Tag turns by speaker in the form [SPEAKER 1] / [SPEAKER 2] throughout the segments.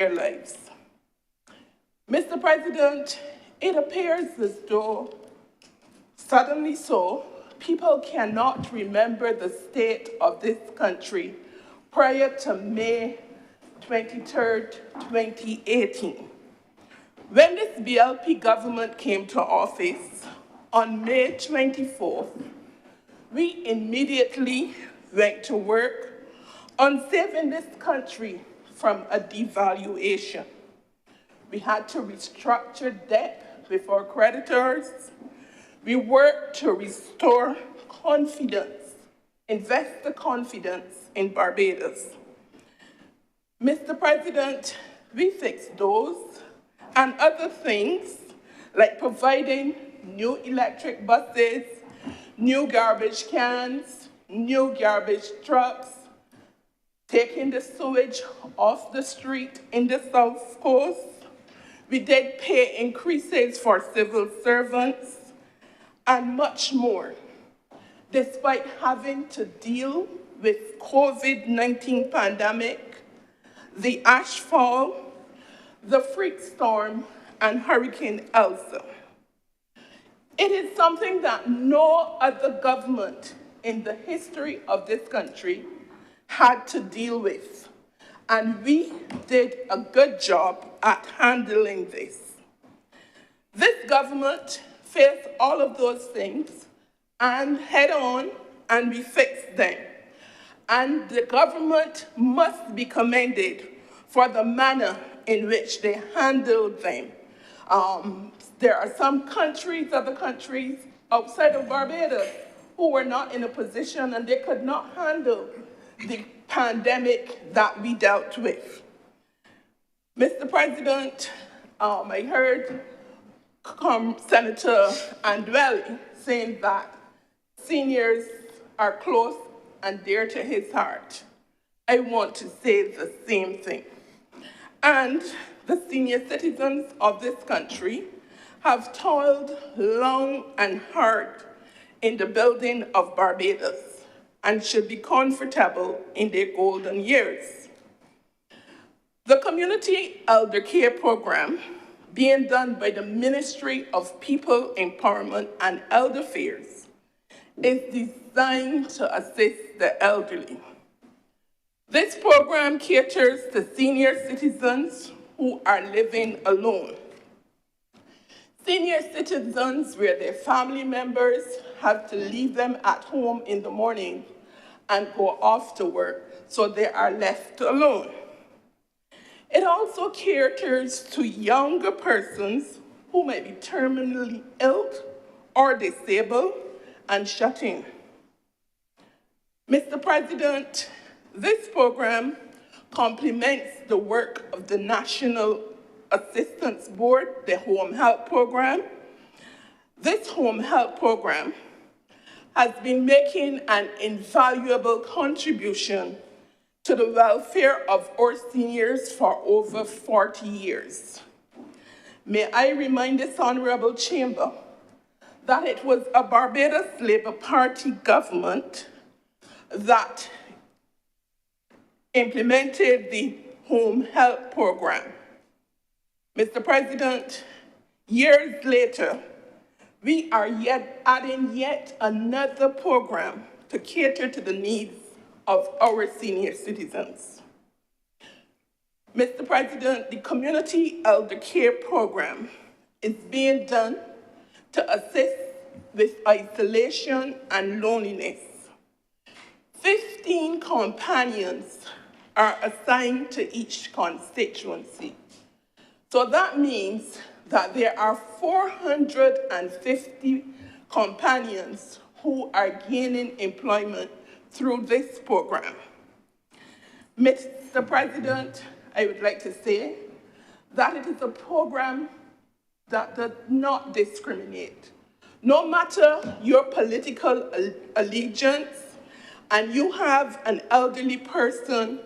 [SPEAKER 1] their lives. Mr. President, it appears as though, suddenly so, people cannot remember the state of this country prior to May 23rd, 2018. When this BLP government came to office on May 24th, we immediately went to work on saving this country from a devaluation. We had to restructure debt with our creditors. We worked to restore confidence, investor confidence in Barbados. Mr. President, we fixed those and other things like providing new electric buses, new garbage cans, new garbage trucks, taking the sewage off the street in the South Coast. We did pay increases for civil servants and much more, despite having to deal with COVID-19 pandemic, the ashfall, the freak storm, and Hurricane Elsa. It is something that no other government in the history of this country had to deal with, and we did a good job at handling this. This government faced all of those things and head on, and we fixed them. And the government must be commended for the manner in which they handled them. There are some countries, other countries outside of Barbados, who were not in a position and they could not handle the pandemic that we dealt with. Mr. President, I heard Senator Andwelli saying that seniors are close and dear to his heart. I want to say the same thing. And the senior citizens of this country have toiled long and hard in the building of Barbados and should be comfortable in their golden years. The Community Elder Care Program, being done by the Ministry of People Empowerment and Elder Affairs, is designed to assist the elderly. This program caters to senior citizens who are living alone. Senior citizens where their family members have to leave them at home in the morning and go off to work, so they are left alone. It also caters to younger persons who may be terminally ill or disabled and shut in. Mr. President, this program complements the work of the National Assistance Board, the Home Health Program. This Home Health Program has been making an invaluable contribution to the welfare of our seniors for over 40 years. May I remind this honorable chamber that it was a Barbados Labour Party government that implemented the Home Health Program. Mr. President, years later, we are adding yet another program to cater to the needs of our senior citizens. Mr. President, the Community Elder Care Program is being done to assist with isolation and loneliness. 15 companions are assigned to each constituency. So that means that there are 450 companions who are gaining employment through this program. Mr. President, I would like to say that it is a program that does not discriminate. No matter your political allegiance, and you have an elderly person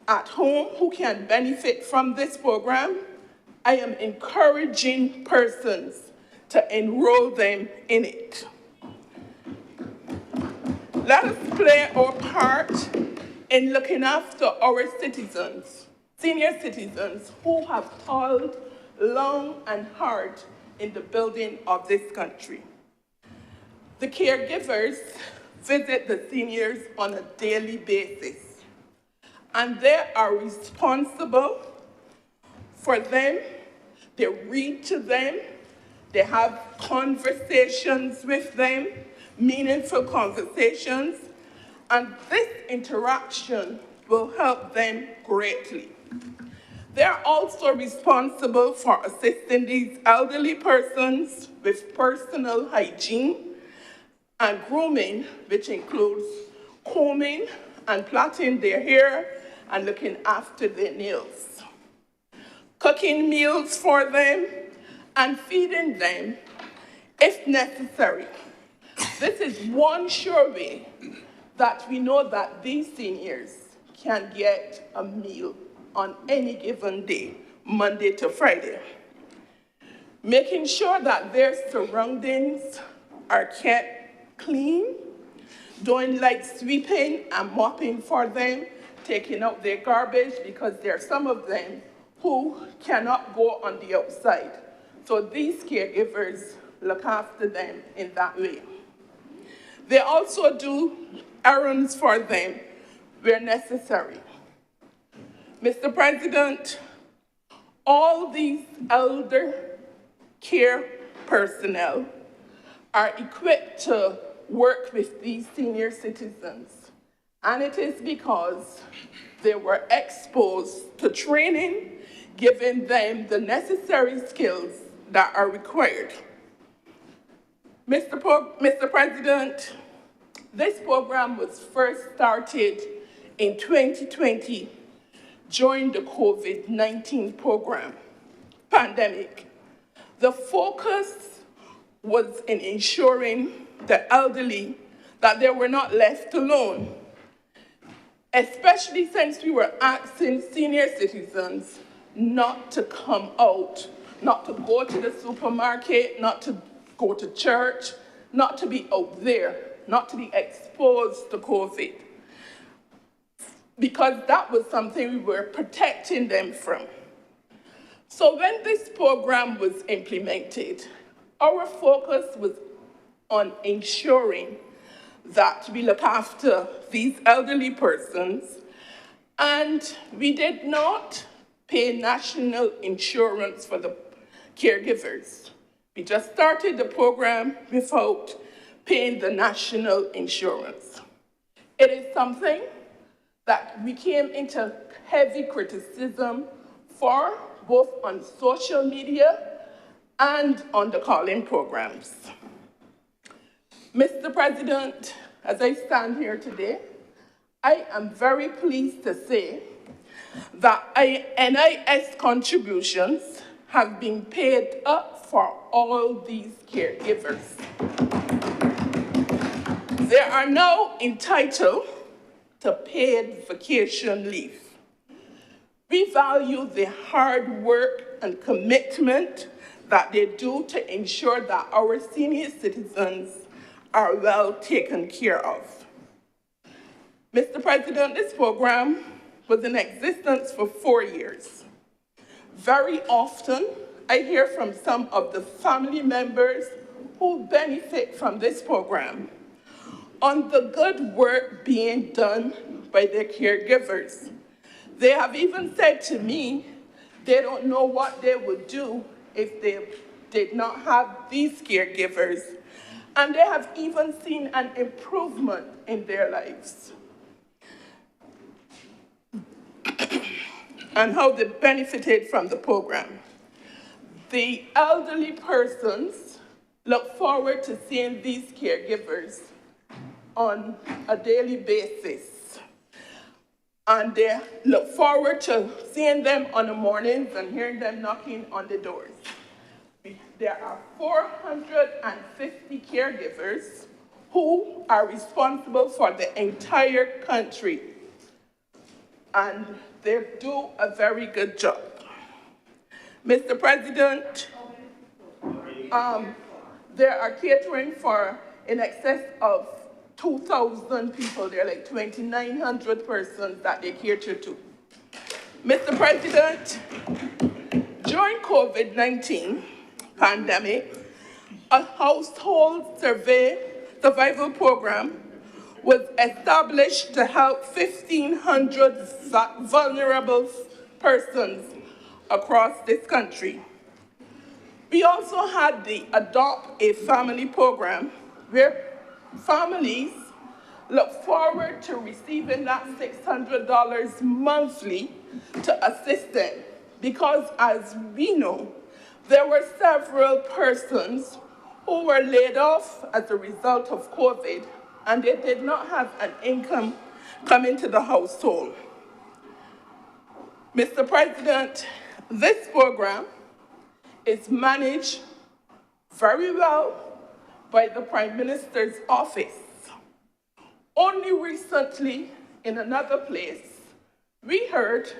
[SPEAKER 1] at home who can benefit from this program, I am encouraging persons to enroll them in it. Let us play our part in looking after our citizens senior citizens who have toiled long and hard in the building of this country. The caregivers visit the seniors on a daily basis, and they are responsible for them. They read to them, they have conversations with them, meaningful conversations, and this interaction will help them greatly. They're also responsible for assisting these elderly persons with personal hygiene and grooming, which includes combing and plaiting their hair and looking after their nails, cooking meals for them and feeding them if necessary. This is one sure way that we know that these seniors can get a meal on any given day, Monday to Friday. Making sure that their surroundings are kept clean, doing like sweeping and mopping for them, taking out their garbage, because there are some of them who cannot go on the outside. So these caregivers look after them in that way. They also do errands for them where necessary. Mr. President, all these elder care personnel are equipped to work with these senior citizens, and it is because they were exposed to training, giving them the necessary skills that are required. Mr. President, this program was first started in 2020 during the COVID-19 pandemic. The focus was in ensuring the elderly that they were not left alone, especially since we were asking senior citizens not to come out, not to go to the supermarket, not to go to church, not to be out there, not to be exposed to COVID, because that was something we were protecting them from. So when this program was implemented, our focus was on ensuring that we look after these elderly persons, and we did not pay national insurance for the caregivers. We just started the program without paying the national insurance. It is something that we came into heavy criticism for, both on social media and on the call-in programs. Mr. President, as I stand here today, I am very pleased to say that NIS contributions have been paid up for all these caregivers. They are now entitled to paid vacation leave. We value the hard work and commitment that they do to ensure that our senior citizens are well taken care of. Mr. President, this program was in existence for 4 years. Very often, I hear from some of the family members who benefit from this program on the good work being done by their caregivers. They have even said to me they don't know what they would do if they did not have these caregivers, and they have even seen an improvement in their lives and how they benefited from the program. The elderly persons look forward to seeing these caregivers on a daily basis, and they look forward to seeing them on the mornings and hearing them knocking on the doors. There are 450 caregivers who are responsible for the entire country, and they do a very good job. Mr. President, there are catering for in excess of 2,000 people. There are like 2,900 persons that they cater to. Mr. President, during COVID-19 pandemic, a household survival program was established to help 1,500 vulnerable persons across this country. We also had the Adopt a Family program, where families look forward to receiving that $600 monthly to assist them, because as we know, there were several persons who were laid off as a result of COVID, and they did not have an income coming to the household. Mr. President, this program is managed very well by the Prime Minister's office. Only recently, in another place, we heard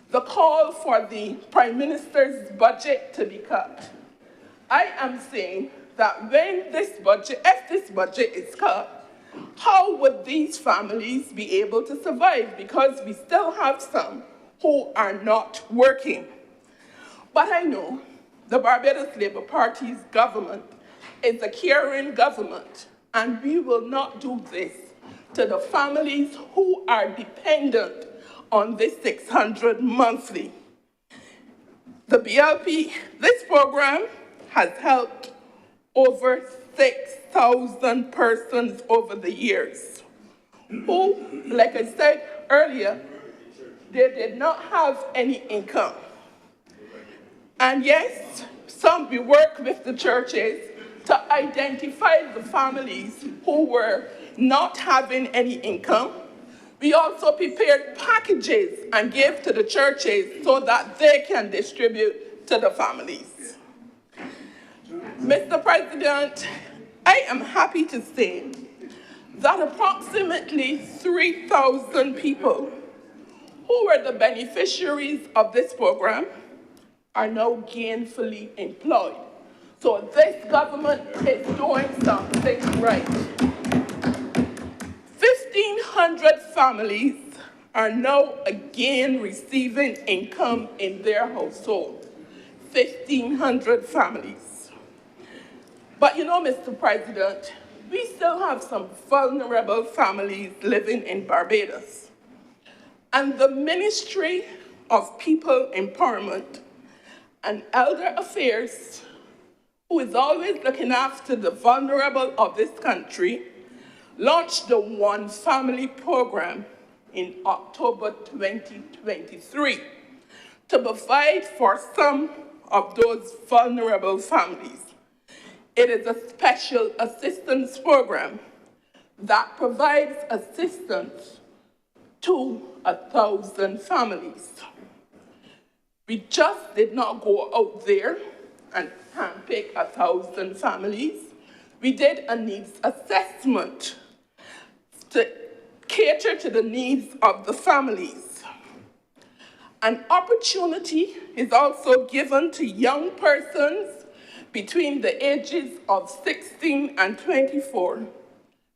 [SPEAKER 1] the call for the Prime Minister's budget to be cut. I am saying that when this budget, if this budget is cut, how would these families be able to survive? Because we still have some who are not working. But I know the Barbados Labour Party's government is a caring government, and we will not do this to the families who are dependent on this $600 monthly. The BLP, this program has helped over 6,000 persons over the years who, like I said earlier, they did not have any income. And yes, we work with the churches to identify the families who were not having any income. We also prepared packages and gave to the churches so that they can distribute to the families. Mr. President, I am happy to say that approximately 3,000 people who were the beneficiaries of this program are now gainfully employed. So this government is doing something right. 1,500 families are now again receiving income in their household. 1,500 families. But you know, Mr. President, we still have some vulnerable families living in Barbados. And the Ministry of People Empowerment and Elder Affairs, who is always looking after the vulnerable of this country, launched the One Family program in October 2023 to provide for some of those vulnerable families. It is a special assistance program that provides assistance to 1,000 families. We just did not go out there and handpick 1,000 families. We did a needs assessment to cater to the needs of the families. An opportunity is also given to young persons between the ages of 16 and 24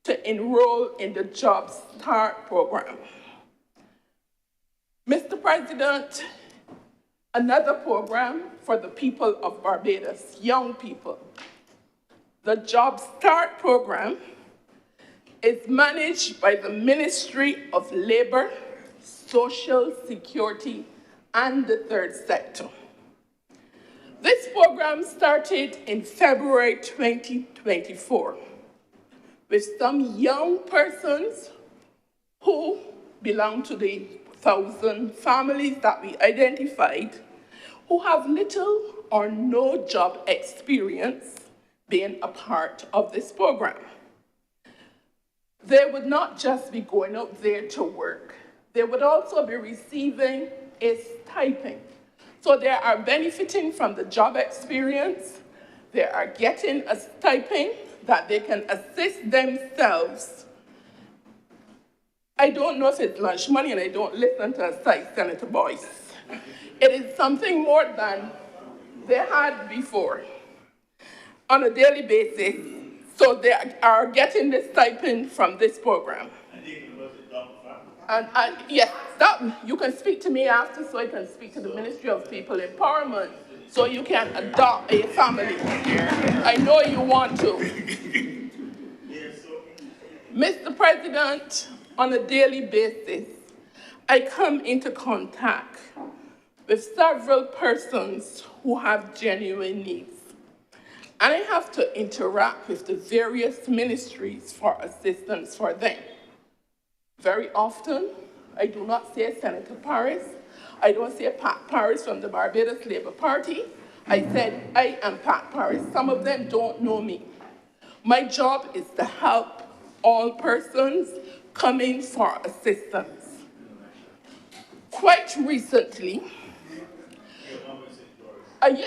[SPEAKER 1] to enroll in the Job Start program. Mr. President, another program for the people of Barbados, young people. The Job Start program is managed by the Ministry of Labor, Social Security, and the third sector. This program started in February 2024 with some young persons who belong to the 1,000 families that we identified who have little or no job experience being a part of this program. They would not just be going out there to work. They would also be receiving a stipend. So they are benefiting from the job experience. They are getting a stipend that they can assist themselves. I don't know if it's lunch money, and I don't listen to a side senator voice. It is something more than they had before on a daily basis. So they are getting the stipend from this program. Yes, you can speak to me after so I can speak to the Ministry of People Empowerment so you can adopt a family. I know you want to. Mr. President, on a daily basis, I come into contact with several persons who have genuine needs. And I have to interact with the various ministries for assistance for them. Very often, I do not say Senator Paris. I don't say Pat Paris from the Barbados Labour Party. I said, I am Pat Paris. Some of them don't know me. My job is to help all persons coming for assistance. Quite recently, a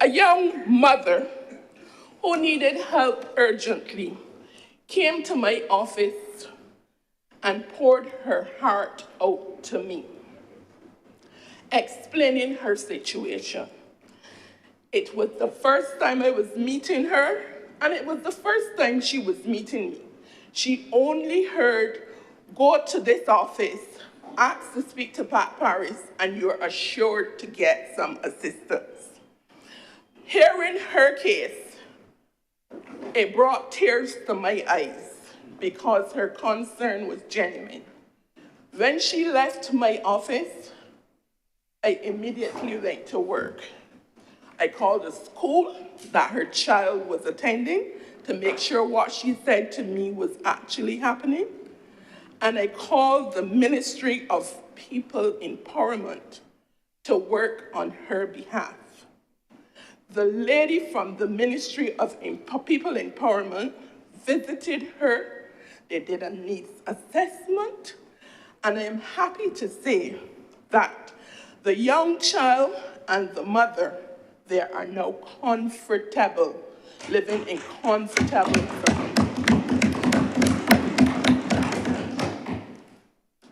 [SPEAKER 1] young mother who needed help urgently came to my office and poured her heart out to me, explaining her situation. It was the first time I was meeting her, and it was the first time she was meeting me. She only heard, go to this office, ask to speak to Pat Paris, and you're assured to get some assistance. Hearing her case, it brought tears to my eyes because her concern was genuine. When she left my office, I immediately went to work. I called the school that her child was attending to make sure what she said to me was actually happening. And I called the Ministry of People Empowerment to work on her behalf. The lady from the Ministry of People Empowerment visited her. They did a needs assessment, and I am happy to say that the young child and the mother, they are now comfortable, living in comfortable circumstances.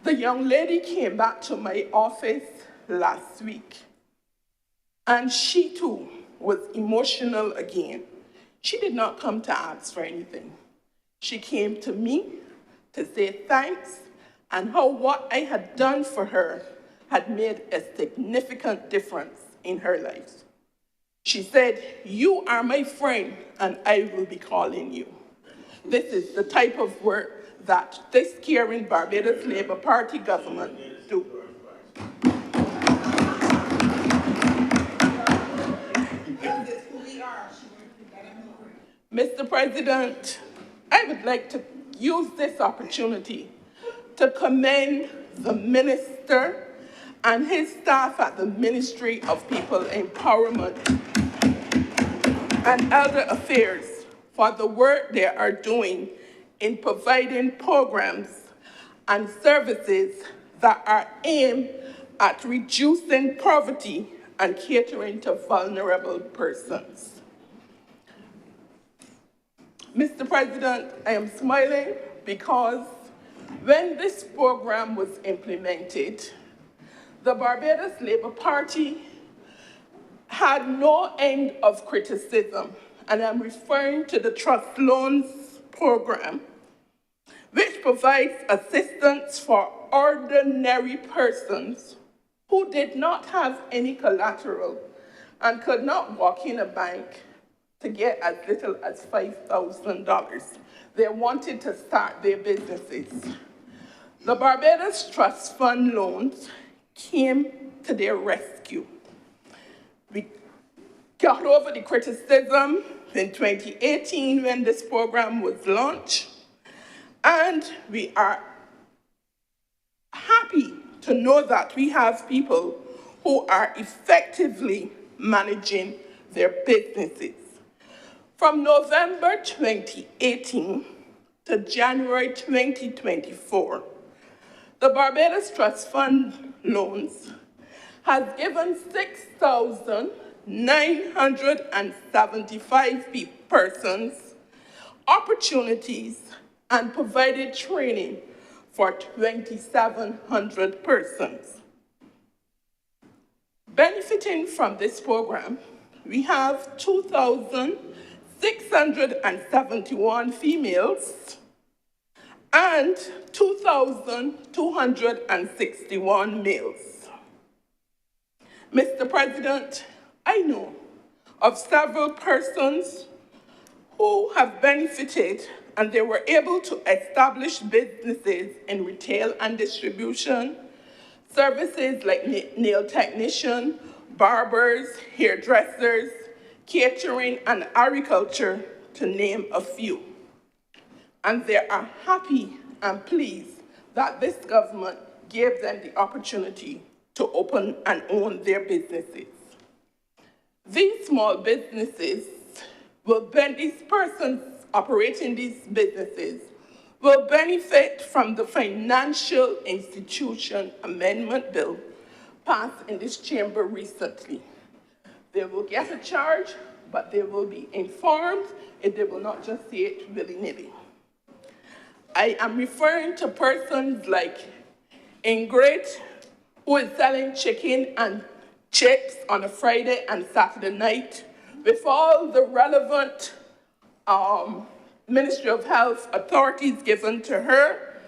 [SPEAKER 1] The young lady came back to my office last week, and she too was emotional again. She did not come to ask for anything. She came to me to say thanks and how what I had done for her had made a significant difference in her life. She said, "You are my friend, and I will be calling you." This is the type of work that this caring Barbados Labour Party government do. Mr. President, I would like to use this opportunity to commend the minister and his staff at the Ministry of People Empowerment and Elder Affairs for the work they are doing in providing programs and services that are aimed at reducing poverty and catering to vulnerable persons. Mr. President, I am smiling because when this program was implemented, the Barbados Labour Party had no end of criticism, and I'm referring to the Trust Loans Program, which provides assistance for ordinary persons who did not have any collateral and could not walk in a bank to get as little as $5,000. They wanted to start their businesses. The Barbados Trust Fund loans came to their rescue. We got over the criticism in 2018 when this program was launched, and we are happy to know that we have people who are effectively managing their businesses. From November 2018 to January 2024, the Barbados Trust Fund loans has given 6,975 persons opportunities and provided training for 2,700 persons. Benefiting from this program, we have 2,671 females and 2,261 males. Mr. President, I know of several persons who have benefited and they were able to establish businesses in retail and distribution, services like nail technician, barbers, hairdressers, catering, and agriculture, to name a few. And they are happy and pleased that this government gave them the opportunity to open and own their businesses. These small businesses these persons operating these businesses will benefit from the Financial Institution Amendment Bill passed in this chamber recently. They will get a charge, but they will be informed if they will not just say it willy-nilly. I am referring to persons like Ingrid, who is selling chicken and chips on a Friday and Saturday night with all the relevant Ministry of Health authorities given to her,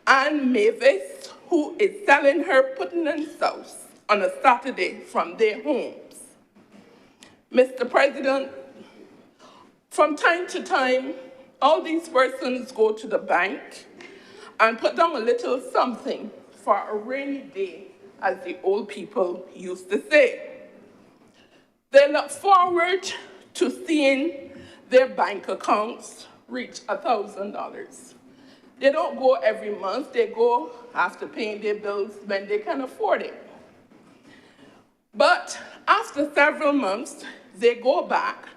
[SPEAKER 1] and Mavis, who is selling her pudding and sauce on a Saturday from their homes. Mr. President, from time to time, all these persons go to the bank and put down a little something for a rainy day, as the old people used to say. They look forward to seeing their bank accounts reach $1,000. They don't go every month, they go after paying their bills when they can afford it. But after several months, they go back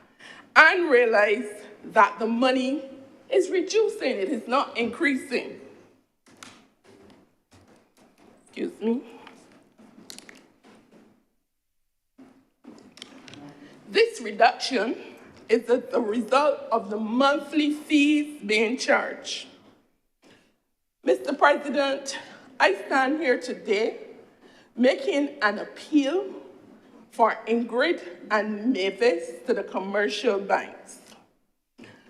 [SPEAKER 1] and realize that the money is reducing, it is not increasing. Excuse me. This reduction is the result of the monthly fees being charged. Mr. President, I stand here today making an appeal for Ingrid and Mavis to the commercial banks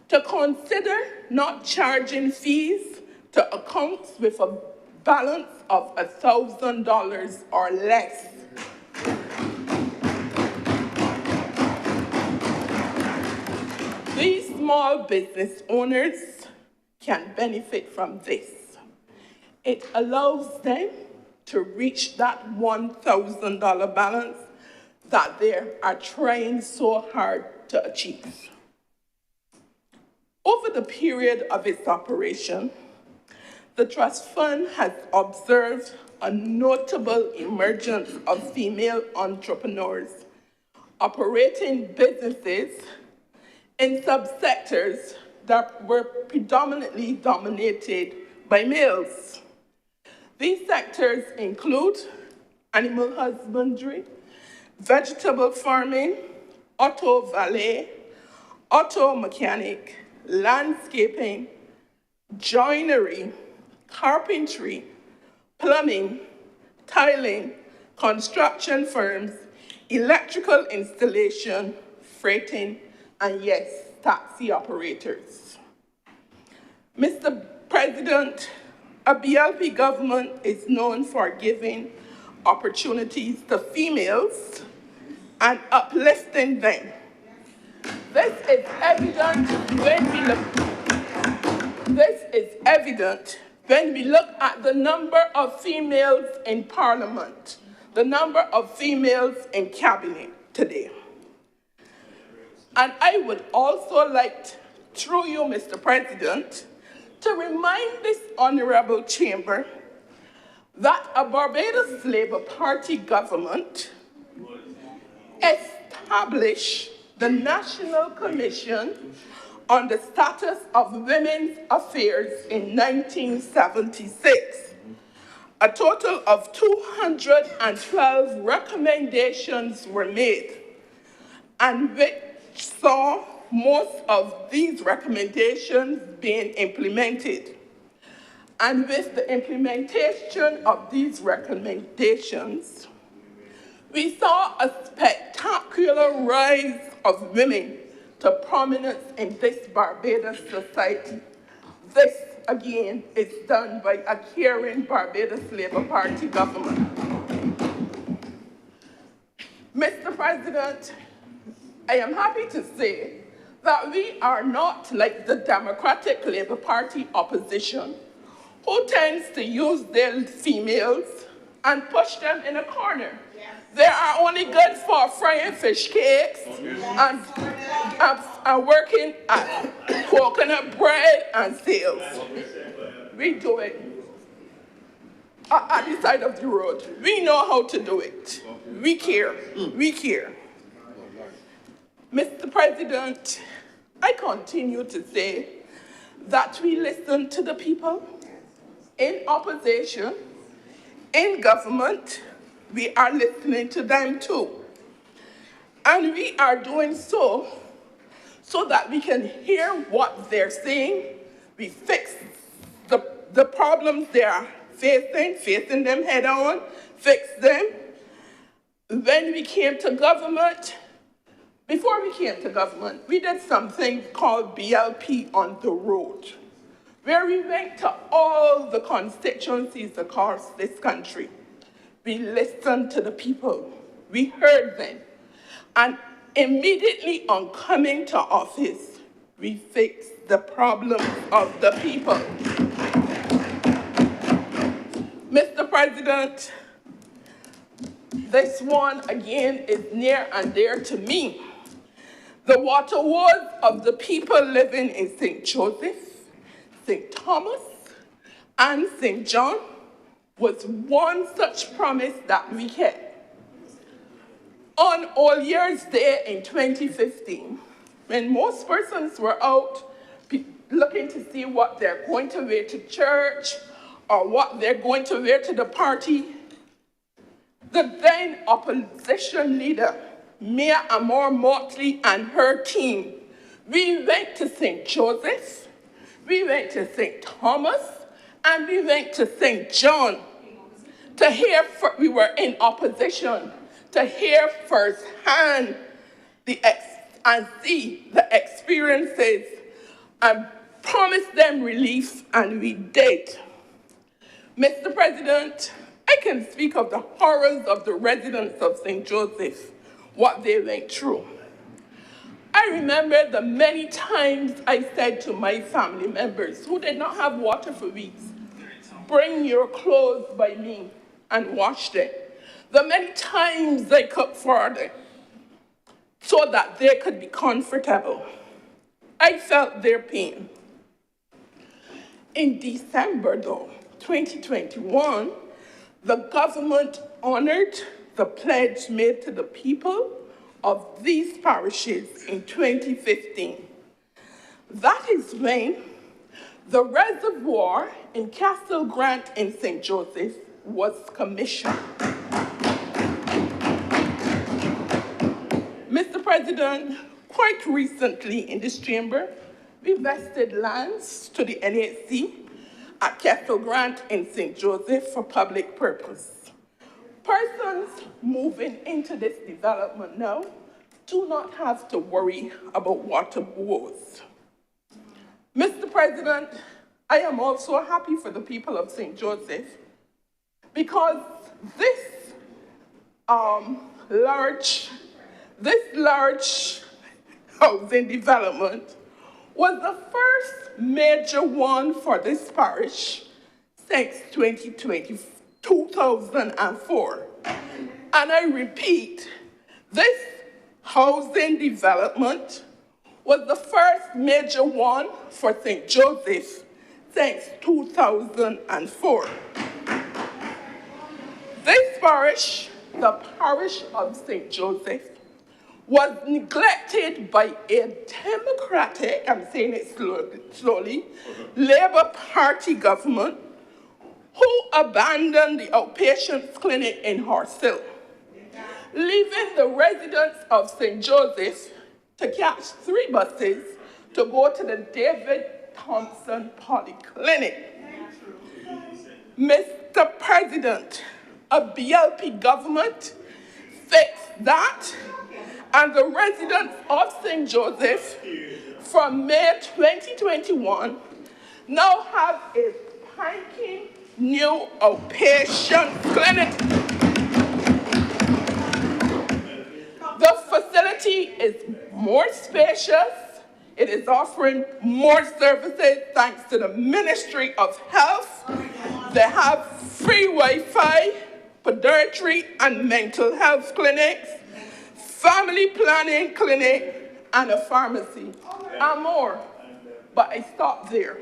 [SPEAKER 1] to consider not charging fees to accounts with a balance of $1,000 or less. These small business owners can benefit from this. It allows them to reach that $1,000 balance that they are trying so hard to achieve. Over the period of its operation, the trust fund has observed a notable emergence of female entrepreneurs operating businesses in subsectors that were predominantly dominated by males. These sectors include animal husbandry, vegetable farming, auto valet, auto mechanic, landscaping, joinery, carpentry, plumbing, tiling, construction firms, electrical installation, freighting, and yes, taxi operators. Mr. President, a BLP government is known for giving opportunities to females and uplifting them. This is evident when we look at the number of females in Parliament, the number of females in Cabinet today. And I would also like, through you, Mr. President, to remind this honorable chamber that a Barbados Labour Party government established the National Commission on the Status of Women's Affairs in 1976. A total of 212 recommendations were made, and which saw most of these recommendations being implemented. And with the implementation of these recommendations, we saw a spectacular rise of women to prominence in this Barbados society. This again, is done by a caring Barbados Labour Party government. Mr. President, I am happy to say that we are not like the Democratic Labour Party opposition, who tends to use their females and push them in a corner. They are only good for frying fish cakes and working at coconut bread and sales. We do it at the side of the road. We know how to do it. We care. We care. Mr. President, I continue to say that we listen to the people in opposition, in government. We are listening to them too. And we are doing so that we can hear what they're saying. We fix the problems they are facing them head on, fix them. When we came to government, before we came to government, we did something called BLP on the road, where we went to all the constituencies across this country. We listened to the people. We heard them. And immediately on coming to office, we fixed the problems of the people. Mr. President, this one again is near and dear to me. The water woes of the people living in St. Joseph, St. Thomas, and St. John was one such promise that we kept. On All Year's Day in 2015, when most persons were out looking to see what they're going to wear to church or what they're going to wear to the party, the then opposition leader, Mayor Amor Motley and her team, we went to St. Joseph, we went to St. Thomas, and we went to St. John to hear, we were in opposition, to hear firsthand and see the experiences and promise them relief, and we did. Mr. President, I can speak of the horrors of the residents of St. Joseph, what they went through. I remember the many times I said to my family members who did not have water for weeks, bring your clothes by me and wash them. The many times I cooked for them so that they could be comfortable. I felt their pain. In December, though, 2021, the government honored the pledge made to the people of these parishes in 2015. That is when the reservoir in Castle Grant in St. Joseph was commissioned. Mr. President, quite recently in this chamber, we vested lands to the NHC at Castle Grant in St. Joseph for public purpose. Persons moving into this development now do not have to worry about water woes. Mr. President, I am also happy for the people of St. Joseph because this large housing development was the first major one for this parish since 2004. And I repeat, this housing development was the first major one for St. Joseph since 2004. This parish, the parish of St. Joseph, was neglected by a Democratic, I'm saying it slowly, Labour Party government who abandoned the outpatient clinic in Horsill, leaving the residents of St. Joseph to catch 3 buses to go to the David Thompson Polyclinic. Mr. President, a BLP government fixed that, and the residents of St. Joseph from May 2021 now have a spanking new outpatient clinic. The facility is more spacious. It is offering more services thanks to the Ministry of Health. They have free Wi-Fi, podiatry and mental health clinics, family planning clinic, and a pharmacy, and more. But I stopped there.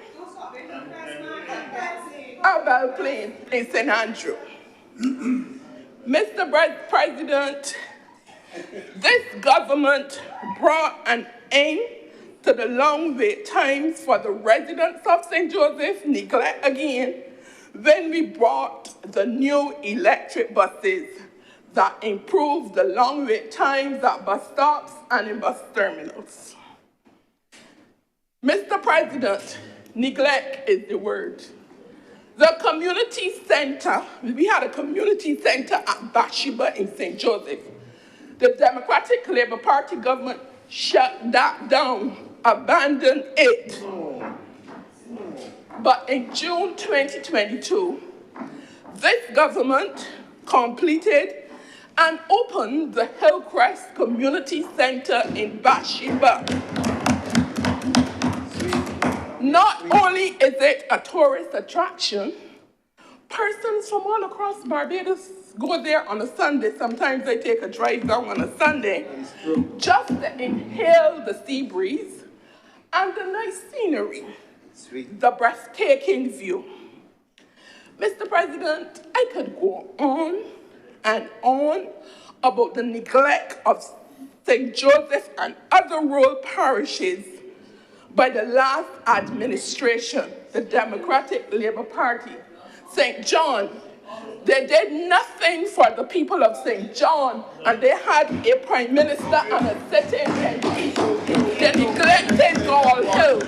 [SPEAKER 1] About plane in St. Andrew. Mr. President, this government brought an end to the long wait times for the residents of St. Joseph, neglect again, when we brought the new electric buses that improved the long wait times at bus stops and in bus terminals. Mr. President, neglect is the word. The community center, we had a community center at Bathsheba in St. Joseph. The Democratic Labour Party government shut that down, abandoned it. But in June 2022, this government completed and opened the Hillcrest Community Center in Bathsheba. Not only is it a tourist attraction, persons from all across Barbados go there on a Sunday. Sometimes they take a drive down on a Sunday just to inhale the sea breeze and the nice scenery, the breathtaking view. Mr. President, I could go on and on about the neglect of St. Joseph and other rural parishes by the last administration, the Democratic Labour Party. St. John, they did nothing for the people of St. John, and they had a prime minister and a sitting MP. They neglected Gall Hill.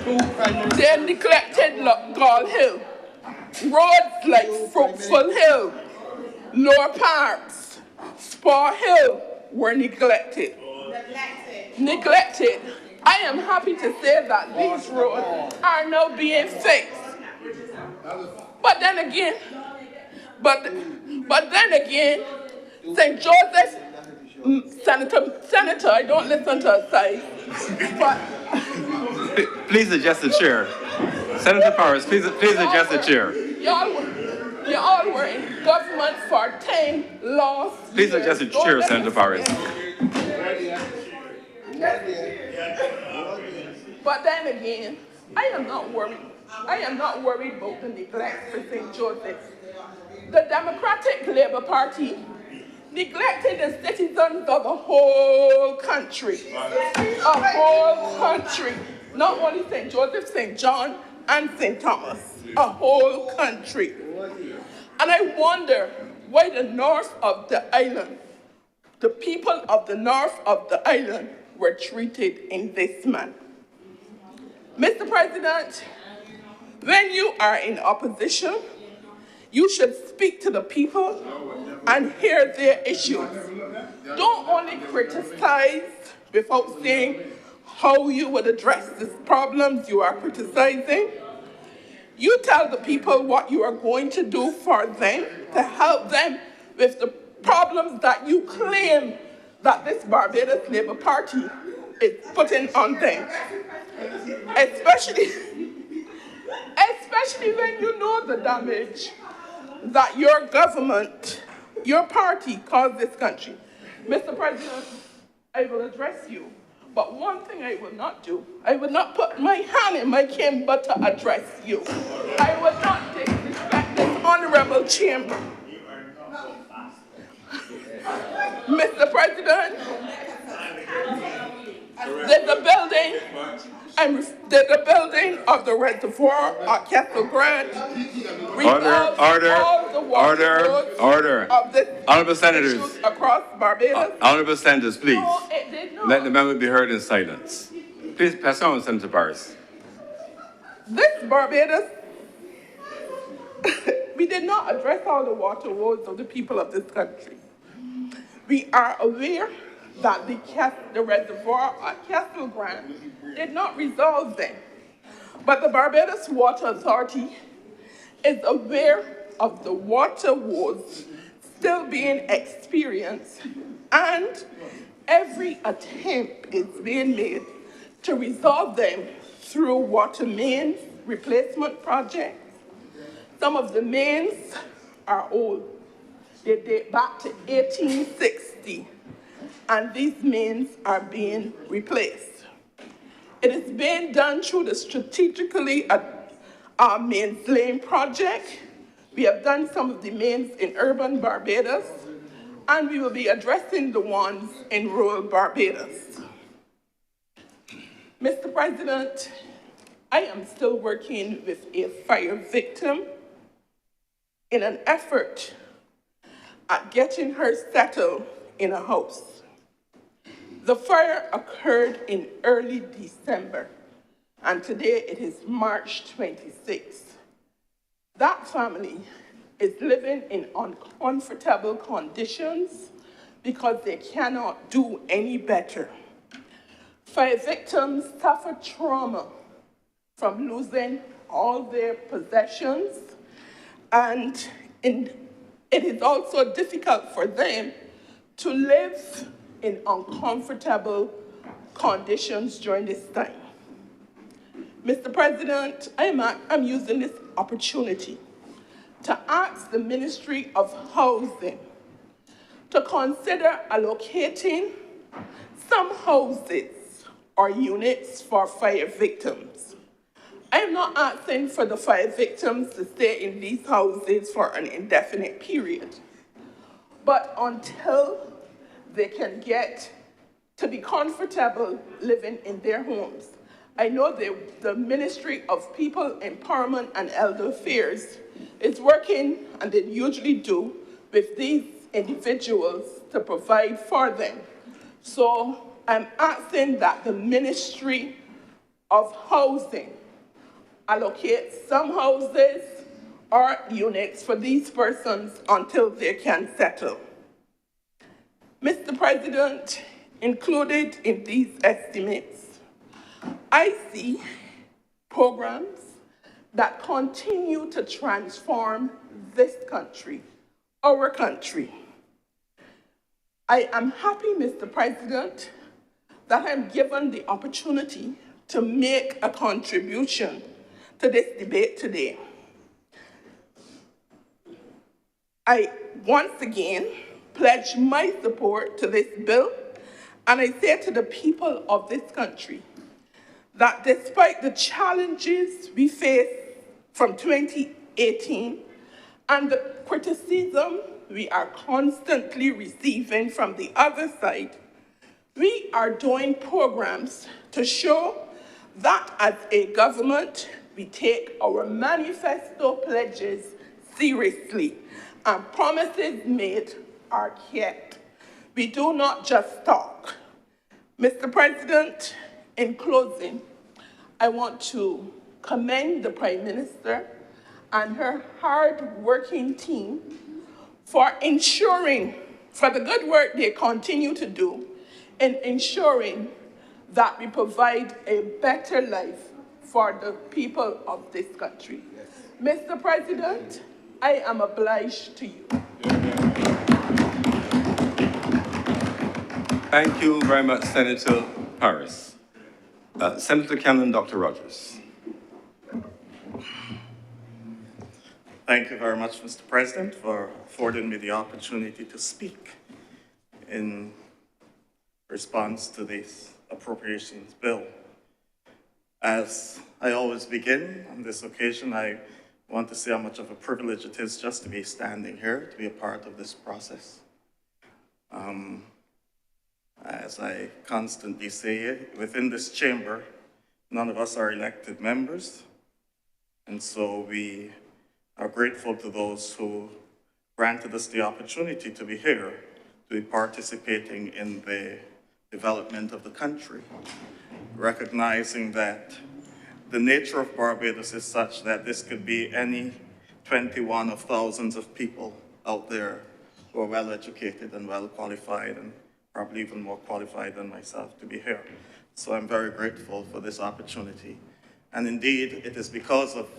[SPEAKER 1] They neglected Gall Hill. Roads like Fruitful Hill, Lower Parks, Spar Hill were neglected. Neglected. I am happy to say that these roads are now being fixed. But then again, St. Joseph, Senator, I don't listen to a side, but...
[SPEAKER 2] Please adjust the chair. Senator Powers, please adjust the chair.
[SPEAKER 1] Y'all were in government for 10 lost
[SPEAKER 2] Please adjust the chair, Senator Powers.
[SPEAKER 1] But then again, I am not worried. I am not worried about the neglect for St. Joseph. The Democratic Labour Party neglected the citizens of a whole country. A whole country. Not only St. Joseph, St. John, and St. Thomas. A whole country. And I wonder why the north of the island, the people of the north of the island were treated in this manner. Mr. President, when you are in opposition, you should speak to the people and hear their issues. Don't only criticize without saying how you would address these problems you are criticizing. You tell the people what you are going to do for them to help them with the problems that you claim that this Barbados Labour Party is putting on them. Especially when you know the damage that your government, your party caused this country. Mr. President, I will address you, but one thing I will not do, I will not put my hand in my chamber to address you. I will not disrespect this honorable chamber. Mr. President, there's a building of the reservoir at Castle Grant.
[SPEAKER 2] Order. Honorable Senators.
[SPEAKER 1] Across Barbados.
[SPEAKER 2] Honorable Senators, please.
[SPEAKER 1] No, it did not.
[SPEAKER 2] Let the amendment be heard in silence. Please pass on, Senator Paris.
[SPEAKER 1] This Barbados, we did not address all the water woes of the people of this country. We are aware that the reservoir at Castle Grant did not resolve them. But the Barbados Water Authority is aware of the water woes still being experienced, and every attempt is being made to resolve them through water mains replacement projects. Some of the mains are old. They date back to 1860, and these mains are being replaced. It is being done through the strategically mains lane project. We have done some of the mains in urban Barbados, and we will be addressing the ones in rural Barbados. Mr. President, I am still working with a fire victim in an effort at getting her settled in a house. The fire occurred in early December, and today it is March 26th. That family is living in uncomfortable conditions because they cannot do any better. Fire victims suffer trauma from losing all their possessions, and it is also difficult for them to live in uncomfortable conditions during this time. Mr. President, I'm using this opportunity to ask the Ministry of Housing to consider allocating some houses or units for fire victims. I am not asking for the fire victims to stay in these houses for an indefinite period, but until they can get to be comfortable living in their homes. I know the Ministry of People Empowerment and Elder Affairs is working, and they usually do, with these individuals to provide for them. So I'm asking that the Ministry of Housing allocate some houses or units for these persons until they can settle. Mr. President, included in these estimates, I see programs that continue to transform this country, our country. I am happy, Mr. President, that I'm given the opportunity to make a contribution to this debate today. I once again pledge my support to this bill, and I say to the people of this country that despite the challenges we face from 2018 and the criticism we are constantly receiving from the other side, we are doing programs to show that as a government, we take our manifesto pledges seriously, and promises made are kept. We do not just talk. Mr. President, in closing, I want to commend the Prime Minister and her hard-working team for the good work they continue to do in ensuring that we provide a better life for the people of this country. Mr. President, I am obliged to you.
[SPEAKER 2] Thank you very much, Senator Paris. Senator Cameron, Dr. Rogers.
[SPEAKER 3] Thank you very much, Mr. President, for affording me the opportunity to speak in response to this appropriations bill. As I always begin on this occasion, I want to say how much of a privilege it is just to be standing here, to be a part of this process. As I constantly say, within this chamber, none of us are elected members, and so we are grateful to those who granted us the opportunity to be here, to be participating in the development of the country, recognizing that the nature of Barbados is such that this could be any 21 of thousands of people out there who are well educated and well qualified, and probably even more qualified than myself to be here. So I'm very grateful for this opportunity. And indeed, it is because of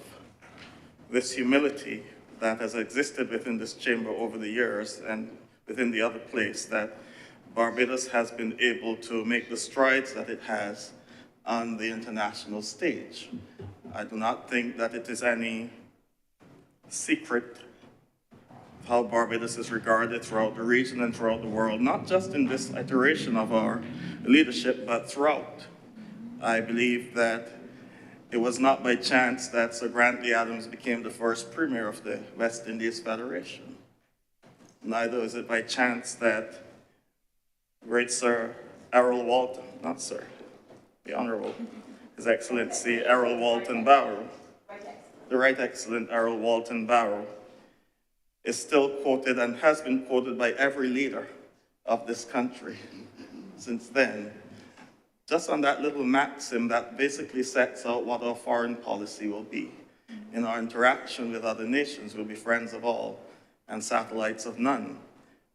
[SPEAKER 3] this humility that has existed within this chamber over the years and within the other place that Barbados has been able to make the strides that it has on the international stage. I do not think that it is any secret how Barbados is regarded throughout the region and throughout the world, not just in this iteration of our leadership, but throughout. I believe that it was not by chance that Sir Grantley Adams became the first Premier of the West Indies Federation. Neither is it by chance that great Sir Errol Walton, not Sir, the Honourable, His Excellency Errol Walton Barrow, the Right Excellent Errol Walton Barrow, is still quoted and has been quoted by every leader of this country since then, just on that little maxim that basically sets out what our foreign policy will be. In our interaction with other nations, we'll be friends of all and satellites of none.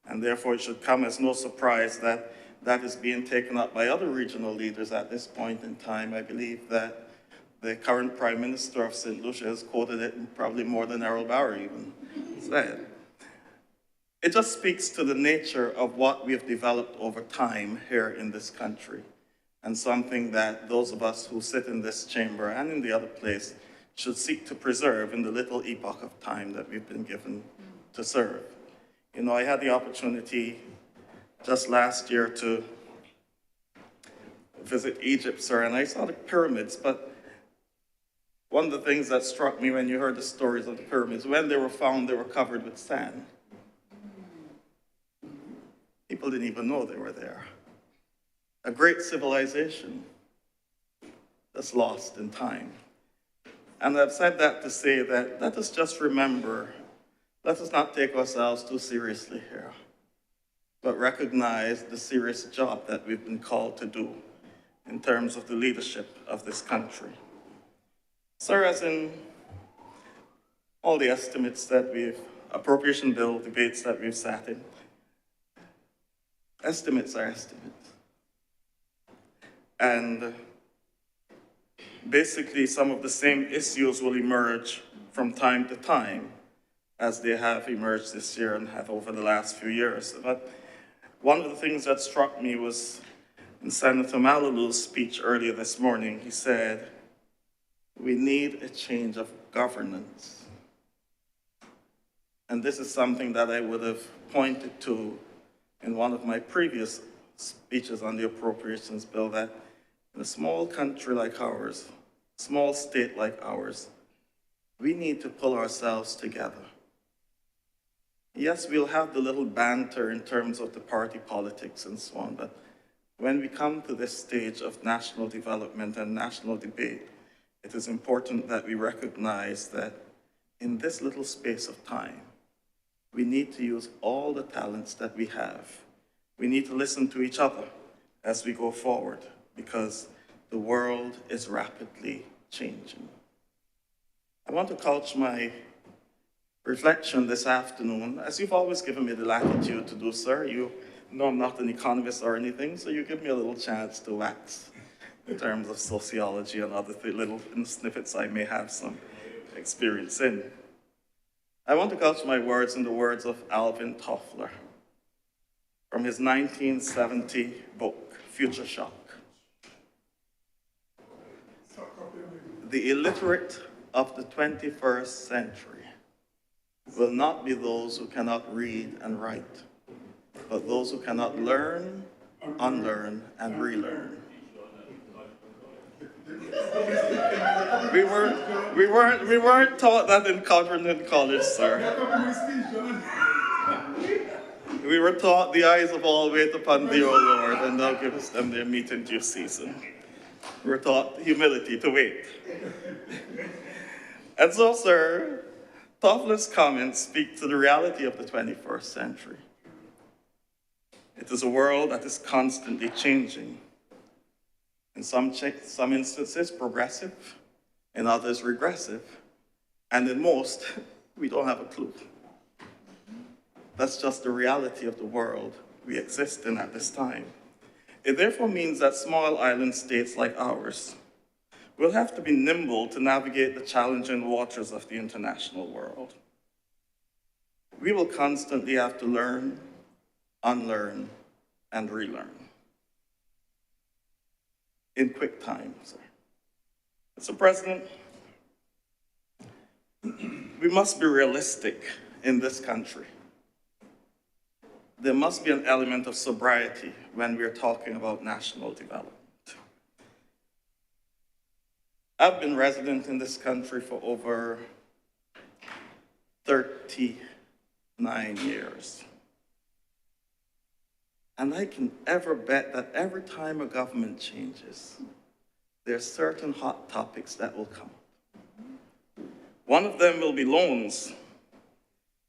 [SPEAKER 3] And therefore, it should come as no surprise that that is being taken up by other regional leaders at this point in time. I believe that the current Prime Minister of St. Lucia has quoted it probably more than Errol Barrow even said. It just speaks to the nature of what we have developed over time here in this country, and something that those of us who sit in this chamber and in the other place should seek to preserve in the little epoch of time that we've been given to serve. You know, I had the opportunity just last year to visit Egypt, sir, and I saw the pyramids, but one of the things that struck me when you heard the stories of the pyramids, when they were found, they were covered with sand. People didn't even know they were there. A great civilization that's lost in time. And I've said that to say that let us just remember, let us not take ourselves too seriously here, but recognize the serious job that we've been called to do in terms of the leadership of this country. Sir, as in all the estimates that appropriation bill debates that we've sat in, estimates are estimates. And basically, some of the same issues will emerge from time to time as they have emerged this year and have over the last few years. But one of the things that struck me was in Senator Malalu's speech earlier this morning. He said, we need a change of governance. And this is something that I would have pointed to in one of my previous speeches on the appropriations bill, that in a small country like ours, small state like ours, we need to pull ourselves together. Yes, we'll have the little banter in terms of the party politics and so on, but when we come to this stage of national development and national debate, it is important that we recognize that in this little space of time, we need to use all the talents that we have. We need to listen to each other as we go forward, because the world is rapidly changing. I want to couch my reflection this afternoon, as you've always given me the latitude to do, sir. You know I'm not an economist or anything, so you give me a little chance to wax in terms of sociology and other little snippets I may have some experience in. I want to couch my words in the words of Alvin Toffler from his 1970 book, Future Shock. The illiterate of the 21st century will not be those who cannot read and write, but those who cannot learn, unlearn, and relearn. We weren't taught that in Covenant College, sir. We were taught the eyes of all wait upon thee, O Lord, and thou givest them their meat in due season. We were taught humility to wait. And so, sir, Toffler's comments speak to the reality of the 21st century. It is a world that is constantly changing. In some instances, progressive, in others, regressive, and in most, we don't have a clue. That's just the reality of the world we exist in at this time. It therefore means that small island states like ours we'll have to be nimble to navigate the challenging waters of the international world. We will constantly have to learn, unlearn, and relearn in quick time, sir. Mr. President, we must be realistic in this country. There must be an element of sobriety when we're talking about national development. I've been resident in this country for over 39 years. And I can ever bet that every time a government changes, there are certain hot topics that will come. One of them will be loans.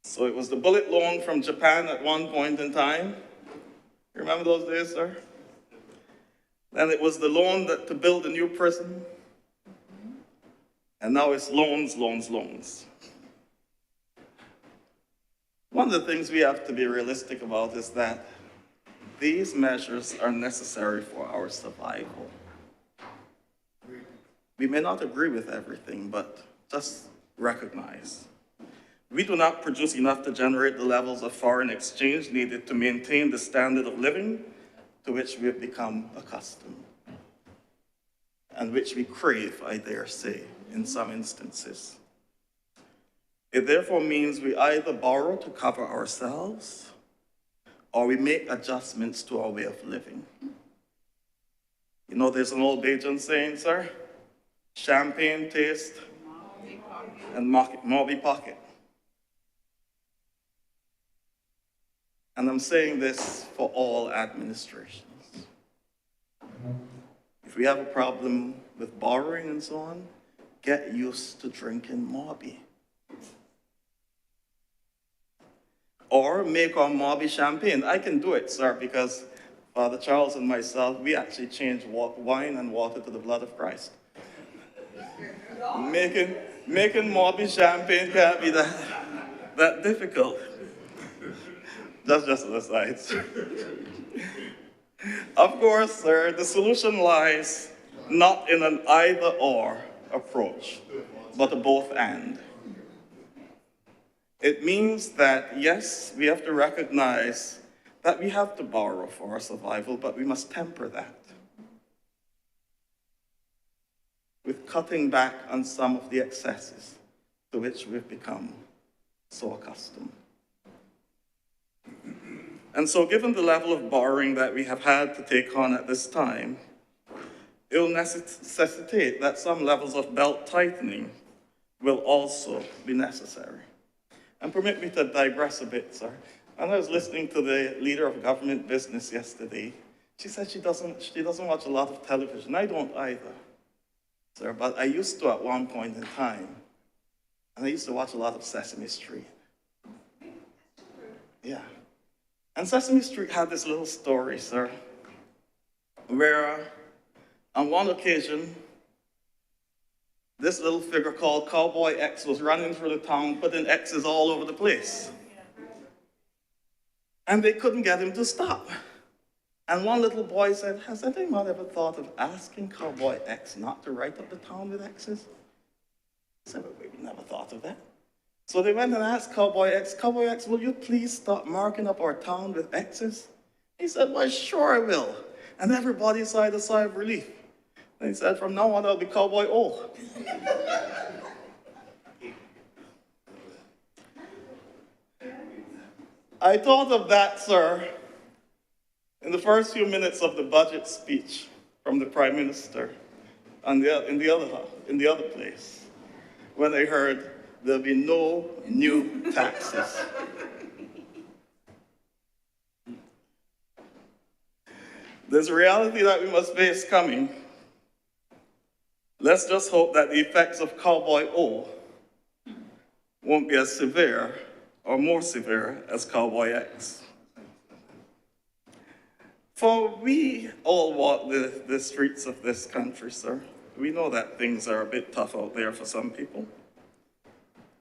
[SPEAKER 3] So it was the bullet loan from Japan at one point in time. You remember those days, sir? Then it was the loan to build a new prison. And now it's loans, loans, loans. One of the things we have to be realistic about is that these measures are necessary for our survival. We may not agree with everything, but just recognize. We do not produce enough to generate the levels of foreign exchange needed to maintain the standard of living to which we have become accustomed, and which we crave, I dare say, in some instances. It therefore means we either borrow to cover ourselves, or we make adjustments to our way of living. You know, there's an old Bajan saying, sir, champagne taste and mauby pocket. And I'm saying this for all administrations. If we have a problem with borrowing and so on, get used to drinking mauby. Or make our mauby champagne. I can do it, sir, because Father Charles and myself, we actually changed wine and water to the blood of Christ. Making mauby champagne can't be that difficult. That's just an aside. Of course, sir, the solution lies not in an either-or approach, but a both-and. It means that, yes, we have to recognize that we have to borrow for our survival, but we must temper that with cutting back on some of the excesses to which we've become so accustomed. And so given the level of borrowing that we have had to take on at this time, it will necessitate that some levels of belt tightening will also be necessary. And permit me to digress a bit, sir. When I was listening to the leader of government business yesterday, she said she doesn't watch a lot of television. I don't either, sir, but I used to at one point in time. And I used to watch a lot of Sesame Street. Yeah. And Sesame Street had this little story, sir, where on one occasion, this little figure called Cowboy X was running through the town, putting X's all over the place. And they couldn't get him to stop. And one little boy said, has anyone ever thought of asking Cowboy X not to write up the town with X's? I said, well, we never thought of that. So they went and asked Cowboy X, will you please stop marking up our town with X's? He said, well, sure I will. And everybody sighed a sigh of relief. And he said, from now on, I'll be Cowboy O. I thought of that, sir, in the first few minutes of the budget speech from the Prime Minister in the other place, when I heard there'll be no new taxes. There's a reality that we must face coming. Let's just hope that the effects of Cowboy O won't be as severe or more severe as Cowboy X. For we all walk the streets of this country, sir. We know that things are a bit tough out there for some people.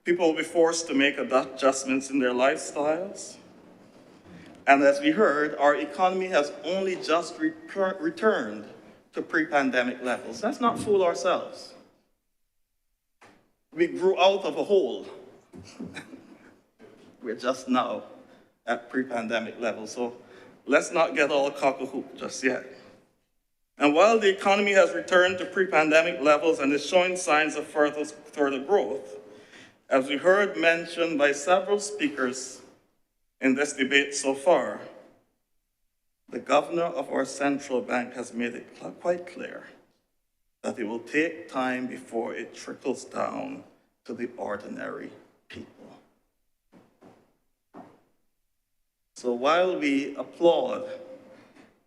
[SPEAKER 3] People will be forced to make adjustments in their lifestyles. And as we heard, our economy has only just returned to pre-pandemic levels. Let's not fool ourselves. We grew out of a hole. We're just now at pre-pandemic levels. So let's not get all cock-a-hoop just yet. And while the economy has returned to pre-pandemic levels and is showing signs of further growth, as we heard mentioned by several speakers in this debate so far, the governor of our central bank has made it quite clear that it will take time before it trickles down to the ordinary people. So while we applaud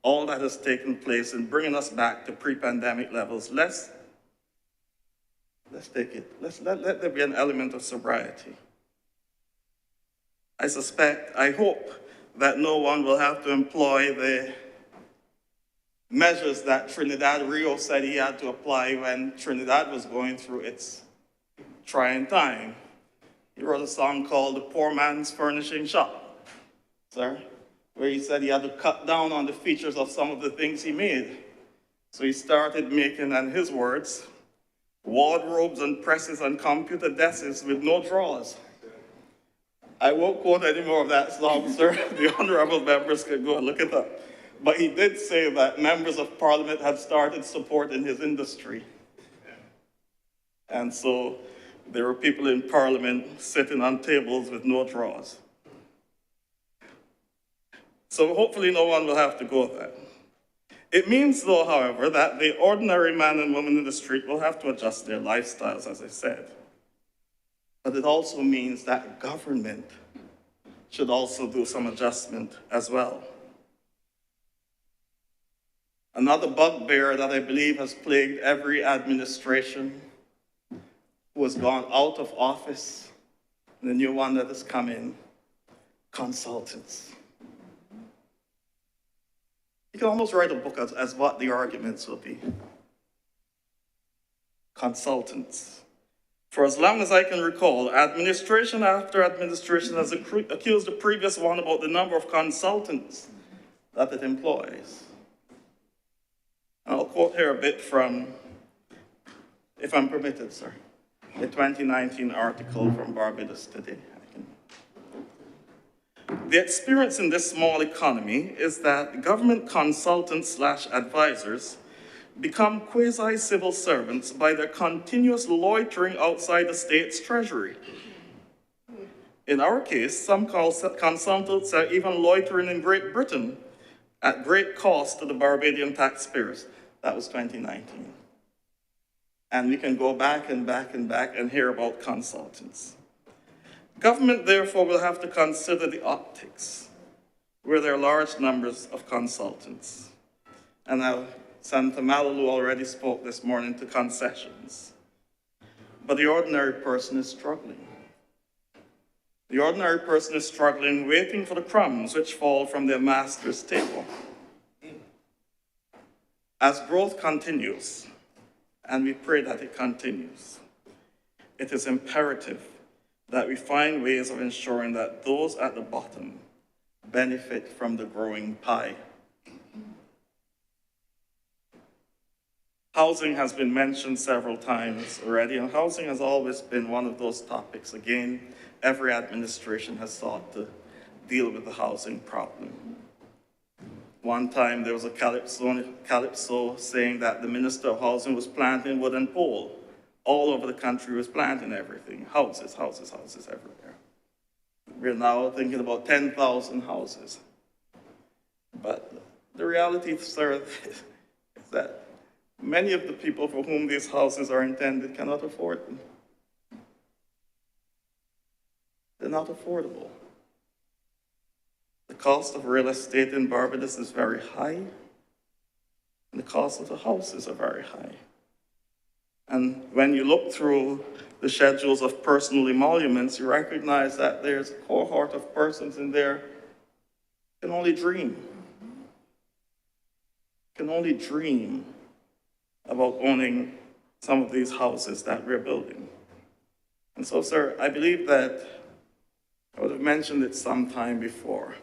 [SPEAKER 3] all that has taken place in bringing us back to pre-pandemic levels, let's take it. Let there be an element of sobriety. I hope that no one will have to employ the measures that Trinidad Rio said he had to apply when Trinidad was going through its trying time. He wrote a song called The Poor Man's Furnishing Shop, sir, where he said he had to cut down on the features of some of the things he made. So he started making, in his words, wardrobes and presses and computer desks with no drawers. I won't quote any more of that song, sir. The honorable members can go and look it up. But he did say that members of parliament had started supporting his industry. And so there were people in parliament sitting on tables with no drawers. So hopefully no one will have to go there. It means, though, however, that the ordinary man and woman in the street will have to adjust their lifestyles, as I said. But it also means that government should also do some adjustment as well. Another bugbear that I believe has plagued every administration who has gone out of office, and the new one that has come in, consultants. You can almost write a book as what the arguments will be. Consultants. For as long as I can recall, administration after administration has accused the previous one about the number of consultants that it employs. I'll quote here a bit from, if I'm permitted, sir, a 2019 article from Barbados Today. The experience in this small economy is that government consultants/advisors become quasi-civil servants by their continuous loitering outside the state's treasury. In our case, some consultants are even loitering in Great Britain at great cost to the Barbadian taxpayers. That was 2019. And we can go back and back and back and hear about consultants. Government, therefore, will have to consider the optics, where there are large numbers of consultants. And now, Senator Malalu already spoke this morning to concessions. But the ordinary person is struggling. The ordinary person is struggling, waiting for the crumbs which fall from their master's table. As growth continues, and we pray that it continues, it is imperative that we find ways of ensuring that those at the bottom benefit from the growing pie. Housing has been mentioned several times already, and housing has always been one of those topics. Again, every administration has sought to deal with the housing problem. One time there was a calypso saying that the Minister of Housing was planting wooden pole. All over the country was planting everything, houses, houses, houses everywhere. We're now thinking about 10,000 houses. But the reality, sir, is that many of the people for whom these houses are intended cannot afford them. They're not affordable. The cost of real estate in Barbados is very high, and the cost of the houses are very high. And when you look through the schedules of personal emoluments, you recognize that there's a cohort of persons in there who can only dream about owning some of these houses that we're building. And so, sir, I believe that I would have mentioned it sometime before.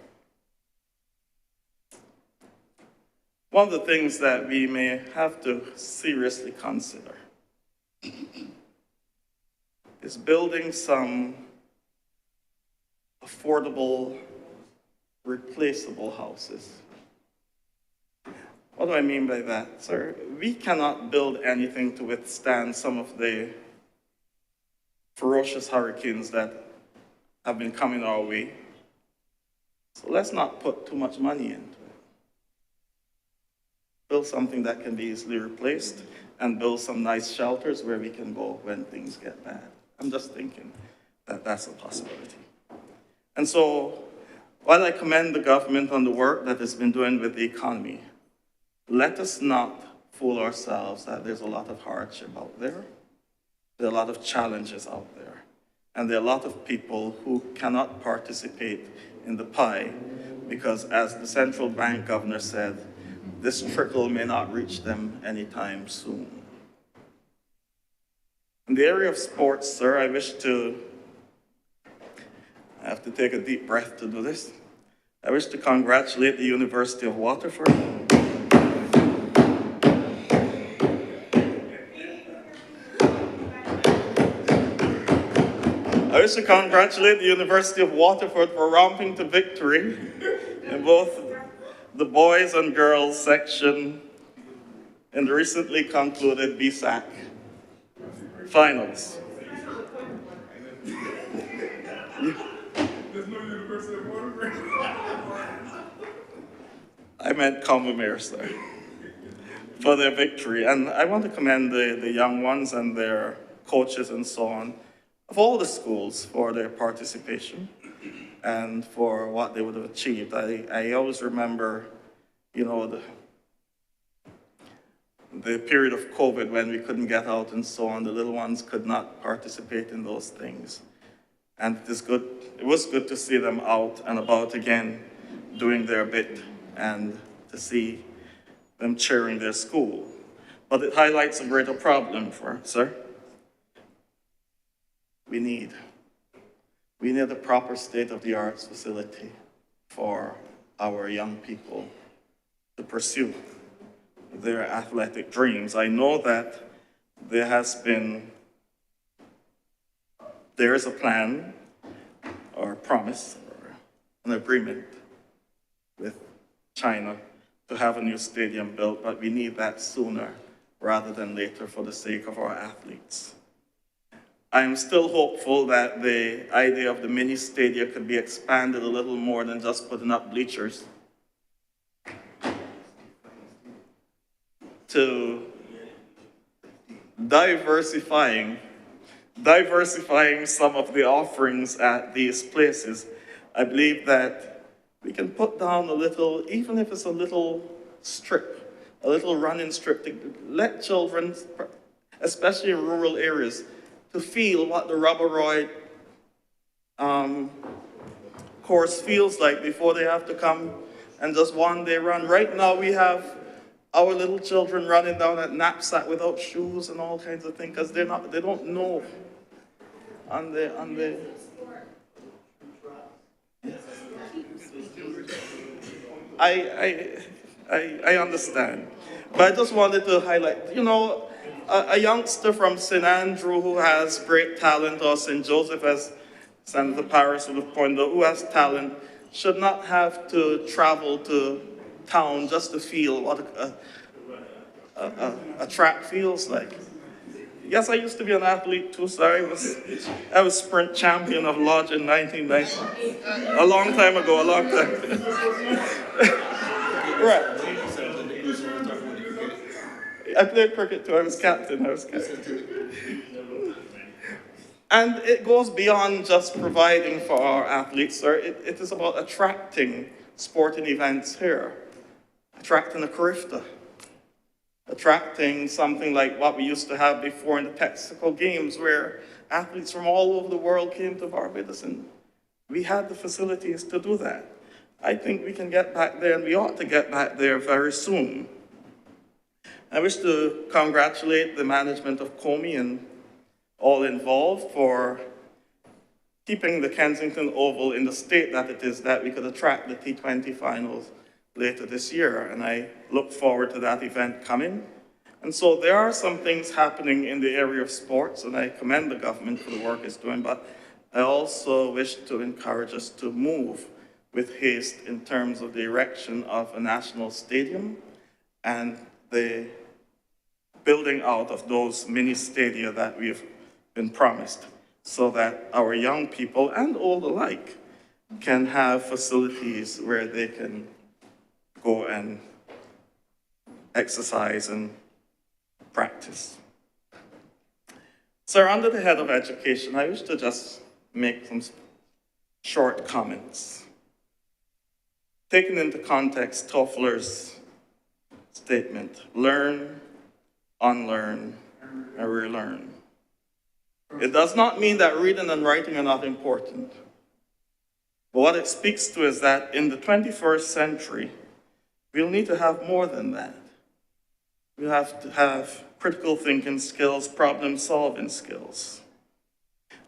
[SPEAKER 3] one of the things that we may have to seriously consider is building some affordable, replaceable houses. What do I mean by that, sir? We cannot build anything to withstand some of the ferocious hurricanes that have been coming our way. So let's not put too much money into it. Build something that can be easily replaced and build some nice shelters where we can go when things get bad. I'm just thinking that that's a possibility. And so, while I commend the government on the work that it's been doing with the economy, let us not fool ourselves that there's a lot of hardship out there. There are a lot of challenges out there. And there are a lot of people who cannot participate in the pie because, as the central bank governor said, this trickle may not reach them anytime soon. In the area of sports, sir, I have to take a deep breath to do this. I wish to congratulate the University of Waterford. I wish to congratulate the University of Waterford for romping to victory in both the boys and girls section in the recently concluded BSAC finals. I meant Combermere, sir, for their victory. And I want to commend the young ones and their coaches and so on of all the schools for their participation and for what they would have achieved. I always remember, the period of COVID when we couldn't get out and so on. The little ones could not participate in those things. And it was good to see them out and about again, doing their bit, and to see them cheering their school. But it highlights a greater problem sir. We need a proper state-of-the-art facility for our young people to pursue their athletic dreams. I know that there is a plan or a promise or an agreement with China to have a new stadium built, but we need that sooner rather than later for the sake of our athletes. I'm still hopeful that the idea of the mini stadium could be expanded a little more than just putting up bleachers to diversifying some of the offerings at these places. I believe that we can put down a little, even if it's a little strip, a little running strip, to let children, especially in rural areas, to feel what the rubberoid course feels like before they have to come and just one day run. Right now we have our little children running down at knapsack without shoes and all kinds of things because they don't know on the I understand, but I just wanted to highlight, a youngster from St. Andrew who has great talent, or St. Joseph, as Senator Paris would have pointed out, who has talent, should not have to travel to town just to feel what a track feels like. Yes, I used to be an athlete too, so I was sprint champion of Lodge in 1990. A long time ago. Right. I played cricket too, I was captain. And it goes beyond just providing for our athletes, sir. It is about attracting sporting events here, attracting a Carifta, attracting something like what we used to have before in the Texaco Games, where athletes from all over the world came to Barbados, and we had the facilities to do that. I think we can get back there, and we ought to get back there very soon. I wish to congratulate the management of Comey and all involved for keeping the Kensington Oval in the state that it is, that we could attract the T20 finals later this year, and I look forward to that event coming. And so there are some things happening in the area of sports, and I commend the government for the work it's doing, but I also wish to encourage us to move with haste in terms of the erection of a national stadium and the building out of those mini stadia that we've been promised, so that our young people and old alike can have facilities where they can go and exercise and practice. Sir, under the head of education, I wish to just make some short comments. Taking into context Toffler's statement, learn, unlearn, and relearn. It does not mean that reading and writing are not important. But what it speaks to is that in the 21st century, we'll need to have more than that. We'll have to have critical thinking skills, problem-solving skills.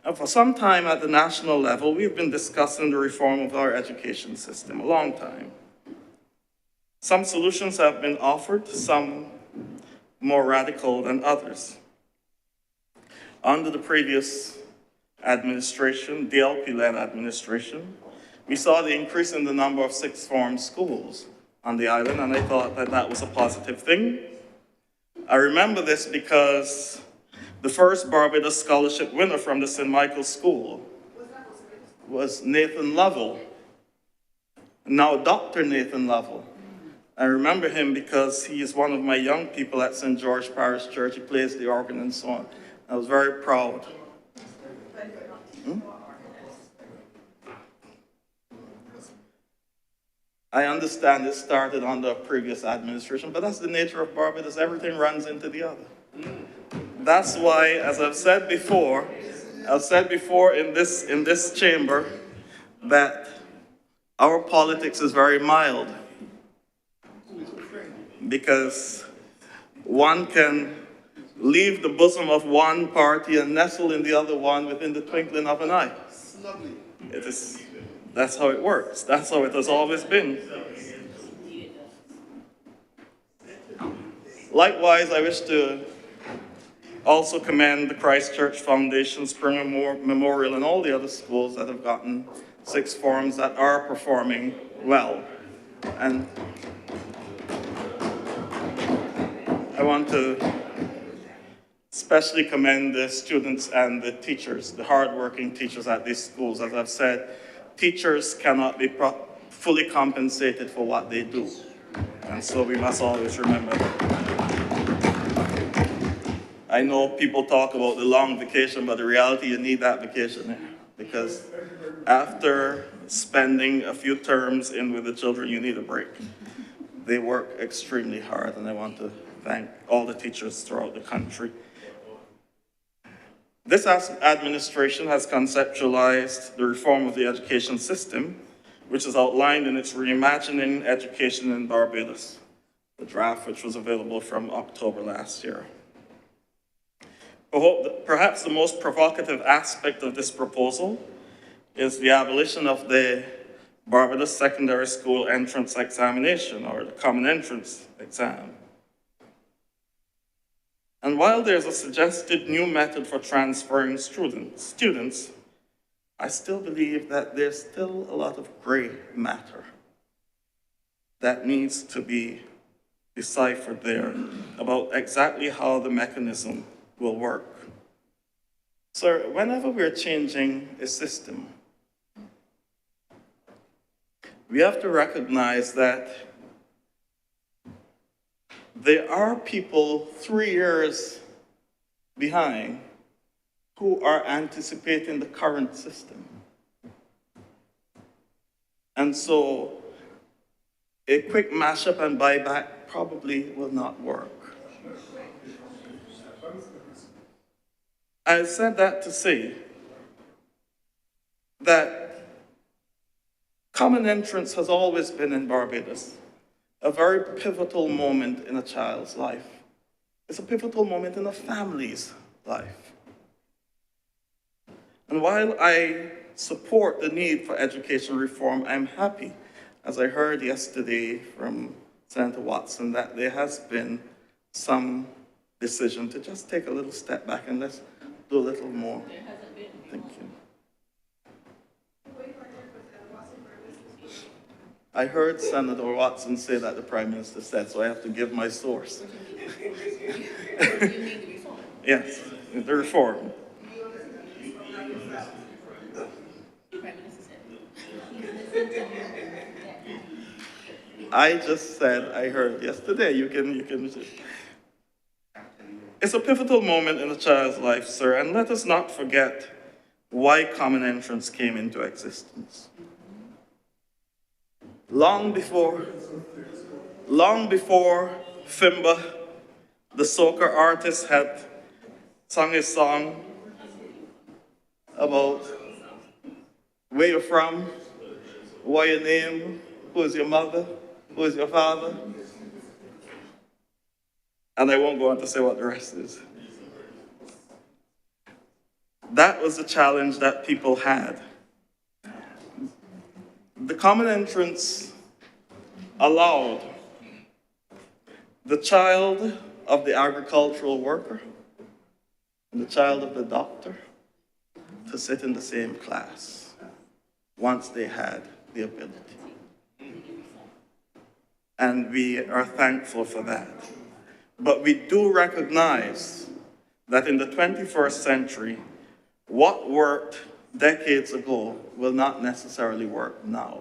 [SPEAKER 3] And for some time at the national level, we've been discussing the reform of our education system, a long time. Some solutions have been offered, some more radical than others. Under the previous administration, DLP-led administration, we saw the increase in the number of sixth form schools on the island, and I thought that that was a positive thing. I remember this because the first Barbados Scholarship winner from the St. Michael's School was Nathan Lovell, now Dr. Nathan Lovell. I remember him because he is one of my young people at St. George Parish Church. He plays the organ and so on. I was very proud. I understand it started under a previous administration, but that's the nature of Barbados. Everything runs into the other. That's why, as I've said before in this chamber, that our politics is very mild, because one can leave the bosom of one party and nestle in the other one within the twinkling of an eye. That's how it works. That's how it has always been. Likewise, I wish to also commend the Christchurch Foundation, Spring Memorial, and all the other schools that have gotten sixth forms that are performing well. And I want to especially commend the students and the teachers, the hardworking teachers at these schools. As I've said, teachers cannot be fully compensated for what they do. And so we must always remember that. I know people talk about the long vacation, but the reality, you need that vacation, because after spending a few terms in with the children, you need a break. They work extremely hard, and I want to thank all the teachers throughout the country. This administration has conceptualized the reform of the education system, which is outlined in its Reimagining Education in Barbados, the draft which was available from October last year. Perhaps the most provocative aspect of this proposal is the abolition of the Barbados Secondary School Entrance Examination, or the Common Entrance Exam. And while there's a suggested new method for transferring students, I still believe that there's still a lot of gray matter that needs to be deciphered there about exactly how the mechanism will work. So whenever we're changing a system, we have to recognize that there are people 3 years behind who are anticipating the current system. And so a quick mashup and buyback probably will not work. I said that to say that common entrance has always been in Barbados a very pivotal moment in a child's life. It's a pivotal moment in a family's life. And while I support the need for education reform, I'm happy as I heard yesterday from Senator Watson, that there has been some decision to just take a little step back and let's do a little more. Thank you. I heard Senator Watson say that the Prime Minister said, so I have to give my source. Yes, the reform. I just said I heard yesterday. You can. It's a pivotal moment in a child's life, sir, and let us not forget why common entrance came into existence. Long before Fimba, the soca artist, had sung his song about where you're from, what your name, who is your mother, who is your father. And I won't go on to say what the rest is. That was the challenge that people had. The common entrance allowed the child of the agricultural worker and the child of the doctor to sit in the same class once they had the ability. And we are thankful for that. But we do recognize that in the 21st century, what worked decades ago will not necessarily work now.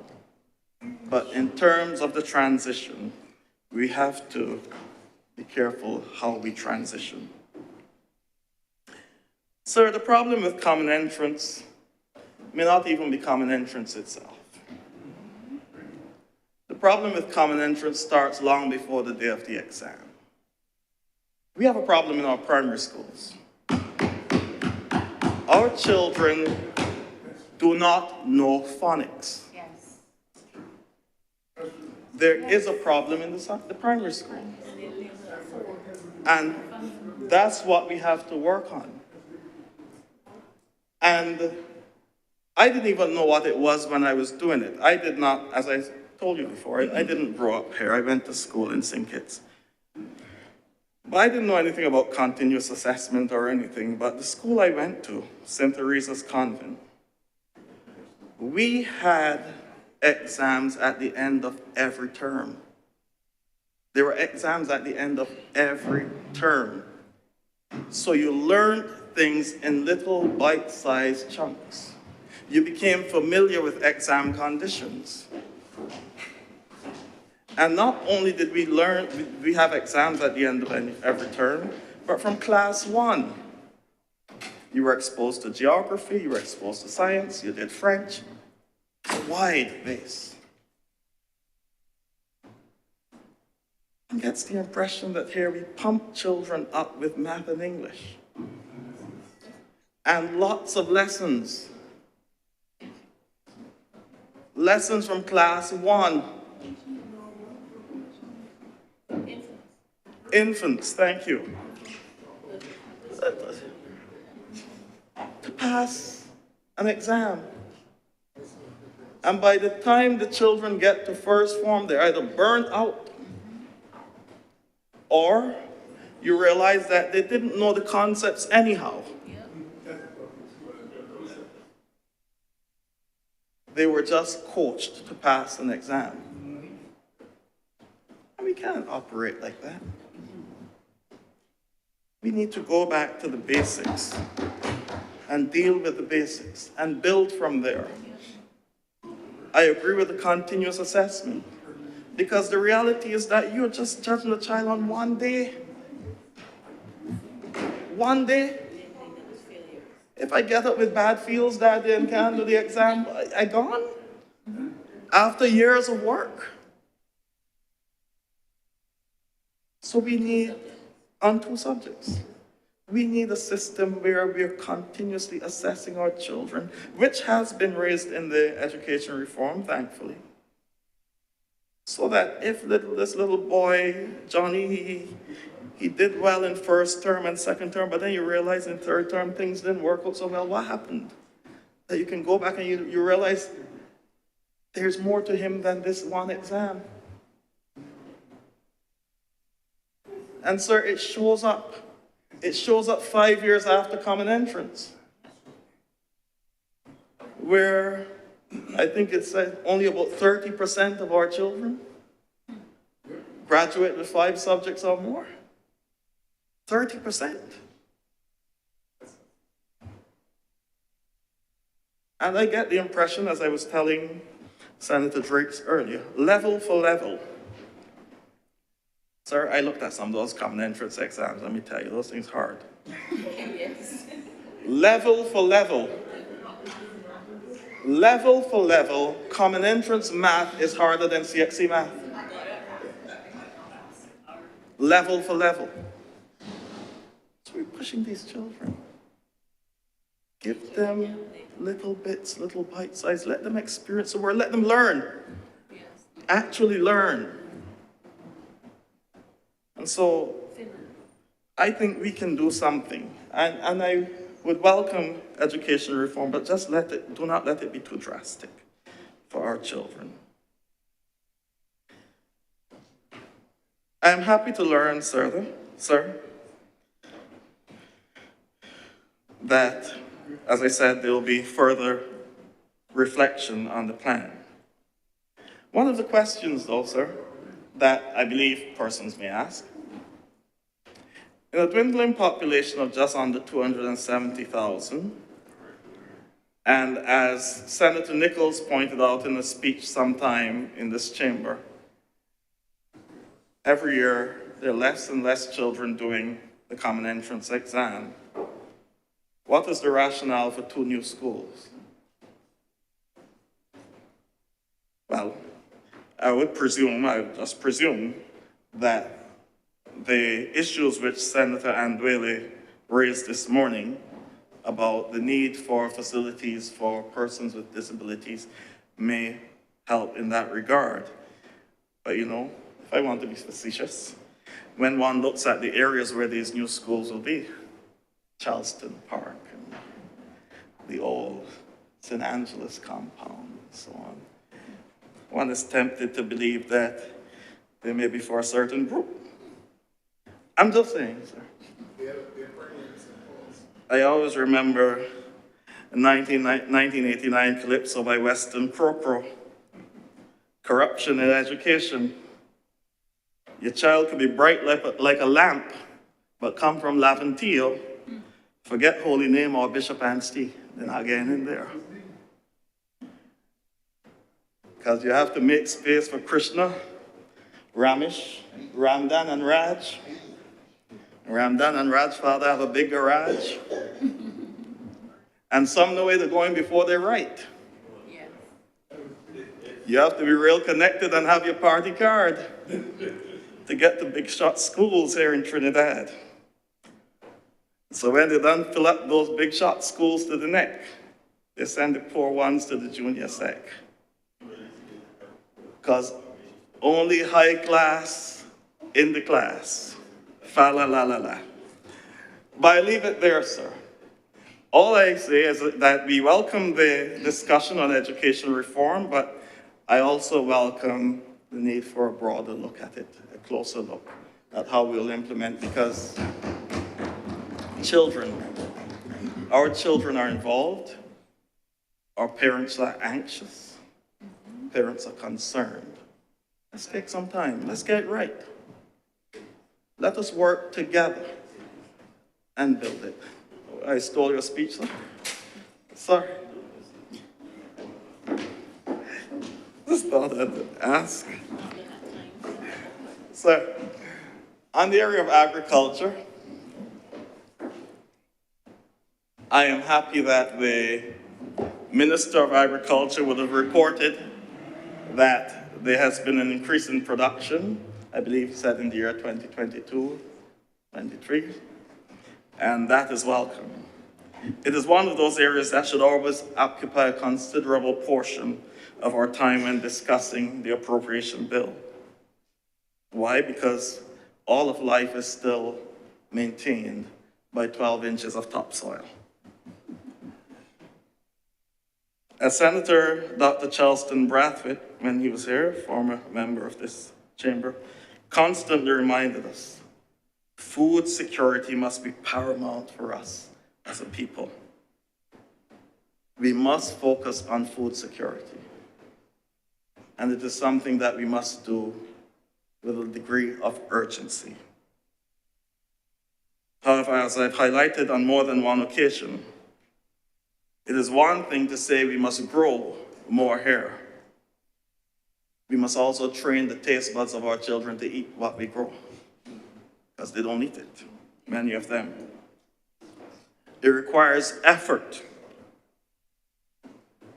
[SPEAKER 3] But in terms of the transition, we have to be careful how we transition. Sir, the problem with common entrance may not even be common entrance itself. The problem with common entrance starts long before the day of the exam. We have a problem in our primary schools. Our children do not know phonics.
[SPEAKER 4] Yes.
[SPEAKER 3] There is a problem in the primary school. And that's what we have to work on. And I didn't even know what it was when I was doing it. I did not, as I told you before, I didn't grow up here. I went to school in St. Kitts. But I didn't know anything about continuous assessment or anything, but the school I went to, St. Teresa's Convent, we had exams at the end of every term. There were exams at the end of every term. So you learned things in little bite-sized chunks. You became familiar with exam conditions. And not only did we learn, we have exams at the end of every term, but from class 1. You were exposed to geography, you were exposed to science, you did French. A wide base. One gets the impression that here we pump children up with math and English. And lots of lessons. Lessons from class 1. Infants, thank you. To pass an exam. And by the time the children get to first form, they're either burnt out or you realize that they didn't know the concepts anyhow. They were just coached to pass an exam. And we can't operate like that. We need to go back to the basics and deal with the basics and build from there. I agree with the continuous assessment because the reality is that you're just judging a child on one day. One day. If I get up with bad feels that day and can't do the exam, I gone. After years of work. So we need, on 2 subjects, we need a system where we're continuously assessing our children, which has been raised in the education reform, thankfully. So that if this little boy, Johnny, he did well in first term and second term, but then you realize in third term things didn't work out so well, what happened? That you can go back and you realize there's more to him than this one exam. And sir, it shows up. It shows up 5 years after common entrance, where I think it said only about 30% of our children graduate with 5 subjects or more. 30%. And I get the impression, as I was telling Senator Drakes earlier, level for level. Sir, I looked at some of those common entrance exams. Let me tell you, those things hard. Yes. Level for level. Level for level, common entrance math is harder than CXC math. Level for level. So we're pushing these children. Give them little bits, little bite size. Let them experience the word. Let them learn. Actually learn. And so I think we can do something. And I would welcome education reform, but just do not let it be too drastic for our children. I am happy to learn, sir, that, as I said, there will be further reflection on the plan. One of the questions, though, sir, that I believe persons may ask, in a dwindling population of just under 270,000, and as Senator Nichols pointed out in a speech sometime in this chamber, every year there are less and less children doing the common entrance exam. What is the rationale for 2 new schools? Well, I would just presume that the issues which Senator Andwele raised this morning about the need for facilities for persons with disabilities may help in that regard. But you know, if I want to be facetious, when one looks at the areas where these new schools will be, Charleston Park and the old St. Angeles compound and so on, one is tempted to believe that they may be for a certain group. I'm just saying, sir. I always remember a 1989 calypso by Weston Crocrow, Corruption in Education. Your child could be bright like a lamp, but come from Laventille, forget Holy Name or Bishop Anstey, they're not getting in there. Because you have to make space for Krishna, Ramesh, Ramdan, and Raj. Ramdan and Raj father have a big garage. And some know where they're going before they write. You have to be real connected and have your party card to get to big shot schools here in Trinidad. So when they done fill up those big shot schools to the neck, they send the poor ones to the junior sec. Because only high class in the class. Fa la la la la. But I leave it there, sir. All I say is that we welcome the discussion on education reform, but I also welcome the need for a broader look at it, a closer look at how we'll implement, because our children are involved, our parents are anxious, parents are concerned. Let's take some time, let's get it right. Let us work together and build it. I stole your speech, sir. Sorry. Just thought I'd ask. Sir, on the area of agriculture, I am happy that the Minister of Agriculture would have reported that there has been an increase in production, I believe he said in the year 2022, 23, and that is welcome. It is one of those areas that should always occupy a considerable portion of our time when discussing the appropriation bill. Why? Because all of life is still maintained by 12 inches of topsoil. As Senator Dr. Charleston Brathwaite, when he was here, former member of this chamber, constantly reminded us, food security must be paramount for us as a people. We must focus on food security. And it is something that we must do with a degree of urgency. However, as I've highlighted on more than one occasion, it is one thing to say we must grow more hair. We must also train the taste buds of our children to eat what we grow, because they don't eat it, many of them. It requires effort,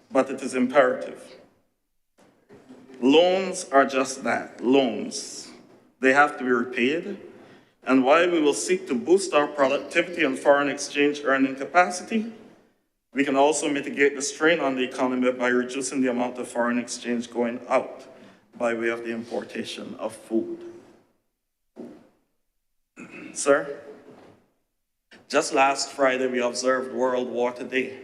[SPEAKER 3] but it is imperative. Loans are just that, loans. They have to be repaid, and while we will seek to boost our productivity and foreign exchange earning capacity, we can also mitigate the strain on the economy by reducing the amount of foreign exchange going out by way of the importation of food. Sir, just last Friday we observed World Water Day.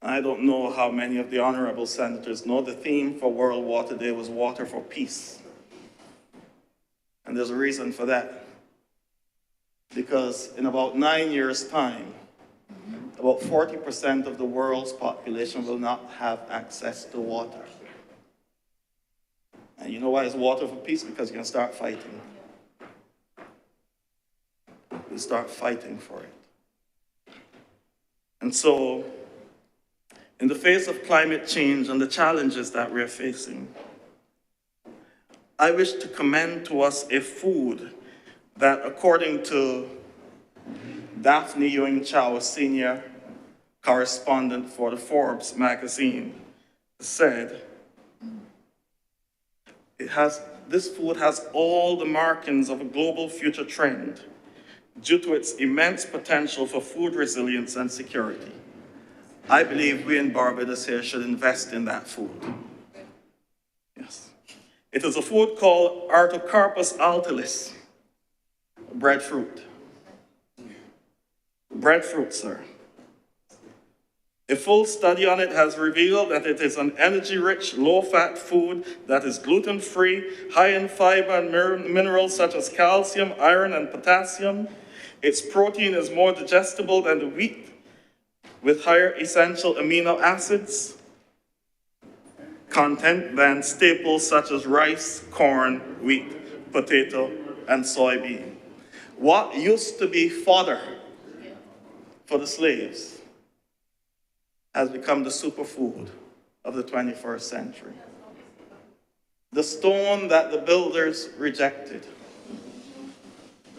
[SPEAKER 3] I don't know how many of the honorable senators know the theme for World Water Day was water for peace. And there's a reason for that. Because in about 9 years' time, about 40% of the world's population will not have access to water. And you know why it's water for peace? Because you can start fighting. You start fighting for it. And so, in the face of climate change and the challenges that we're facing, I wish to commend to us a food that, according to Daphne Ewing Chow, senior correspondent for the Forbes magazine, said, this food has all the markings of a global future trend due to its immense potential for food resilience and security. I believe we in Barbados here should invest in that food. Yes. It is a food called Artocarpus altilis, breadfruit. Breadfruit, sir. A full study on it has revealed that it is an energy-rich, low-fat food that is gluten-free, high in fiber and minerals such as calcium, iron, and potassium. Its protein is more digestible than the wheat, with higher essential amino acids content than staples such as rice, corn, wheat, potato, and soybean. What used to be fodder for the slaves has become the superfood of the 21st century. The stone that the builders rejected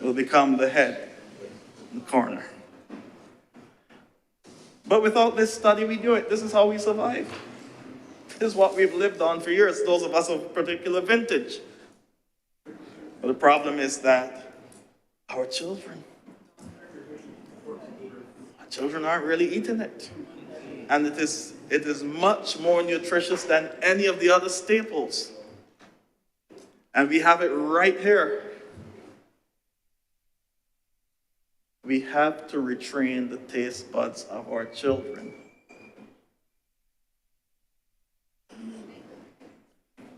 [SPEAKER 3] will become the head in the corner. But without this study, we do it. This is how we survive. This is what we've lived on for years, those of us of a particular vintage. But the problem is that our children aren't really eating it. And it is much more nutritious than any of the other staples. And we have it right here. We have to retrain the taste buds of our children.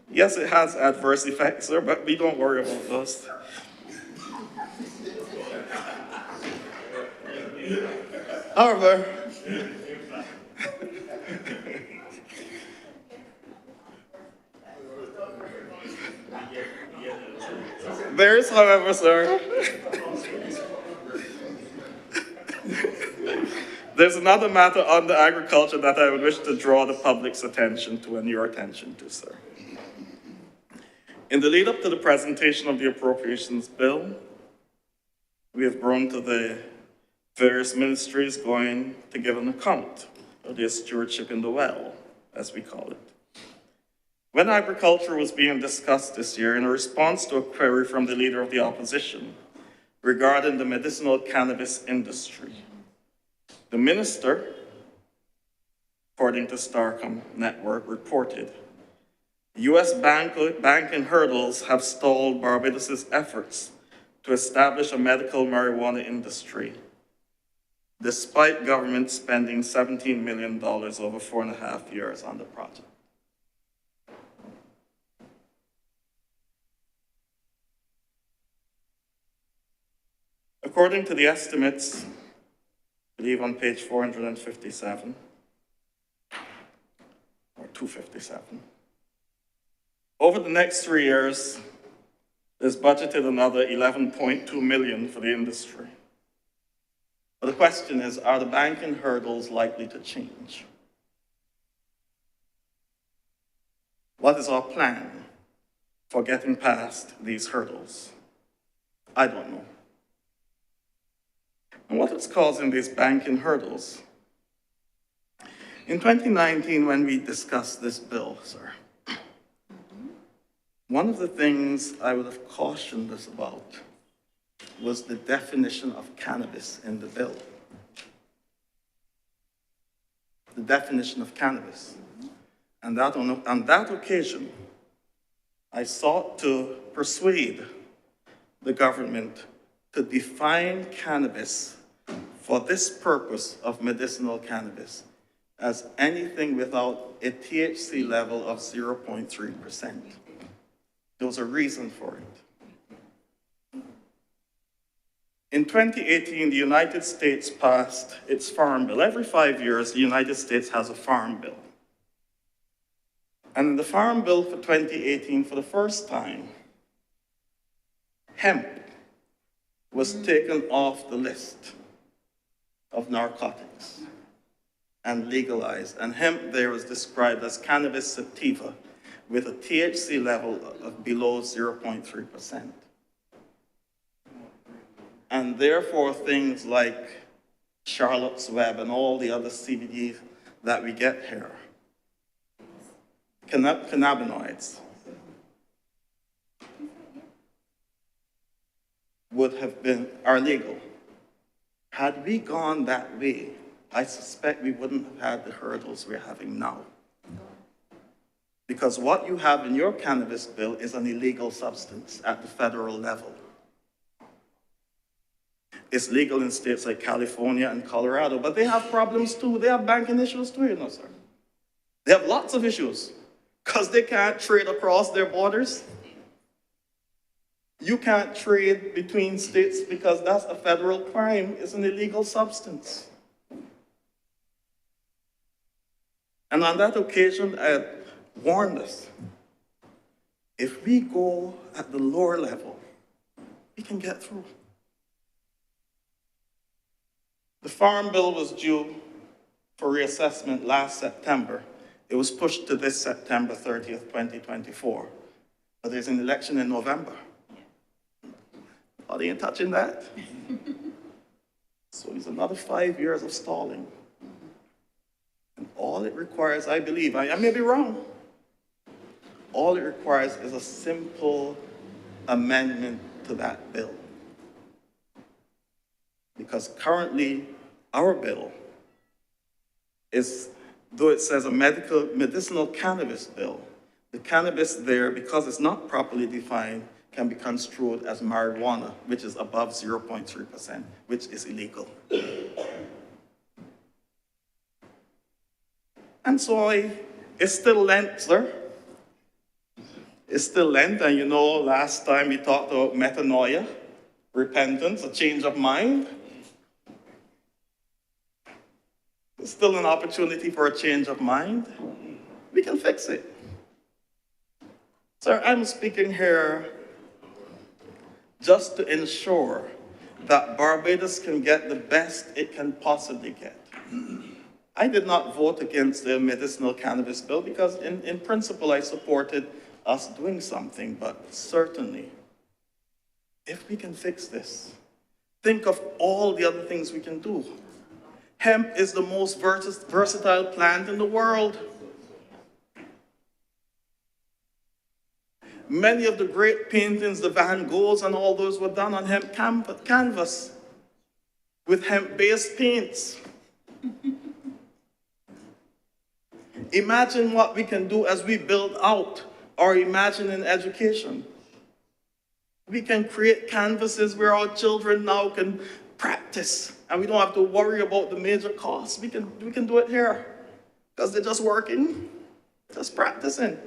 [SPEAKER 3] Yes, it has adverse effects, sir, but we don't worry about those. However, there is, however, sir, there's another matter under agriculture that I would wish to draw the public's attention to and your attention to, sir. In the lead up to the presentation of the appropriations bill, we have grown to the various ministries going to give an account of their stewardship in the well, as we call it. When agriculture was being discussed this year in a response to a query from the leader of the opposition regarding the medicinal cannabis industry, the minister, according to Starcom Network, reported, U.S. banking hurdles have stalled Barbados' efforts to establish a medical marijuana industry. despite government spending $17 million over 4.5 years on the project. According to the estimates, I believe on page 457, or 257, over the next 3 years, there's budgeted another $11.2 million for the industry. But the question is, are the banking hurdles likely to change? What is our plan for getting past these hurdles? I don't know. And what is causing these banking hurdles? In 2019, when we discussed this bill, sir, one of the things I would have cautioned us about was the definition of cannabis in the bill. The definition of cannabis. And that on that occasion, I sought to persuade the government to define cannabis for this purpose of medicinal cannabis as anything without a THC level of 0.3%. There was a reason for it. In 2018, the United States passed its Farm Bill. Every 5 years, the United States has a Farm Bill. And in the Farm Bill for 2018, for the first time, hemp was taken off the list of narcotics and legalized. And hemp there was described as cannabis sativa with a THC level of below 0.3%. And therefore, things like Charlotte's Web and all the other CBD that we get here, cannabinoids, are legal. Had we gone that way, I suspect we wouldn't have had the hurdles we're having now. Because what you have in your cannabis bill is an illegal substance at the federal level. It's legal in states like California and Colorado, but they have problems too. They have banking issues too, you know, sir. They have lots of issues because they can't trade across their borders. You can't trade between states because that's a federal crime. It's an illegal substance. And on that occasion, I warned us, if we go at the lower level, we can get through. The Farm Bill was due for reassessment last September. It was pushed to this September 30th, 2024. But there's an election in November. Are they ain't touching that? So it's another 5 years of stalling. And all it requires, I believe, I may be wrong, all it requires is a simple amendment to that bill. Because currently, our bill is, though it says a medicinal cannabis bill, the cannabis there, because it's not properly defined, can be construed as marijuana, which is above 0.3%, which is illegal. And so it's still Lent, sir. It's still Lent, and you know, last time we talked about metanoia, repentance, a change of mind. There's still an opportunity for a change of mind. We can fix it. Sir, I'm speaking here just to ensure that Barbados can get the best it can possibly get. I did not vote against the medicinal cannabis bill because in principle I supported us doing something, but certainly, if we can fix this, think of all the other things we can do. Hemp is the most versatile plant in the world. Many of the great paintings, the Van Goghs and all those were done on hemp canvas with hemp-based paints. Imagine what we can do as we build out our imagining education. We can create canvases where our children now can practice, and we don't have to worry about the major costs. We can do it here, because they're just working, just practicing.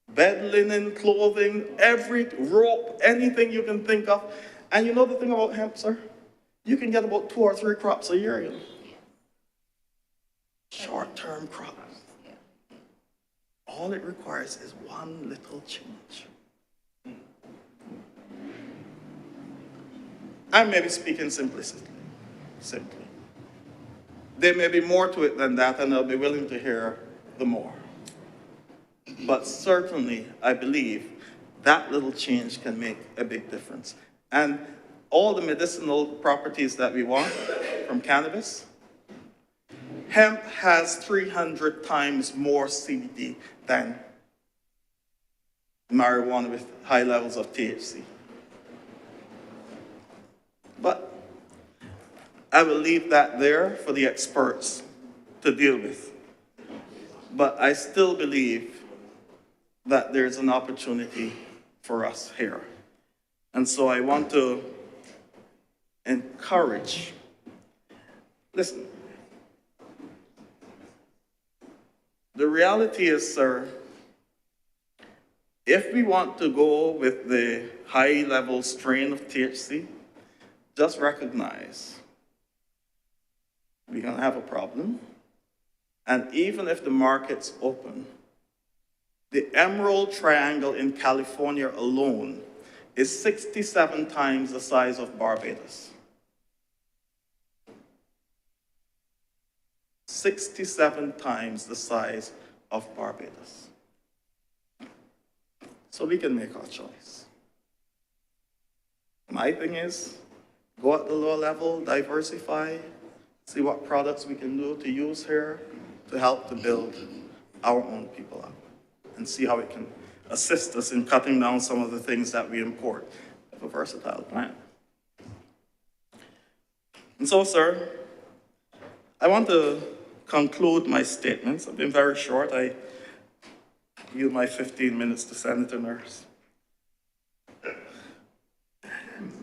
[SPEAKER 3] Bed linen, clothing, every rope, anything you can think of. And you know the thing about hemp, sir? You can get about 2 or 3 crops a year, you know. Short-term crops. All it requires is one little change. I may be speaking simplistically, simply. There may be more to it than that, and I'll be willing to hear the more. But certainly, I believe that little change can make a big difference. And all the medicinal properties that we want from cannabis, hemp has 300 times more CBD than marijuana with high levels of THC. But I will leave that there for the experts to deal with. But I still believe that there's an opportunity for us here. And so I want to encourage, listen, the reality is, sir, if we want to go with the high-level strain of THC, just recognize we're going to have a problem. And even if the market's open, the Emerald Triangle in California alone is 67 times the size of Barbados. 67 times the size of Barbados. So we can make our choice. My thing is, go at the lower level, diversify, see what products we can do to use here to help to build our own people up, and see how it can assist us in cutting down some of the things that we import of a versatile plant. And so, sir, I want to conclude my statements. I've been very short. I yield my 15 minutes to Senator Nurse.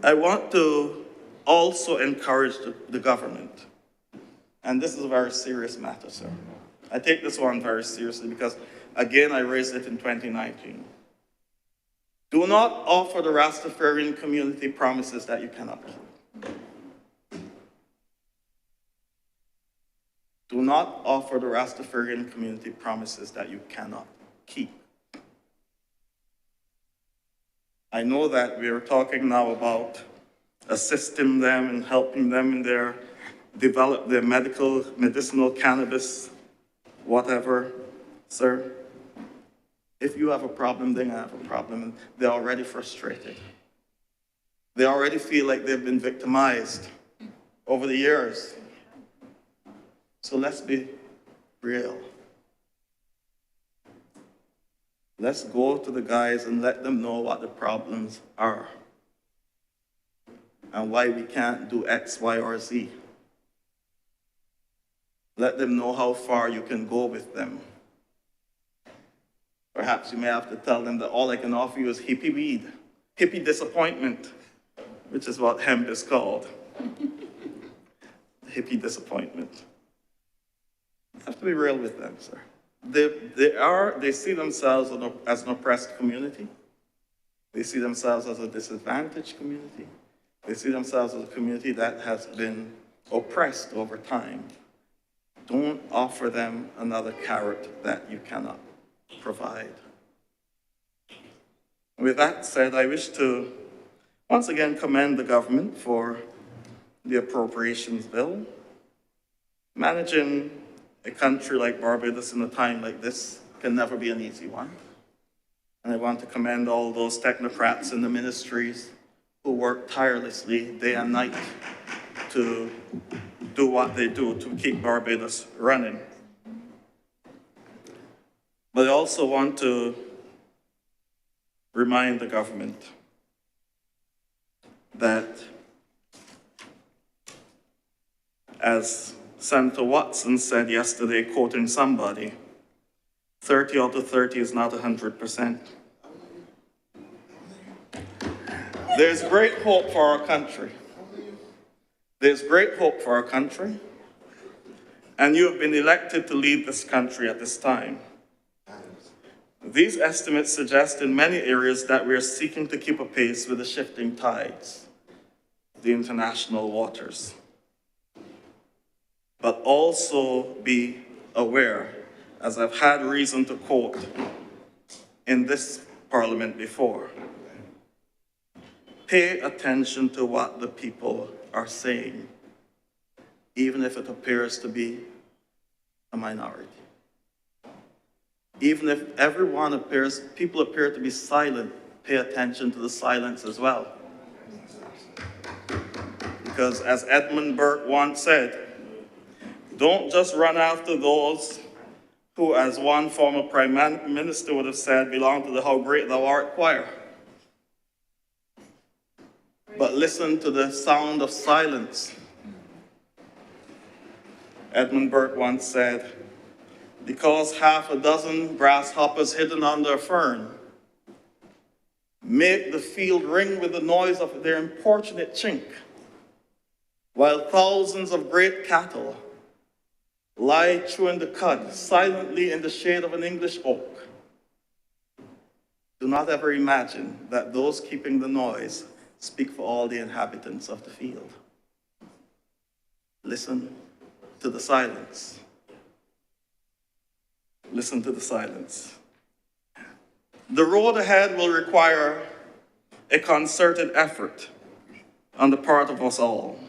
[SPEAKER 3] I want to also encourage the government, and this is a very serious matter, sir. I take this one very seriously because, again, I raised it in 2019. Do not offer the Rastafarian community promises that you cannot keep. Do not offer the Rastafarian community promises that you cannot keep. I know that we are talking now about assisting them and helping them in their develop their medicinal cannabis, whatever, sir. If you have a problem, they have a problem, and they're already frustrated. They already feel like they've been victimized over the years. So let's be real. Let's go to the guys and let them know what the problems are and why we can't do X, Y, or Z. Let them know how far you can go with them. Perhaps you may have to tell them that all I can offer you is hippie weed, hippie disappointment, which is what hemp is called. Hippie disappointment. You have to be real with them, sir. They see themselves as an oppressed community. They see themselves as a disadvantaged community. They see themselves as a community that has been oppressed over time. Don't offer them another carrot that you cannot provide. With that said, I wish to once again commend the government for the appropriations bill. Managing a country like Barbados in a time like this can never be an easy one. And I want to commend all those technocrats in the ministries who work tirelessly day and night to do what they do to keep Barbados running. But I also want to remind the government that, as Senator Watson said yesterday, quoting somebody, 30 out of 30 is not 100%. There's great hope for our country. There's great hope for our country, and you have been elected to lead this country at this time. These estimates suggest in many areas that we are seeking to keep apace with the shifting tides, the international waters. But also be aware, as I've had reason to quote in this parliament before, pay attention to what the people are saying, even if it appears to be a minority. Even if people appear to be silent, pay attention to the silence as well. Because as Edmund Burke once said, don't just run after those who, as one former prime minister would have said, belong to the How Great Thou Art choir. But listen to the sound of silence. Edmund Burke once said, because half a dozen grasshoppers hidden under a fern make the field ring with the noise of their importunate chink, while thousands of great cattle lie chewing the cud silently in the shade of an English oak. Do not ever imagine that those keeping the noise speak for all the inhabitants of the field. Listen to the silence. Listen to the silence. The road ahead will require a concerted effort on the part of us all.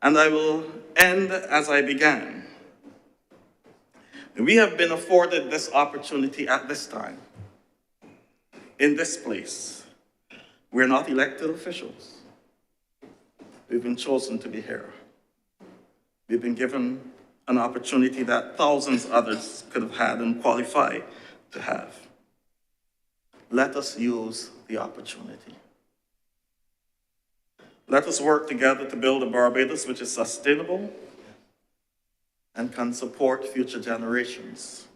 [SPEAKER 3] And I will end as I began. We have been afforded this opportunity at this time, in this place. We're not elected officials. We've been chosen to be here. We've been given an opportunity that thousands others could have had and qualified to have. Let us use the opportunity. Let us work together to build a Barbados which is sustainable and can support future generations.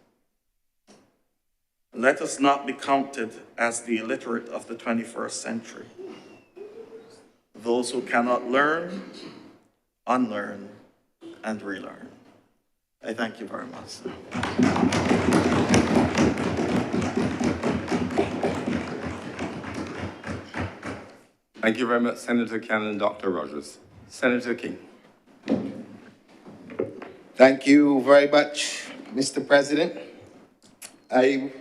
[SPEAKER 3] Let us not be counted as the illiterate of the 21st century, those who cannot learn, unlearn, and relearn. I thank you very much.
[SPEAKER 2] Thank you very much, Senator Cannon and Dr. Rogers. Senator King.
[SPEAKER 4] Thank you very much, Mr. President. I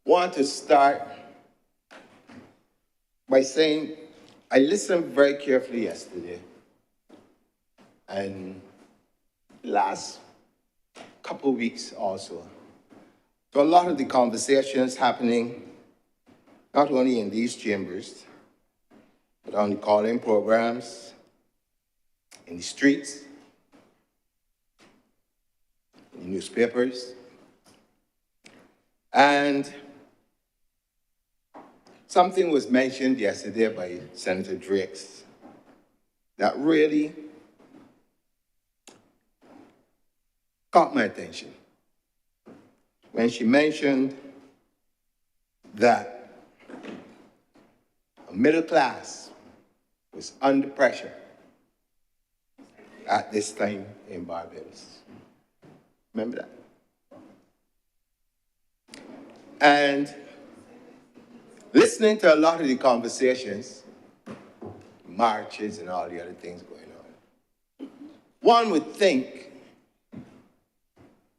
[SPEAKER 4] want to start by saying I listened very carefully yesterday, and last couple of weeks also, to a lot of the conversations happening, not only in these chambers, but on the call-in programs, in the streets, in the newspapers, and something was mentioned yesterday by Senator Drakes that really caught my attention when she mentioned that a middle class was under pressure at this time in Barbados. Remember that? And listening to a lot of the conversations, marches and all the other things going on, one would think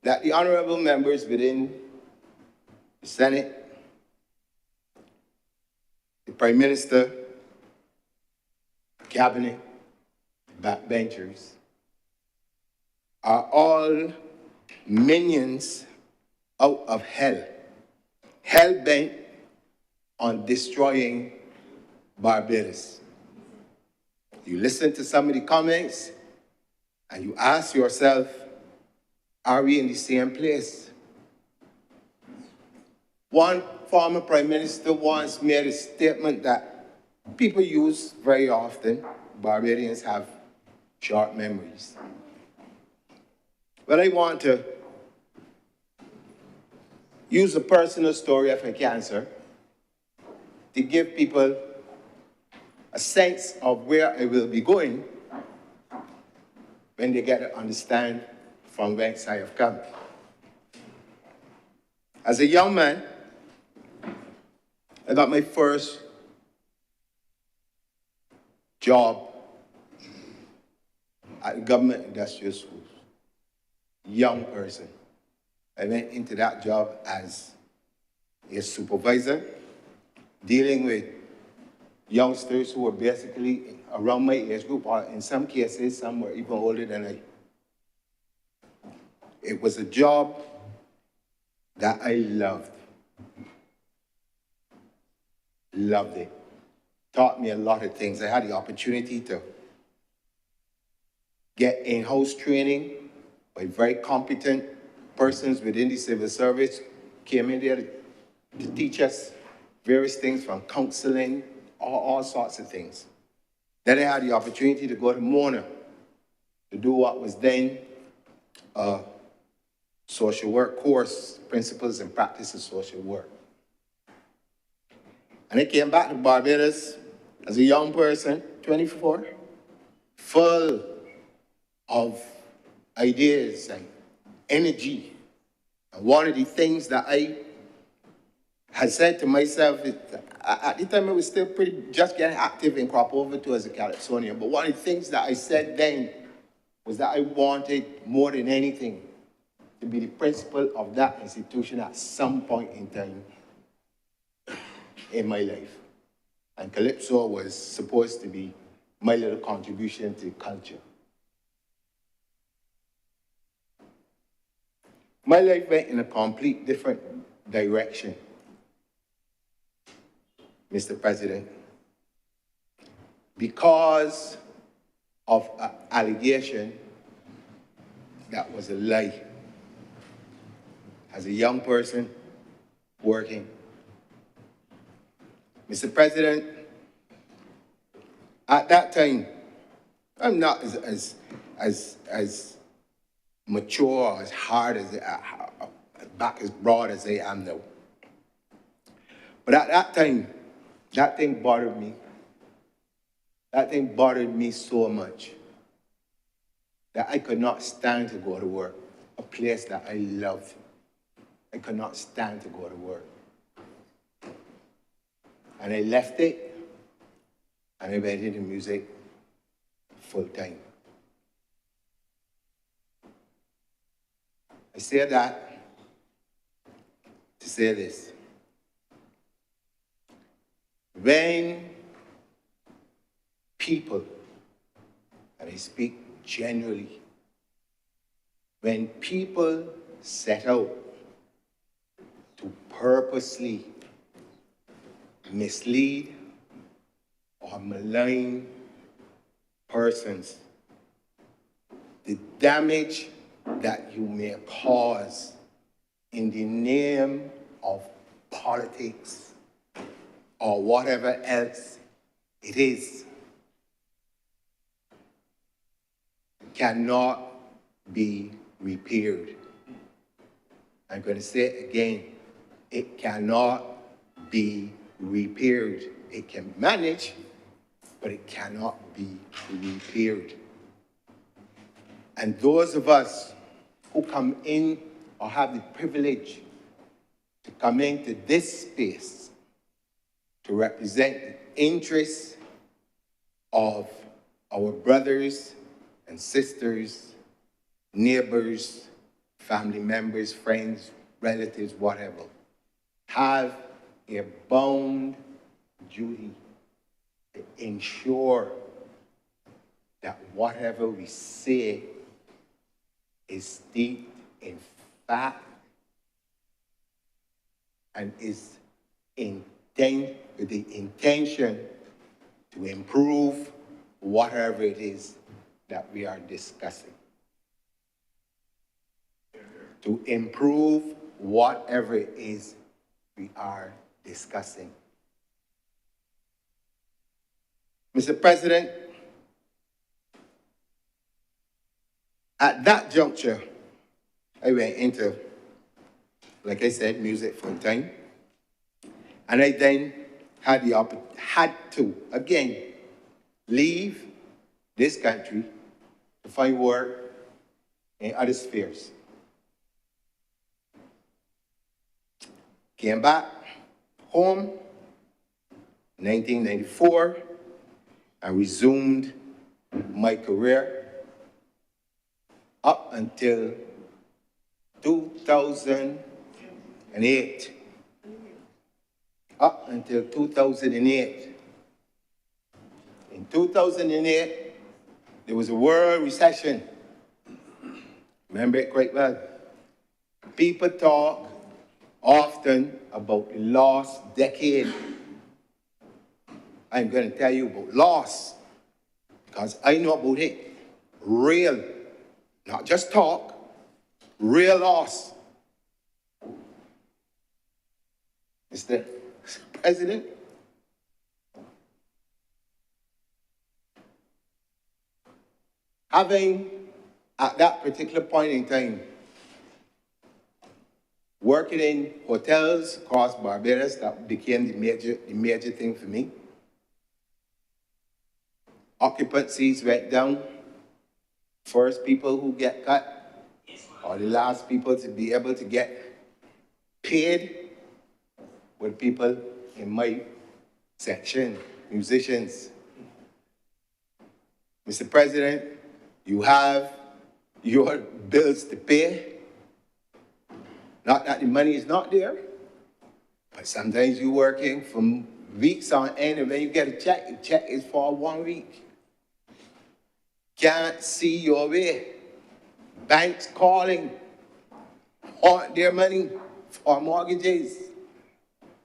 [SPEAKER 4] that the honorable members within the Senate, the Prime Minister, Cabinet, backbenchers, are all minions out of hell, hell-bent on destroying Barbados. You listen to some of the comments and you ask yourself, are we in the same place? One former prime minister once made a statement that people use very often. Barbadians have short memories. But I want to use a personal story if I can, sir. to give people a sense of where I will be going when they get to understand from whence I have come. As a young man, I got my first job at government industrial schools. Young person. I went into that job as a supervisor, dealing with youngsters who were basically around my age group, or in some cases, some were even older than I. It was a job that I loved. Loved it. Taught me a lot of things. I had the opportunity to get in-house training by very competent persons within the civil service, came in there to teach us various things from counseling, all sorts of things. Then I had the opportunity to go to Mona to do what was then a social work course, Principles and Practice of Social Work. And I came back to Barbados as a young person, 24, full of ideas and energy. And one of the things that I had said to myself, at the time I was still just getting active in crop over to as a Calypsonian, but one of the things that I said then was that I wanted more than anything to be the principal of that institution at some point in time in my life. And Calypso was supposed to be my little contribution to culture. My life went in a complete different direction, Mr. President, because of an allegation that was a lie. As a young person working, Mr. President, at that time, I'm not as mature or as hard as back as broad as I am now. But at that time, that thing bothered me. That thing bothered me so much that I could not stand to go to work, a place that I loved. I could not stand to go to work. And I left it, and I went into music full time. I say that to say this. When people, and I speak generally, when people set out to purposely mislead or malign persons, the damage that you may cause in the name of politics or whatever else it is cannot be repaired. I'm going to say it again. It cannot be repaired. It can be managed, but it cannot be repaired. And those of us who come in or have the privilege to come into this space to represent the interests of our brothers and sisters, neighbors, family members, friends, relatives, whatever, have a bound duty to ensure that whatever we say is steeped in fact and is with the intention to improve whatever it is that we are discussing. To improve whatever it is we are discussing. Mr. President, at that juncture, I went into, like I said, music full time. And I then had to, again, leave this country to find work in other spheres. Came back home in 1994 and resumed my career up until 2008. Up until 2008. In 2008, there was a world recession. Remember it quite well. People talk often about the lost decade. I'm going to tell you about loss because I know about it. Real, not just talk, real loss. Mr. President, having at that particular point in time working in hotels across Barbados, that became the major thing for me. Occupancies went down. First people who get cut are the last people to be able to get paid were people in my section, musicians. Mr. President, you have your bills to pay. Not that the money is not there, but sometimes you're working from weeks on end, and when you get a check, the check is for 1 week. Can't see your way. Banks calling, want their money for mortgages.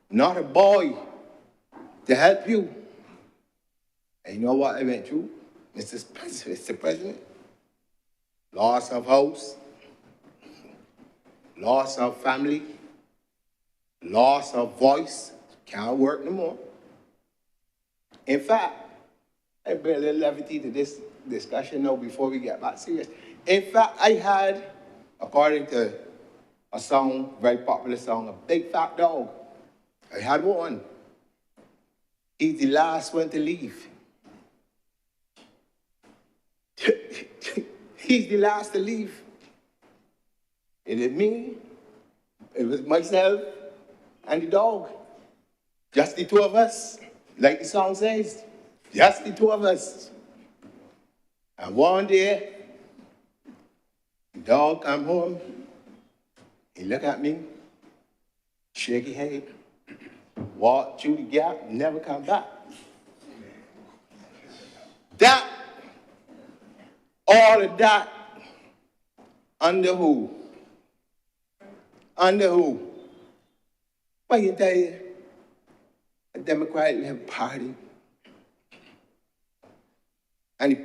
[SPEAKER 4] Not a boy to help you. And you know what I went through, Mr. President? Loss of house, loss of family, loss of voice, can't work no more. In fact, I bring a little levity to this discussion now before we get back serious. In fact, I had, according to a song, very popular song, a big fat dog. I had one. He's the last one to leave. He's the last to leave. It is me, it was myself, and the dog. Just the two of us, like the song says. Just the two of us. And one day, the dog come home, he look at me, shake his head, walk through the gap, never come back. That, all of that, under who? Under who? Well, I can tell you, a Democratic Party. And the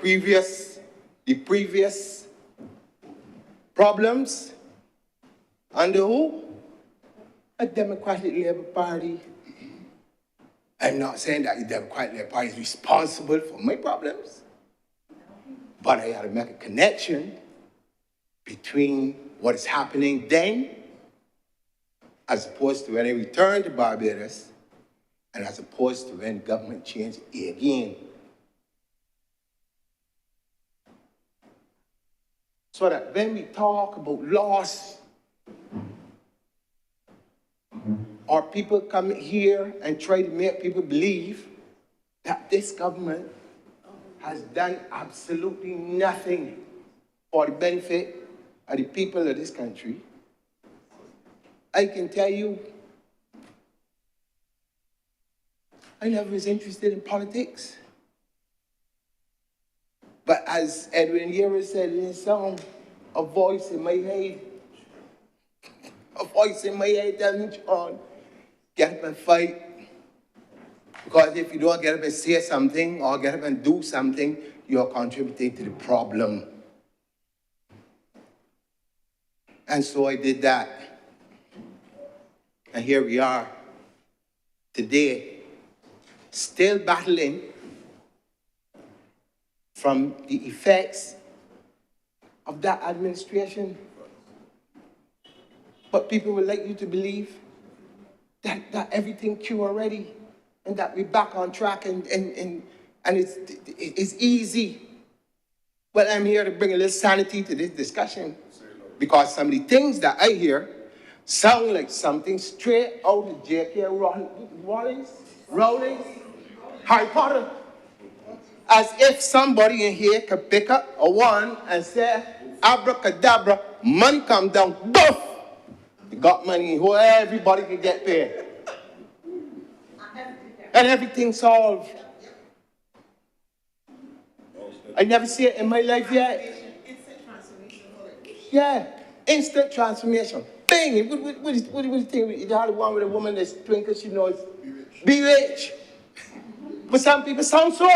[SPEAKER 4] previous problems, under who? A Democratic Labour Party. I'm not saying that the Democratic Labour Party is responsible for my problems, but I had to make a connection between what is happening then, as opposed to when I returned to Barbados, and as opposed to when the government changed again. So that when we talk about loss, or people come here and try to make people believe that this government has done absolutely nothing for the benefit of the people of this country, I can tell you, I never was interested in politics. But as Edwin Yeager said in his song, a voice in my head tells me, John, get up and fight. Because if you don't get up and say something or get up and do something, you're contributing to the problem. And so I did that. And here we are today, still battling from the effects of that administration. But people would like you to believe that everything cured already. and that we're back on track and it's easy. But I'm here to bring a little sanity to this discussion because some of the things that I hear sound like something straight out of J.K. Rowling's Harry Potter. As if somebody in here could pick up a wand and say, abracadabra, money come down, boof! You got money, everybody can get paid. And everything solved. I never see it in my life yet.
[SPEAKER 5] Instant transformation.
[SPEAKER 4] Yeah, instant transformation. Bang! What do you think? You had one with a woman that's twinkle, she knows. Be rich. But some people sound so.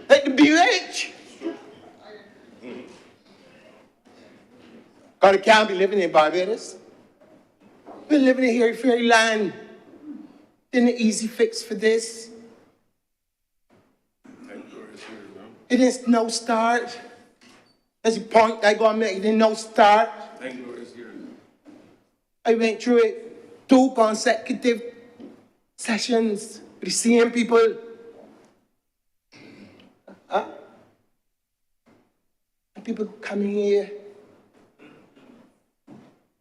[SPEAKER 4] Like to be rich. Because they can't be living in Barbados. We're living in here in fairyland. Then the easy fix for this. It is no start. That's the point I gotta make. It is no start. I went through it 2 consecutive sessions with the same people. And people coming here,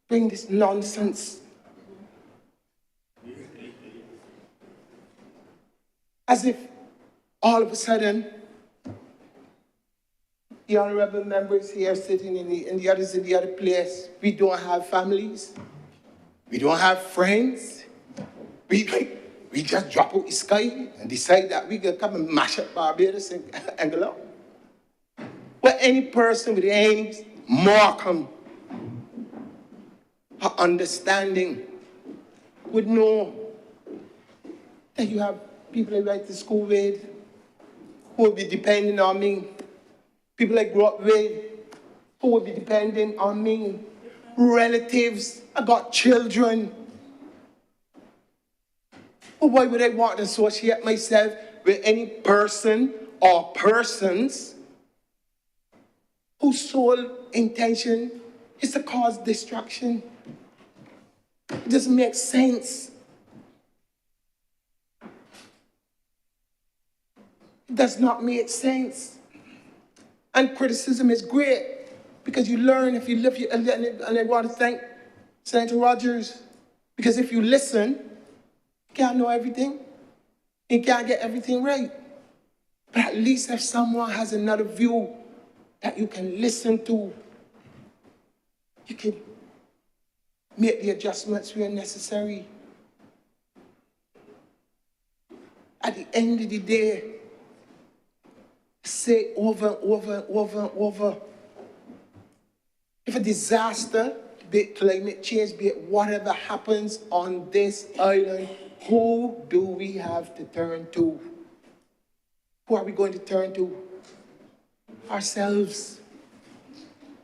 [SPEAKER 4] bring this nonsense. As if all of a sudden, the honorable members here sitting in the others in the other place, we don't have families, we don't have friends, we just drop out the sky and decide that we can come and mash up Barbados and go out. Well, any person with any modicum of understanding would know that you have people I went to school with who will be depending on me, people I grew up with who will be depending on me, relatives, I got children. Well, why would I want to associate myself with any person or persons whose sole intention is to cause destruction? It doesn't make sense. It does not make sense. And criticism is great because you learn if you live, and I want to thank Senator Rogers, because if you listen, you can't know everything. You can't get everything right. But at least if someone has another view that you can listen to, you can make the adjustments where necessary. At the end of the day, say over and over and over and over, if a disaster, be it climate change, be it whatever happens on this island, who do we have to turn to? Who are we going to turn to? Ourselves.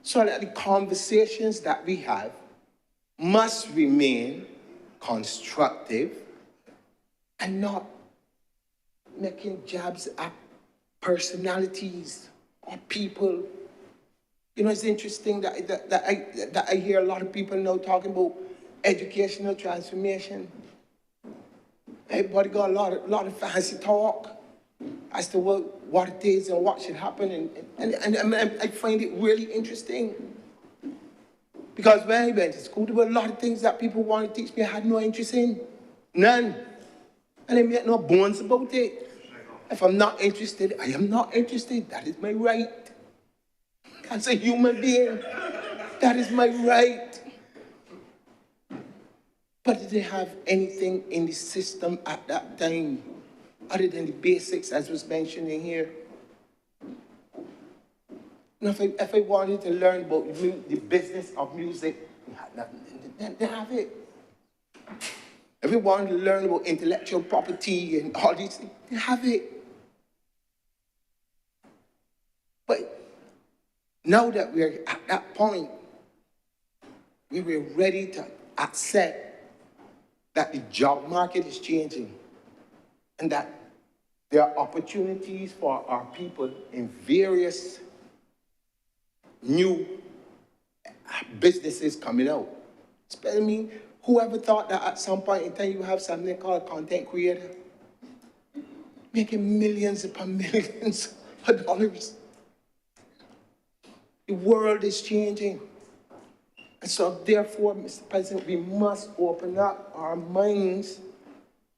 [SPEAKER 4] So that the conversations that we have must remain constructive and not making jabs at personalities or people. You know, it's interesting that I hear a lot of people now talking about educational transformation. Everybody got a lot of fancy talk as to what it is and what should happen, and I find it really interesting. Because when I went to school, there were a lot of things that people wanted to teach me I had no interest in. None. And I make no bones about it. If I'm not interested, I am not interested. That is my right. As a human being, that is my right. But did they have anything in the system at that time other than the basics as was mentioned in here? Now, if I wanted to learn about the business of music, they have it. If we wanted to learn about intellectual property and all these things, they have it. But now that we're at that point, we were ready to accept that the job market is changing and that there are opportunities for our people in various new businesses coming out. I mean, Whoever thought that at some point in time you have something called a content creator? Making millions upon millions of dollars. The world is changing. And so therefore, Mr. President, we must open up our minds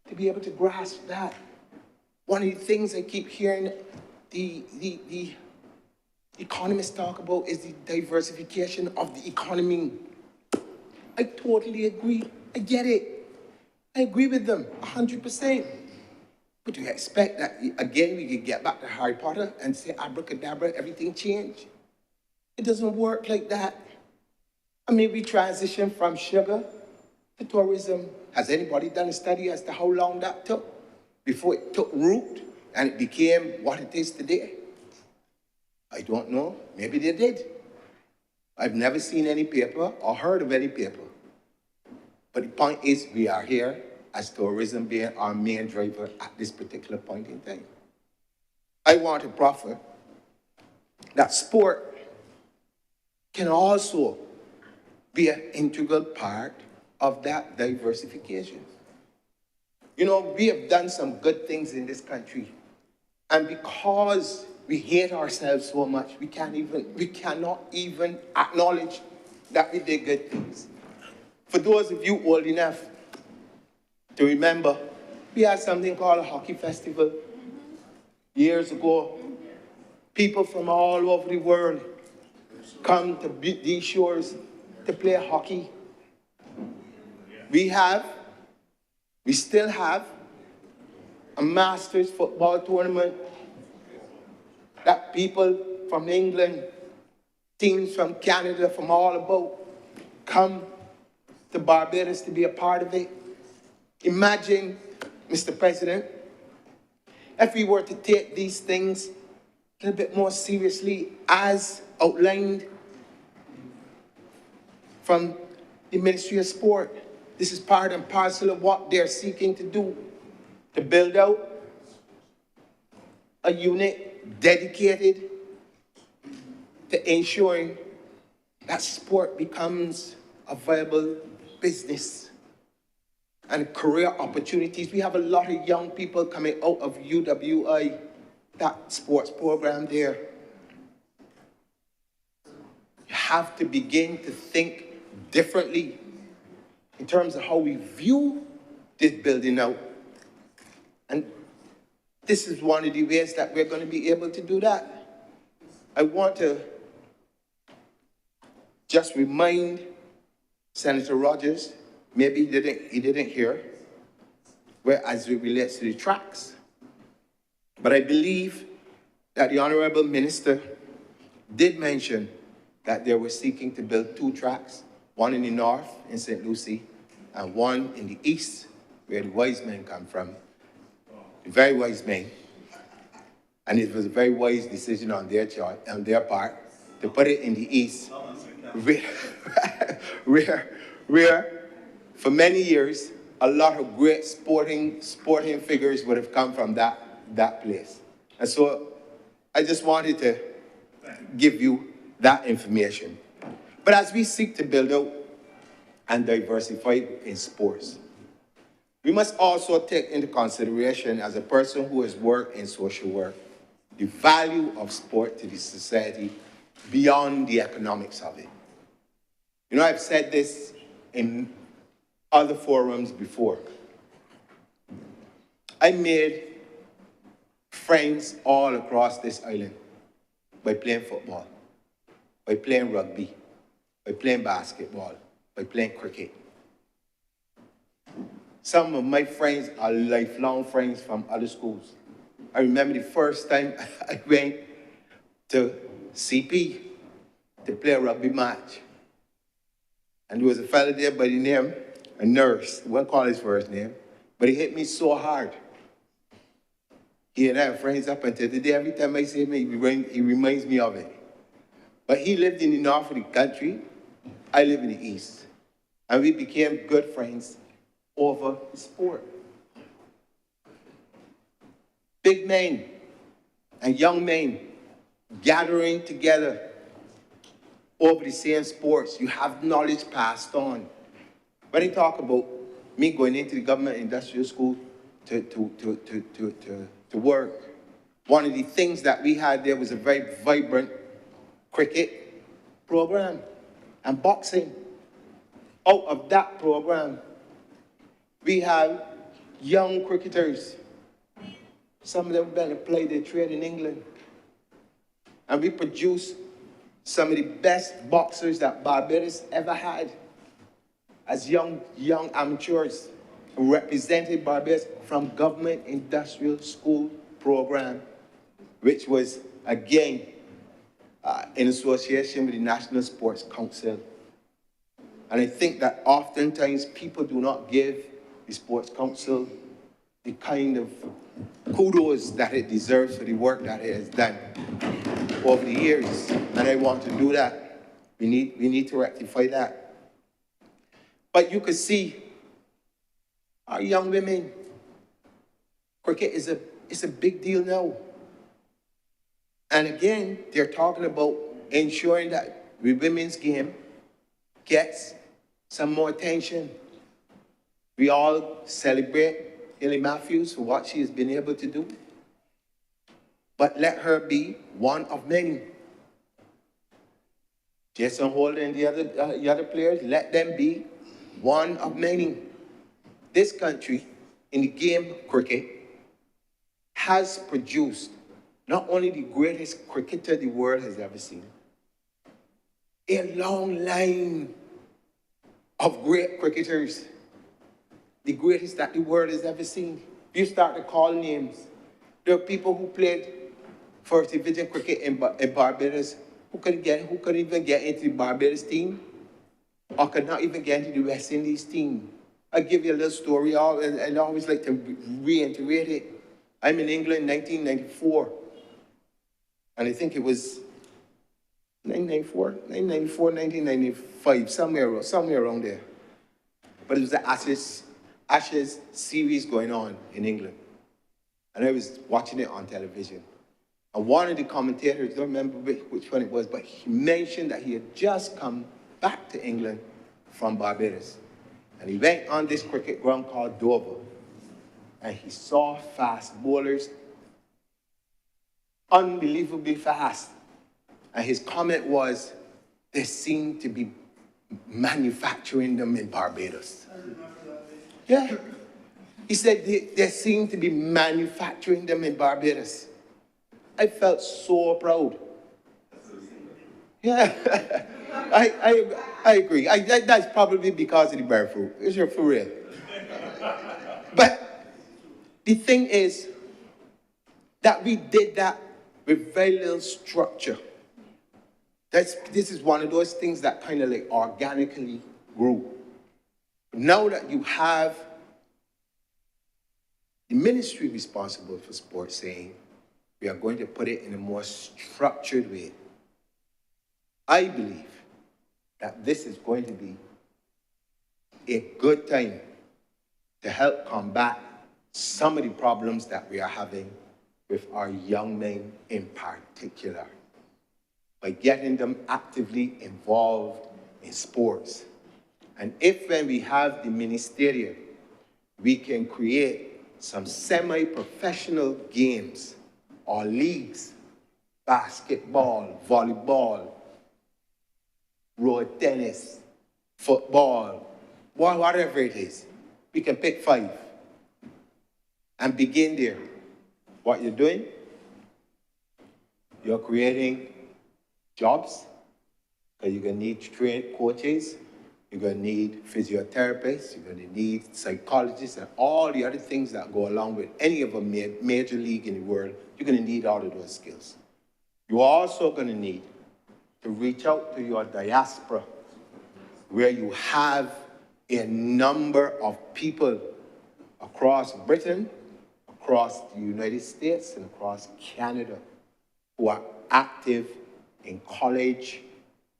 [SPEAKER 4] to be able to grasp that. One of the things I keep hearing the economists talk about is the diversification of the economy. I totally agree. I get it. I agree with them 100%. But you expect that, again, we could get back to Harry Potter and say abracadabra, everything changed? It doesn't work like that. I mean, we transitioned from sugar to tourism. Has anybody done a study as to how long that took before it took root and it became what it is today? I don't know. Maybe they did. I've never seen any paper or heard of any paper. But the point is, we are here as tourism being our main driver at this particular point in time. I want to proffer that sport can also be an integral part of that diversification. You know, we have done some good things in this country, and because we hate ourselves so much, we cannot even acknowledge that we did good things. For those of you old enough to remember, we had something called a hockey festival years ago. People from all over the world come to these shores to play hockey. We still have a Masters football tournament that people from England, teams from Canada, from all about, come to Barbados to be a part of it. Imagine, Mr. President, if we were to take these things a little bit more seriously as outlined from the Ministry of Sport. This is part and parcel of what they're seeking to do, to build out a unit dedicated to ensuring that sport becomes a viable business and career opportunities. We have a lot of young people coming out of UWI, that sports program there. You have to begin to think differently in terms of how we view this building out. And this is one of the ways that we're going to be able to do that. I want to just remind Senator Rogers, maybe he didn't hear, where as it relates to the tracks. But I believe that the Honorable Minister did mention that they were seeking to build 2 tracks, one in the north in St. Lucie and one in the east where the wise men come from, the very wise men. And it was a very wise decision on their part to put it in the east, where for many years, a lot of great sporting figures would have come from that place. And so I just wanted to give you that information. But as we seek to build out and diversify in sports, we must also take into consideration, as a person who has worked in social work, the value of sport to the society beyond the economics of it. You know, I've said this in other forums before. I made friends all across this island by playing football, by playing rugby, by playing basketball, by playing cricket. Some of my friends are lifelong friends from other schools. I remember the first time I went to CP to play a rugby match. And there was a fellow there by the name, a nurse, I won't call his first name, but he hit me so hard. He and I are friends up until today. Every time I see him, he reminds me of it. But he lived in the north of the country. I live in the east. And we became good friends over the sport. Big men and young men gathering together over the same sports. You have knowledge passed on. when they talk about me going into the government industrial school to work, one of the things that we had there was a very vibrant cricket program and boxing. Out of that program, we have young cricketers. Some of them went to play their trade in England. And we produced some of the best boxers that Barbados ever had as young amateurs who represented Barbados from government industrial school program, which was, again, in association with the National Sports Council. And I think that oftentimes people do not give the Sports Council the kind of kudos that it deserves for the work that it has done over the years. And I want to do that. We need to rectify that. But you could see our young women, cricket is a big deal now. And again, they're talking about ensuring that the women's game gets some more attention. We all celebrate Hilly Matthews for what she has been able to do. But let her be one of many. Jason Holder and the other players, let them be one of many. This country, in the game of cricket, has produced not only the greatest cricketer the world has ever seen, a long line of great cricketers, the greatest that the world has ever seen. If you start to call names, there are people who played first division cricket in Barbados who couldn't even get into the Barbados team or could not even get into the West Indies team. I'll give you a little story, and I always like to reiterate it. I'm in England in 1994, and I think it was 1995, somewhere around there. But it was the Ashes series going on in England. And I was watching it on television. And one of the commentators, I don't remember which one it was, but he mentioned that he had just come back to England from Barbados. And he went on this cricket ground called Dover. And he saw fast bowlers, unbelievably fast. And his comment was, they seem to be manufacturing them in Barbados. Yeah. He said they seem to be manufacturing them in Barbados. I felt so proud. Yeah, I agree. That's probably because of the bear fruit. It's for real. But the thing is that we did that with very little structure. This is one of those things that kind of like organically grew. Now that you have the ministry responsible for sports saying, we are going to put it in a more structured way, I believe that this is going to be a good time to help combat some of the problems that we are having with our young men in particular, by getting them actively involved in sports. And if when we have the ministerial, we can create some semi-professional games or leagues, basketball, volleyball, road tennis, football, whatever it is, we can pick 5 and begin there. What you're doing, you're creating jobs, because you're going to need trained coaches, you're going to need physiotherapists, you're going to need psychologists, and all the other things that go along with any of a major league in the world. You're going to need all of those skills. You're also going to need to reach out to your diaspora, where you have a number of people across Britain, across the United States, and across Canada who are active in college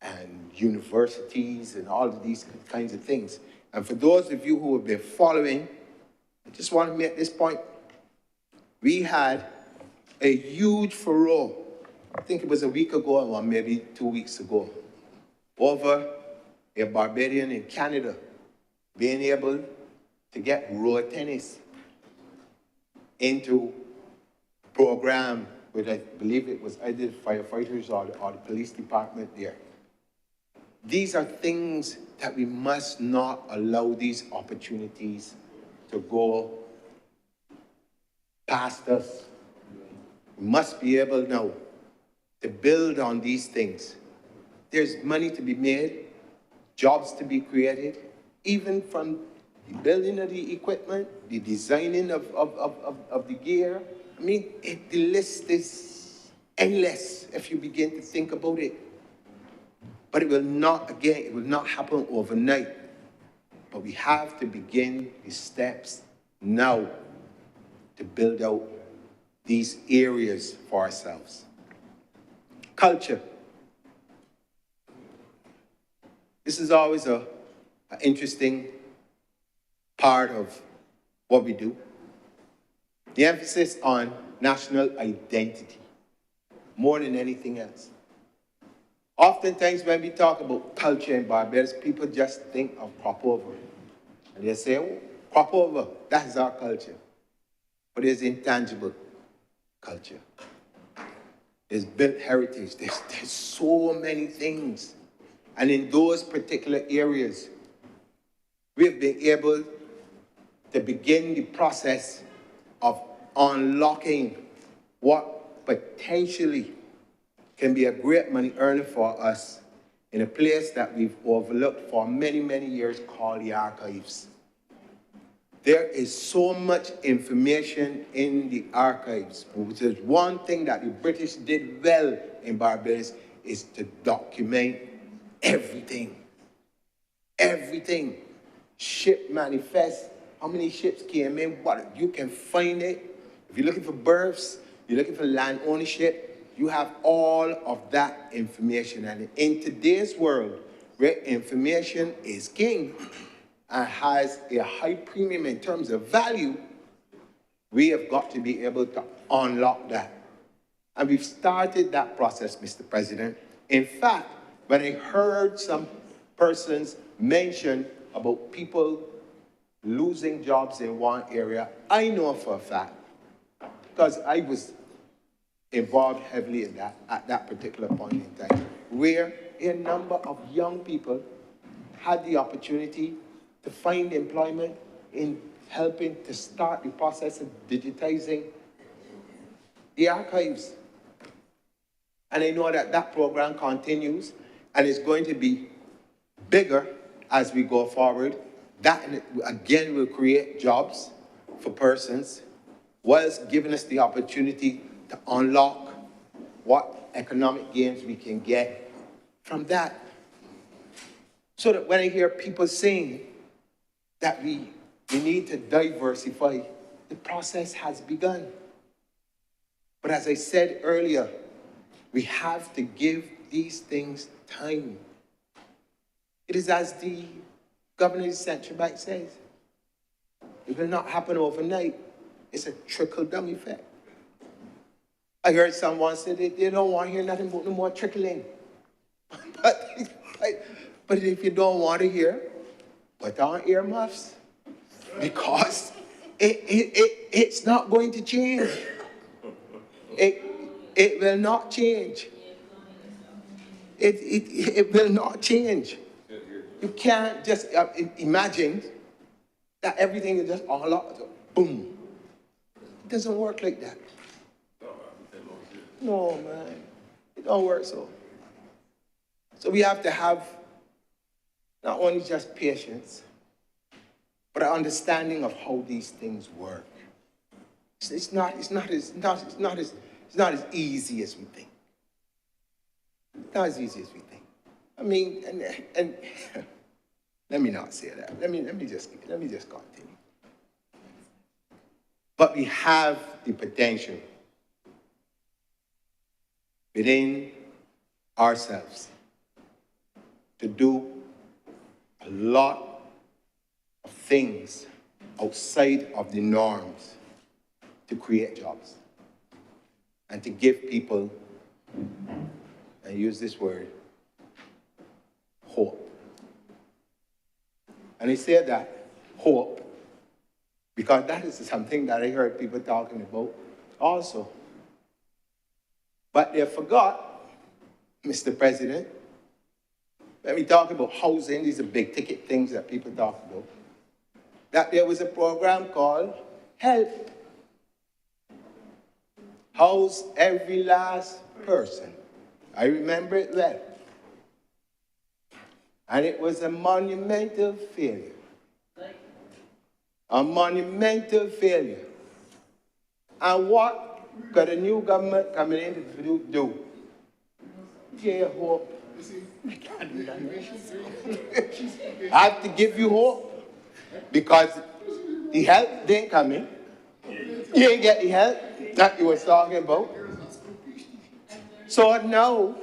[SPEAKER 4] and universities and all of these kinds of things. And for those of you who have been following, I just want to make this point. We had a huge furore, I think it was a week ago or maybe 2 weeks ago, over a Barbadian in Canada being able to get road tennis into a program with, I believe it was either the firefighters or the police department there. These are things that we must not allow these opportunities to go past us. We must be able now to build on these things. There's money to be made, jobs to be created, even from the building of the equipment, the designing of the gear. I mean, the list is endless if you begin to think about it. But it will not, again, it will not happen overnight. But we have to begin the steps now to build out these areas for ourselves. Culture. This is always an interesting part of what we do. The emphasis on national identity, more than anything else. Oftentimes when we talk about culture in Barbados, people just think of crop over. And they say, oh, crop over, that's our culture. But there's intangible culture. There's built heritage. There's so many things. And in those particular areas, we've been able to begin the process of unlocking what potentially can be a great money earner for us in a place that we've overlooked for many, many years called the archives. There is so much information in the archives, which is one thing that the British did well in Barbados, is to document everything. Everything. Ship manifest, how many ships came in, what, you can find it. If you're looking for births, you're looking for land ownership, you have all of that information. And in today's world, where information is king and has a high premium in terms of value, we have got to be able to unlock that. And we've started that process, Mr. President. In fact, when I heard some persons mention about people losing jobs in one area, I know for a fact, because I was involved heavily in that at that particular point in time, where a number of young people had the opportunity to find employment in helping to start the process of digitizing the archives. And I know that that program continues and is going to be bigger as we go forward. That, again, will create jobs for persons, whilst giving us the opportunity to unlock what economic gains we can get from that. So that when I hear people saying that we need to diversify, the process has begun. But as I said earlier, we have to give these things time. It is as the Governor of the Central Bank says, it will not happen overnight. It's a trickle-down effect. I heard someone say they don't want to hear nothing but no more trickling. But if you don't want to hear, put on earmuffs. Because it's not going to change. It will not change. It will not change. You can't just imagine that everything is just all up, boom. It doesn't work like that. No, man. It don't work so. So we have to have not only just patience, but an understanding of how these things work. It's not as easy as we think. Not as easy as we think. I mean, and let me not say that. Let me just continue. But we have the potential within ourselves to do a lot of things outside of the norms to create jobs and to give people, I use this word, hope. And I say that, hope, because that is something that I heard people talking about also. But they forgot, Mr. President, when we talk about housing, these are big ticket things that people talk about, that there was a program called HELP. House every last person. I remember it well. And it was a monumental failure. A monumental failure. And what could a new government coming in to do? Yeah, hope. I have to give you hope because the help didn't come in. You ain't get the help that you was talking about. So now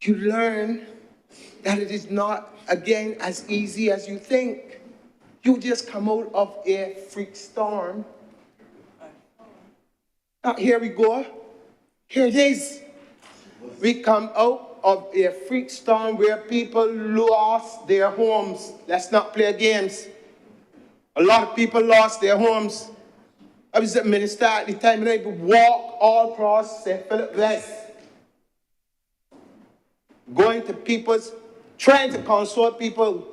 [SPEAKER 4] you learn that it is not, again, as easy as you think. You just come out of a freak storm. Now, here we go. Here it is. We come out of a freak storm where people lost their homes. Let's not play games. A lot of people lost their homes. I was a minister at the time, and I would walk all across St. Philip West, going to people's, trying to console people.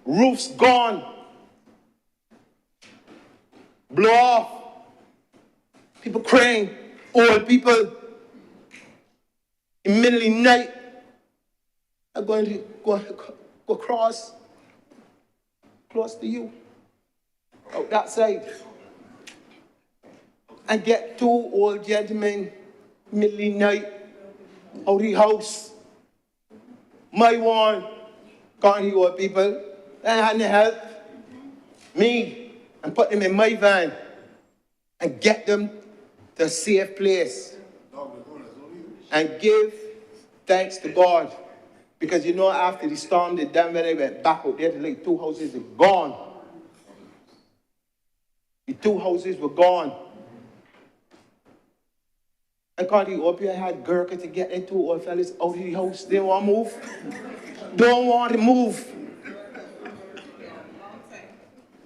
[SPEAKER 4] Roofs gone. Blow off. People crying. Old people. In the middle of the night, I'm going to go across, close to you, out that side, and get two old gentlemen, middle of the night, out of the house. My one, can't hear old people, they had to help me and put them in my van and get them to a safe place. And give thanks to God. Because you know, after the storm, the dam, when I went back out there, the two houses were gone. The two houses were gone. And can't you up here, I had Gurkha to get into old fellas out of the house. They don't want to move. Don't want to move.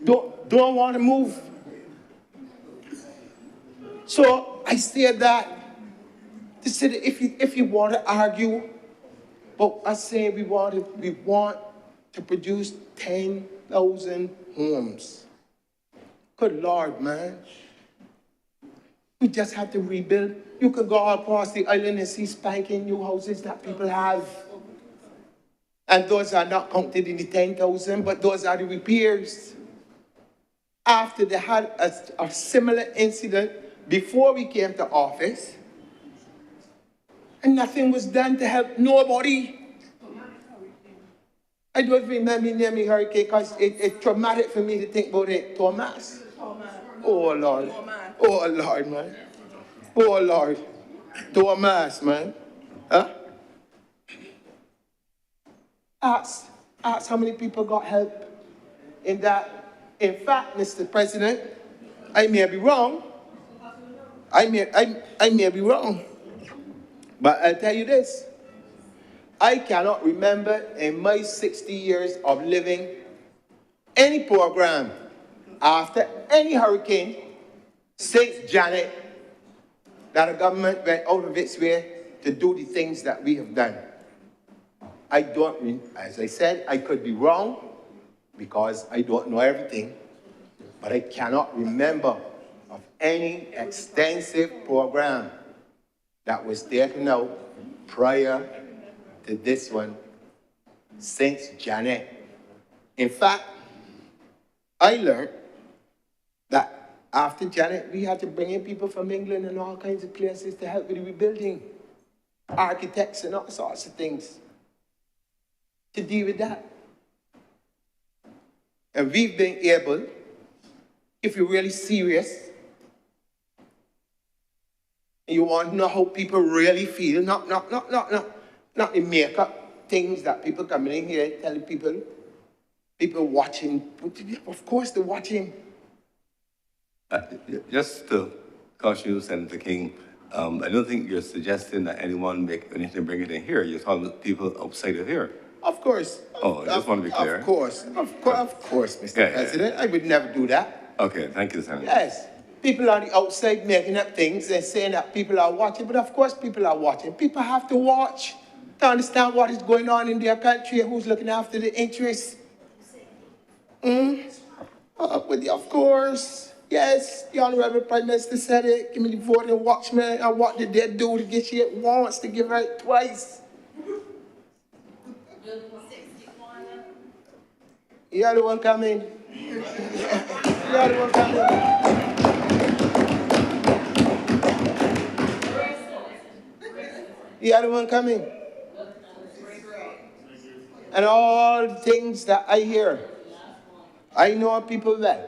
[SPEAKER 4] Don't want to move. So I said that. They said if you want to argue, but I say we want to produce 10,000 homes. Good Lord, man. We just have to rebuild. You could go all across the island and see spanking new houses that people have. And those are not counted in the 10,000, but those are the repairs. After they had a similar incident before we came to office, and nothing was done to help nobody. I don't remember naming hurricane because it's traumatic for me to think about it. Thomas. Oh, Lord. Oh, Lord, man. Oh, Lord. Thomas, man. Huh? Ask how many people got help in that. In fact, Mr. President, I may be wrong. I may be wrong. But I'll tell you this, I cannot remember in my 60 years of living any program after any hurricane since Janet that a government went out of its way to do the things that we have done. I don't, as I said, I could be wrong because I don't know everything, but I cannot remember of any extensive program that was taken out prior to this one since Janet. In fact, I learned that after Janet, we had to bring in people from England and all kinds of places to help with the rebuilding, architects and all sorts of things to deal with that. And we've been able, if you're really serious, you want to know how people really feel, not the makeup things that people coming in here telling people watching. Of course they're watching.
[SPEAKER 2] Just to caution you, Senator King, I don't think you're suggesting that anyone make anything bring it in here. You're talking about people outside of here.
[SPEAKER 4] Of course.
[SPEAKER 2] Oh, I just want to be clear.
[SPEAKER 4] Of course, Mr.
[SPEAKER 2] Yeah, yeah.
[SPEAKER 4] President. I would never do that.
[SPEAKER 2] Okay, thank you, Senator.
[SPEAKER 4] Yes. People on the outside making up things and saying that people are watching, but of course people are watching. People have to watch to understand what is going on in their country and who's looking after the interests. Of course, yes, the Honorable Prime Minister said it. Give me the vote and watch me. And what did they do to get you once, to give her twice? You are the one coming. You are the one coming. You are the one coming. And all the things that I hear, I know people well.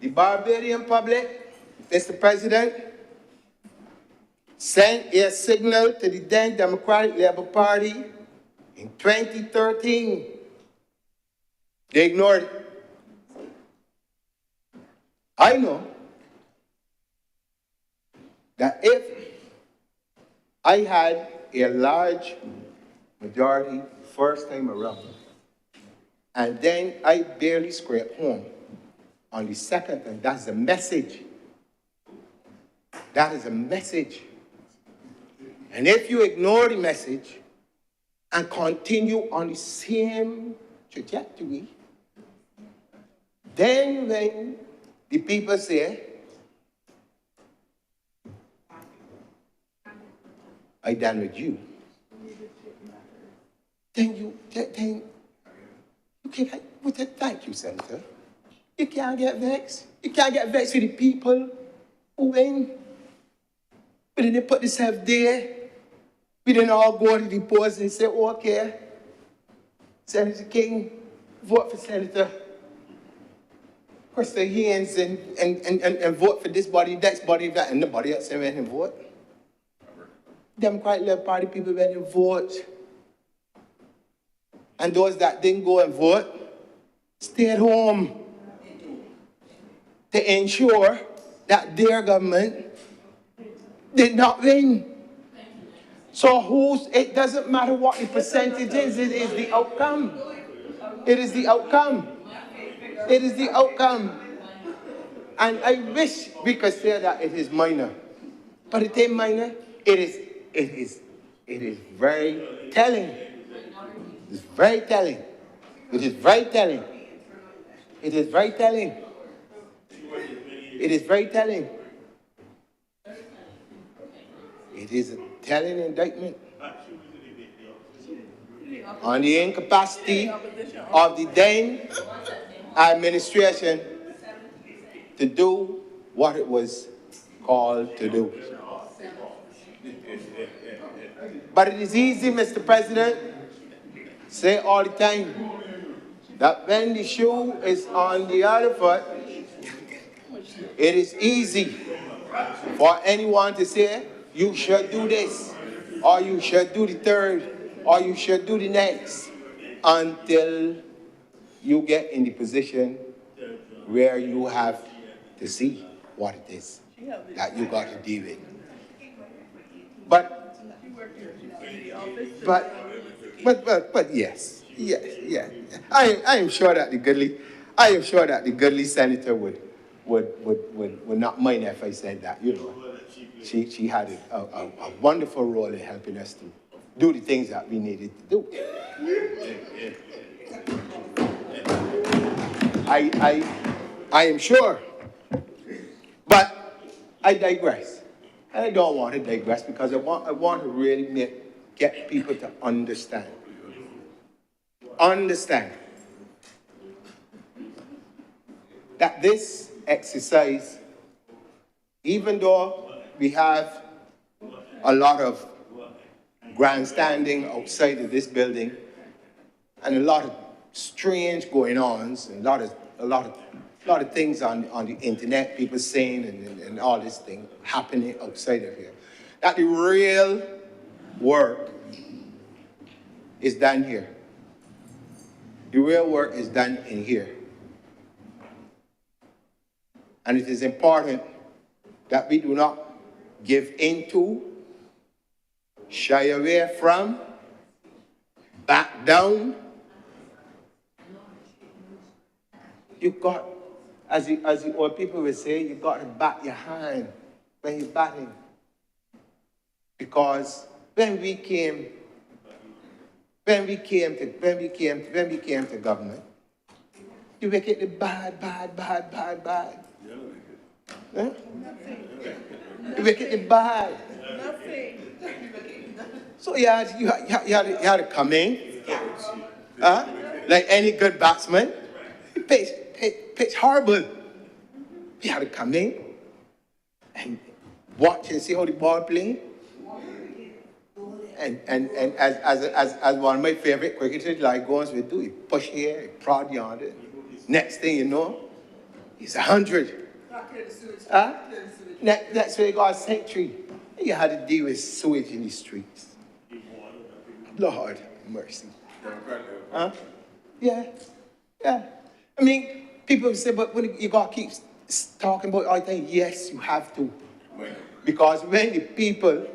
[SPEAKER 4] The Barbadian public, Mr. President, sent a signal to the then Democratic Labour Party in 2013. They ignored it. I know that if I had a large majority first time around, and then I barely scraped home on the second time, that's a message. That is a message. And if you ignore the message and continue on the same trajectory, then when the people say, I done with you, then you can't, thank you, Senator. You can't get vexed. You can't get vexed with the people who win. But then they put themselves there. We didn't all go to the polls and say, okay, Senator King, vote for Senator. Press their hands and vote for this body, that body, that, and nobody else went and vote. Democratic Labour Party people went and vote. And those that didn't go and vote stayed home to ensure that their government did not win. So it doesn't matter what the percentage is, it is the outcome. It is the outcome. It is the outcome. And I wish we could say that it is minor. But it ain't minor. It is very telling. It's very telling. It is very telling. It is very telling. It is very telling. It is a telling indictment on the incapacity of the then administration to do what it was called to do. But it is easy, Mr. President, say all the time, that when the shoe is on the other foot, it is easy for anyone to say, you should do this, or you should do the third, or you should do the next, until you get in the position where you have to see what it is that you got to deal with. But yes. I am sure that the goodly senator would not mind if I said that, you know. She had a wonderful role in helping us to do the things that we needed to do. I am sure. But I digress. And I don't want to digress because I want to really get people to understand. Understand that this exercise, even though we have a lot of grandstanding outside of this building and a lot of strange going ons and a lot of things on the internet, people saying and all this thing happening outside of here, that the real work is done here. The real work is done in here. And it is important that we do not give into shy away from, back down. You got, as the old people would say, you got to bat your hand when you're batting. Because when we came to government, you make it bad. Huh? You make it bad. So you had to come in, like any good batsman. Pitch horrible. You had to come in and watch and see how the ball playing. And as one of my favorite cricketers, like Goins would do, he push here, he prod yonder. Next thing you know, he's 100. Next way he got a century. You had to deal with sewage in the streets. Lord mercy. Huh? Yeah. I mean, people say, but when you got to keep talking about all the time. Yes, you have to. Because when the people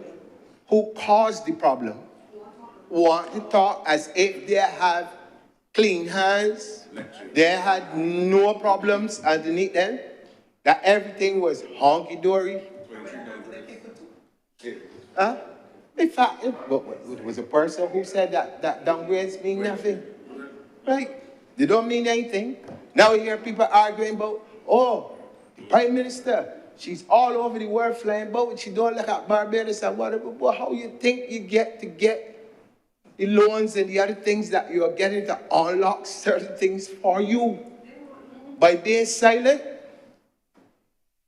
[SPEAKER 4] who caused the problem want to talk as if they have clean hands, they had no problems underneath them, that everything was honky-dory. Huh? In fact, it was a person who said that downgrades mean nothing. Right? They don't mean anything. Now we hear people arguing about, oh, the Prime Minister, she's all over the world flying about, she don't look at Barbados and whatever. But how you think you get the loans and the other things that you are getting to unlock certain things for you by being silent?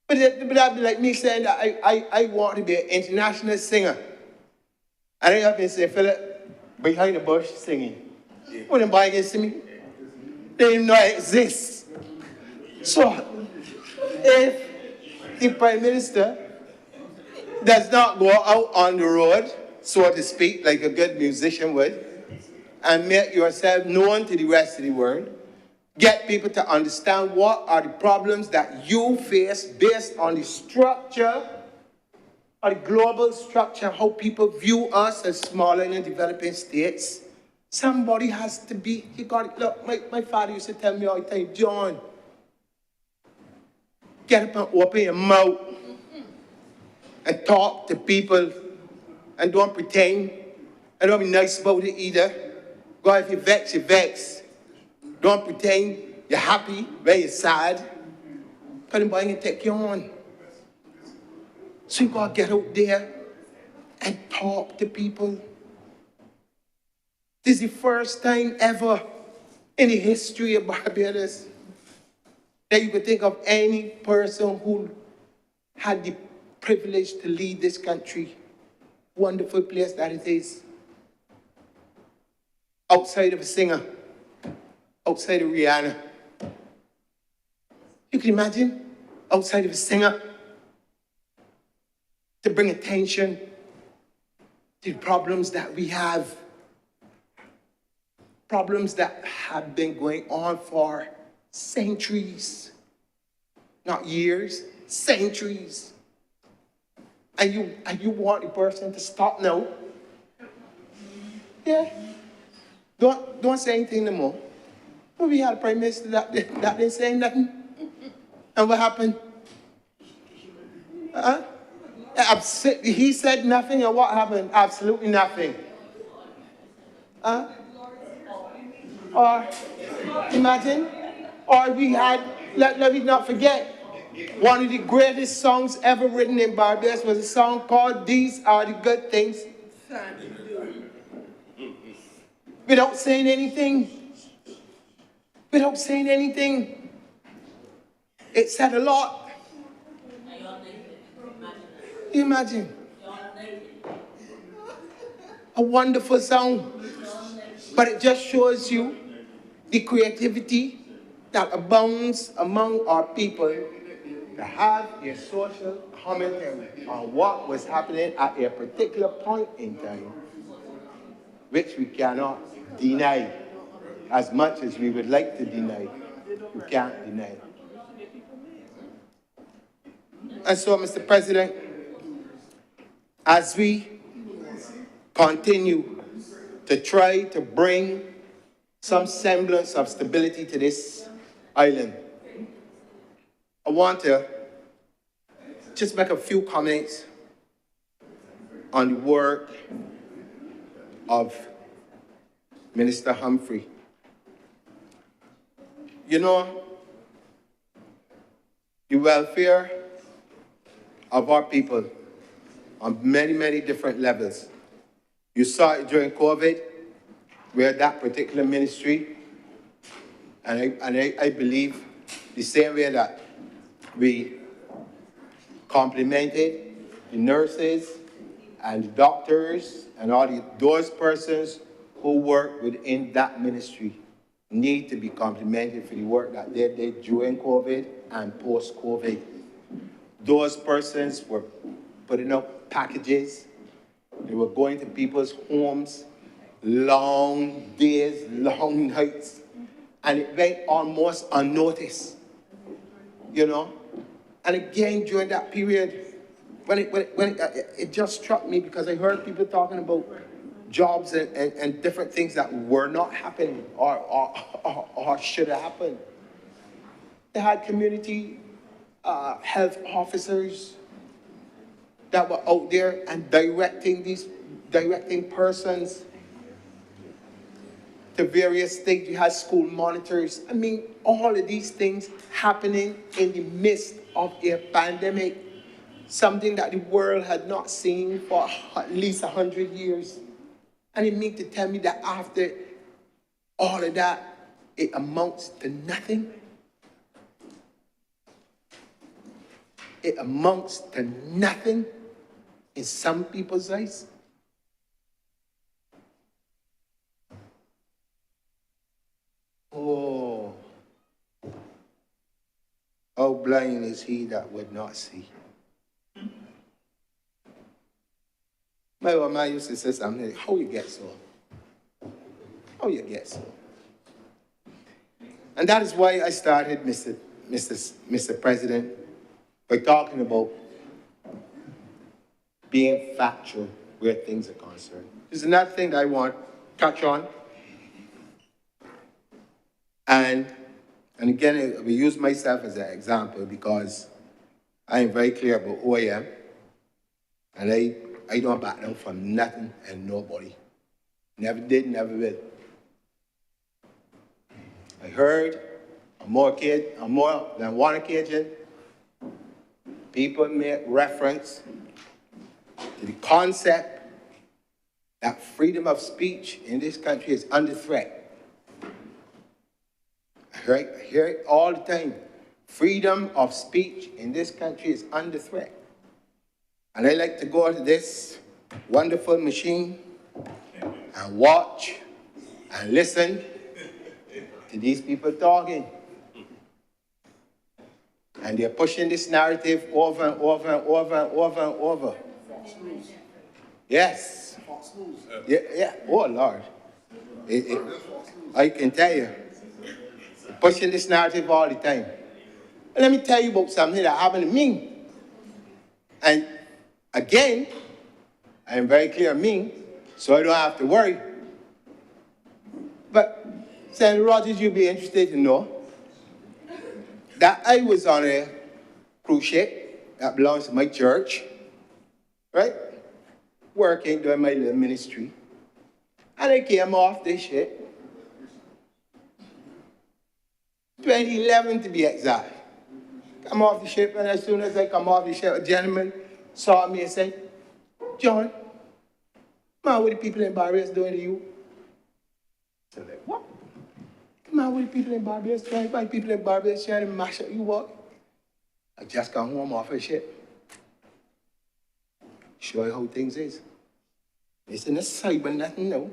[SPEAKER 4] But that'd be like me saying that I want to be an international singer. And I have to say, Philip, behind the bush singing. When anybody can see me, they didn't know I exist. So, if the Prime Minister does not go out on the road, so to speak, like a good musician would, and make yourself known to the rest of the world, get people to understand what are the problems that you face based on the structure, or the global structure, how people view us as smaller and developing states. Somebody has to be, you got it. Look, my father used to tell me all the time, John, get up and open your mouth and talk to people and don't pretend and don't be nice about it either. God, if you vex, you vex. Don't pretend you're happy when you're sad. Because nobody can take you on. So you got to get out there and talk to people. This is the first time ever in the history of Barbados that you could think of any person who had the privilege to lead this country. Wonderful place that it is. Outside of a singer, outside of Rihanna. You can imagine, outside of a singer, to bring attention to the problems that we have. Problems that have been going on for centuries. Not years, centuries. And you want the person to stop now? Yeah. Don't say anything no more. Well, we had a Prime Minister that didn't say nothing. And what happened? He said nothing, and what happened? Absolutely nothing. Or imagine, or we had, let me not forget, one of the greatest songs ever written in Barbados was a song called These Are the Good Things. Without saying anything. Without saying anything. It said a lot. You imagine? A wonderful song. But it just shows you the creativity that abounds among our people to have a social commentary on what was happening at a particular point in time, which we cannot deny. As much as we would like to deny, we can't deny it. And so, Mr. President, as we continue to try to bring some semblance of stability to this island. I want to just make a few comments on the work of Minister Humphrey. You know, the welfare of our people on many, many different levels. You saw it during COVID, where that particular ministry, and I believe the same way that we complimented the nurses and the doctors and all those persons who work within that ministry need to be complimented for the work that they did during COVID and post-COVID. Those persons were putting up packages. They were going to people's homes, long days, long nights, and it went almost unnoticed, you know? And again, during that period, it just struck me because I heard people talking about jobs and different things that were not happening or should have happened. They had community health officers that were out there and directing persons to various things. You had school monitors. I mean, all of these things happening in the midst of a pandemic, something that the world had not seen for at least 100 years. And it means to tell me that after all of that, it amounts to nothing. It amounts to nothing in some people's eyes. Oh, how blind is he that would not see? My mama used to say something, how you get so? How you get so? And that is why I started, Mr. President, by talking about being factual where things are concerned. There's another thing that I want to touch on. And again, we use myself as an example because I am very clear about who I am. And I don't back down from nothing and nobody. Never did, never will. I heard on more than one occasion, people make reference to the concept that freedom of speech in this country is under threat. I hear it all the time. Freedom of speech in this country is under threat. And I like to go to this wonderful machine and watch and listen to these people talking. And they're pushing this narrative over and over and over and over and over. Yes. Yeah. Oh, Lord. I can tell you. Pushing this narrative all the time. And let me tell you about something that happened to me. And again, I am very clear on me, so I don't have to worry. But, Senator Rogers, you'd be interested to know that I was on a cruise ship that belongs to my church, right? Working, doing my little ministry. And I came off this ship, 2011 to be exact. Come off the ship, and as soon as I come off the ship, a gentleman saw me and said, John, man, what the people in Barbados doing to you? So like, what? Man, what the people in Barbados doing? Why people in Barbados trying to mash up you what? I just come home off the ship. Show you how things is. This isn't a cyber nothing, no.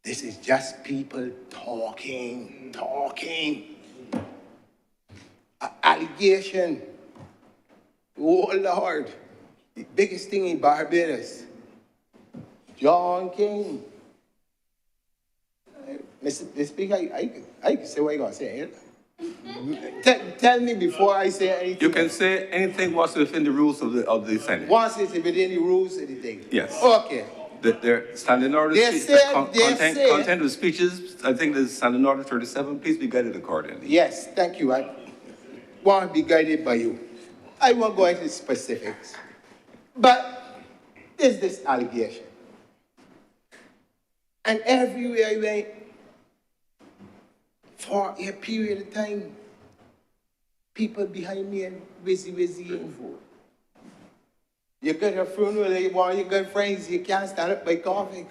[SPEAKER 4] This is just people talking. An allegation. Oh, Lord. The biggest thing in Barbados. John King. Mr. Speaker, I can say what you're going to say. Tell me before I say anything.
[SPEAKER 2] You can say anything what's within the rules of the Senate.
[SPEAKER 4] Once it's within the rules of the thing.
[SPEAKER 2] Yes.
[SPEAKER 4] Okay.
[SPEAKER 2] Their standing order,
[SPEAKER 4] They said,
[SPEAKER 2] content of speeches, I think there's standing order 37, please be guided accordingly.
[SPEAKER 4] yes, thank you. I want to be guided by you. I won't go into specifics. But there's this allegation. And everywhere I went, for a period of time, people behind me and busy. You go to a funeral, you want your good friends, you can't stand up by coffee.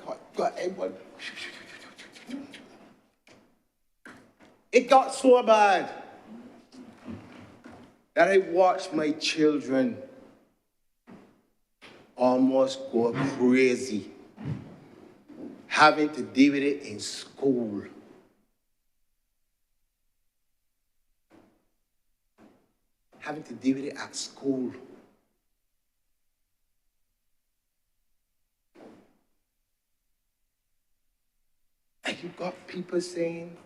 [SPEAKER 4] It got so bad that I watched my children almost go crazy, having to deal with it in school. Having to deal with it at school. And you got people saying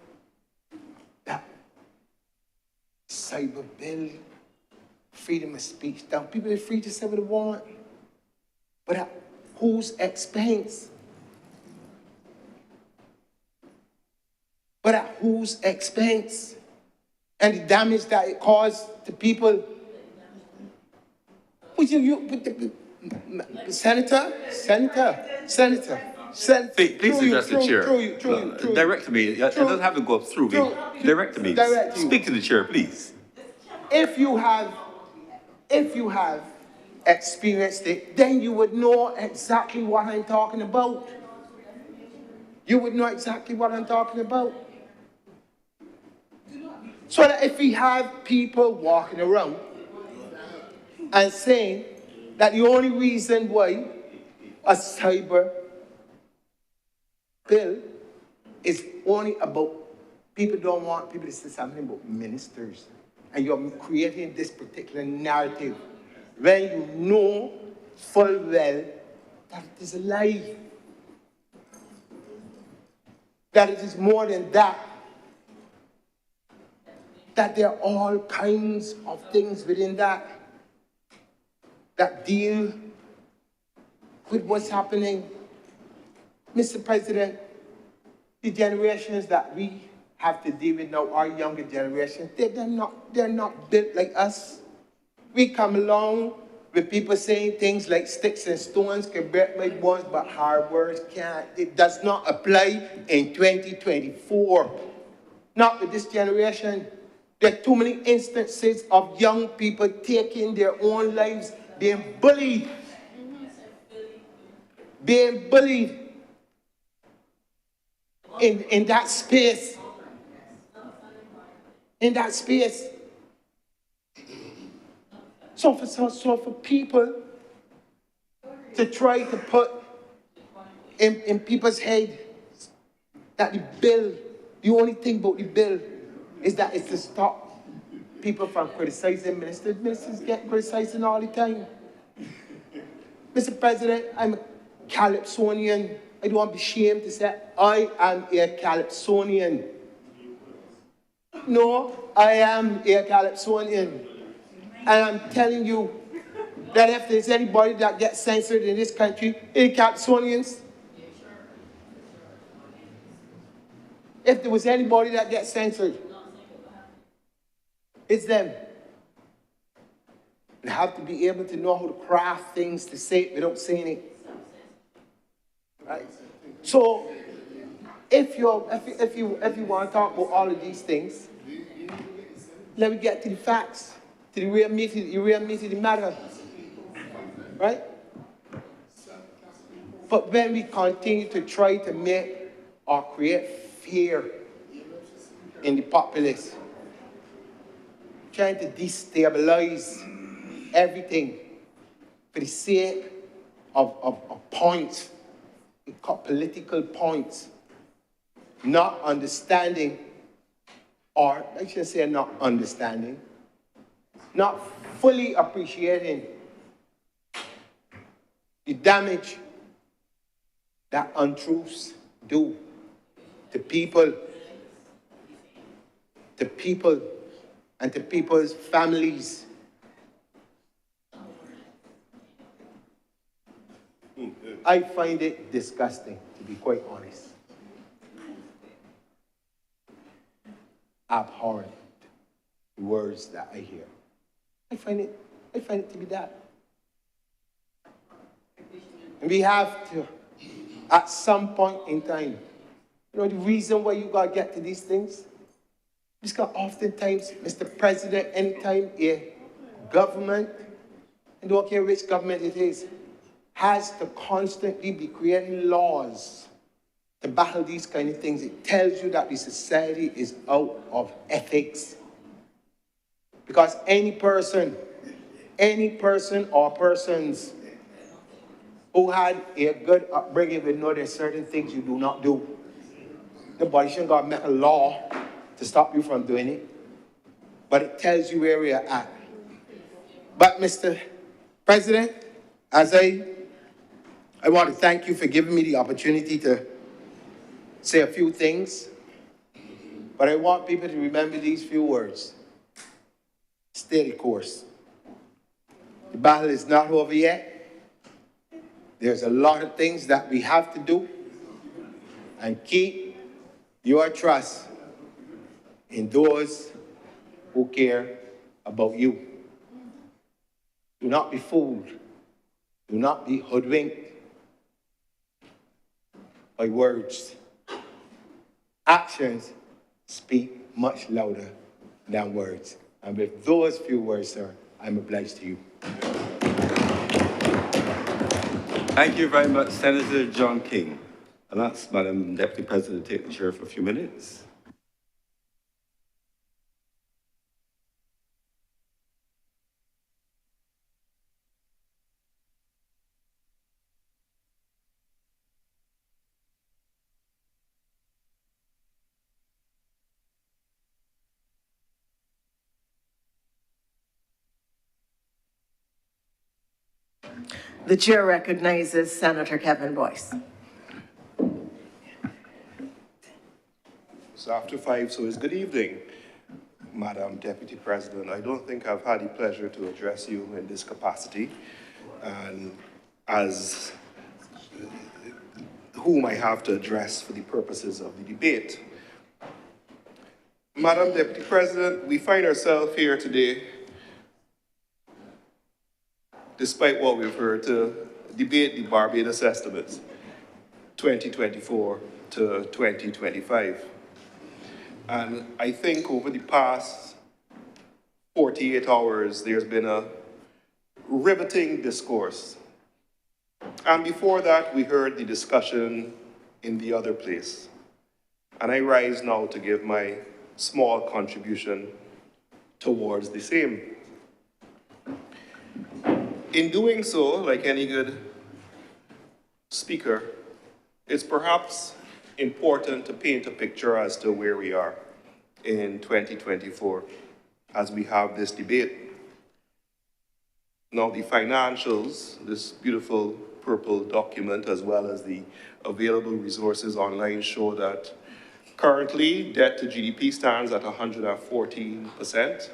[SPEAKER 4] that cyber bill, freedom of speech. Now, people are free to say what they want, but at whose expense? But at whose expense? And the damage that it caused to people. Senator,
[SPEAKER 2] Please address the chair. Direct me. It doesn't have to go up through me. Direct me. Speak to the chair, please.
[SPEAKER 4] If you have experienced it, then you would know exactly what I'm talking about. You would know exactly what I'm talking about. So that if we have people walking around and saying that the only reason why a cyber bill is only about people don't want people to say something about ministers, and you're creating this particular narrative when you know full well that it is a lie, that it is more than that, that there are all kinds of things within that deal with what's happening. Mr. President, the generations that we have to deal with now, our younger generation, they're not built like us. We come along with people saying things like sticks and stones can break my bones, but hard words can't. It does not apply in 2024. Not with this generation. There are too many instances of young people taking their own lives, being bullied. Being bullied in that space. In that space. So for people to try to put in people's head that the bill, the only thing about the bill is that it's to stop people from criticizing ministers. Ministers get criticizing all the time. Mr. President, I'm a Calypsonian. I don't want to be ashamed to say I am a Calypsonian. No, I am a Calypsonian. And I'm telling you that if there's anybody that gets censored in this country, it's Calypsonians. If there was anybody that gets censored, it's them. You have to be able to know how to craft things to say it without saying it. Right? So, if you want to talk about all of these things, let me get to the facts, to the real meat of the matter. Right? But when we continue to try to make or create fear in the populace, trying to destabilize everything for the sake of points, political points, not understanding, or I should say not understanding, not fully appreciating the damage that untruths do to people, and to people's families.
[SPEAKER 5] I find it disgusting, to be quite honest. Abhorrent, the words that I hear. I find it to be that. And we have to, at some point in time, you know the reason why you gotta get to these things? Because oftentimes, Mr. President, anytime a government, I don't care which government it is, has to constantly be creating laws to battle these kind of things, it tells you that the society is out of ethics. Because any person or persons who had a good upbringing will know there's certain things you do not do. Nobody shouldn't go make a law to stop you from doing it. But it tells you where we are at. But Mr. President, as I want to thank you for giving me the opportunity to say a few things. But I want people to remember these few words. Stay the course. The battle is not over yet. There's a lot of things that we have to do. And keep your trust in those who care about you. Do not be fooled. Do not be hoodwinked by words. Actions speak much louder than words. And with those few words, sir, I'm obliged to you.
[SPEAKER 2] Thank you very much, Senator John King. And that's Madam Deputy President taking the chair for a few minutes.
[SPEAKER 6] The chair recognizes Senator Kevin Boyce.
[SPEAKER 7] It's after 5, so it's good evening, Madam Deputy President. I don't think I've had the pleasure to address you in this capacity, and as whom I have to address for the purposes of the debate. Madam Deputy President, we find ourselves here today, despite what we've heard, to debate the Barbados estimates, 2024 to 2025. And I think over the past 48 hours, there's been a riveting discourse. And before that, we heard the discussion in the other place. And I rise now to give my small contribution towards the same. In doing so, like any good speaker, it's perhaps important to paint a picture as to where we are in 2024 as we have this debate. Now, the financials, this beautiful purple document, as well as the available resources online, show that currently debt to GDP stands at 114%.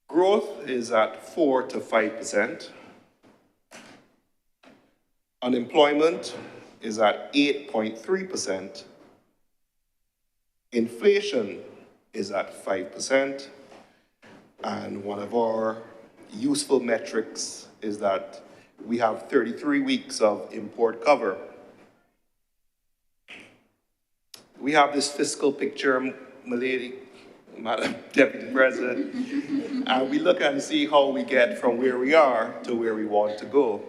[SPEAKER 7] Growth is at 4 to 5%. Unemployment is at 8.3%. Inflation is at 5%. And one of our useful metrics is that we have 33 weeks of import cover. We have this fiscal picture, milady, Madam Deputy President, and we look and see how we get from where we are to where we want to go.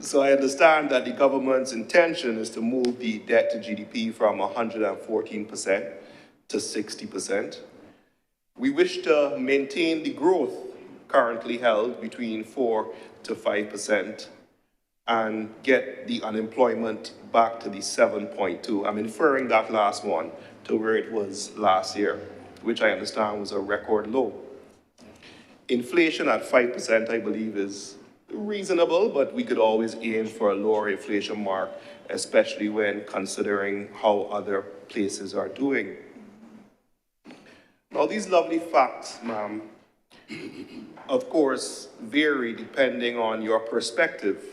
[SPEAKER 7] So I understand that the government's intention is to move the debt to GDP from 114% to 60%. We wish to maintain the growth currently held between 4 to 5% and get the unemployment back to the 7.2. I'm inferring that last one to where it was last year, which I understand was a record low. Inflation at 5%, I believe, is reasonable, but we could always aim for a lower inflation mark, especially when considering how other places are doing. Now, these lovely facts, ma'am, of course, vary depending on your perspective.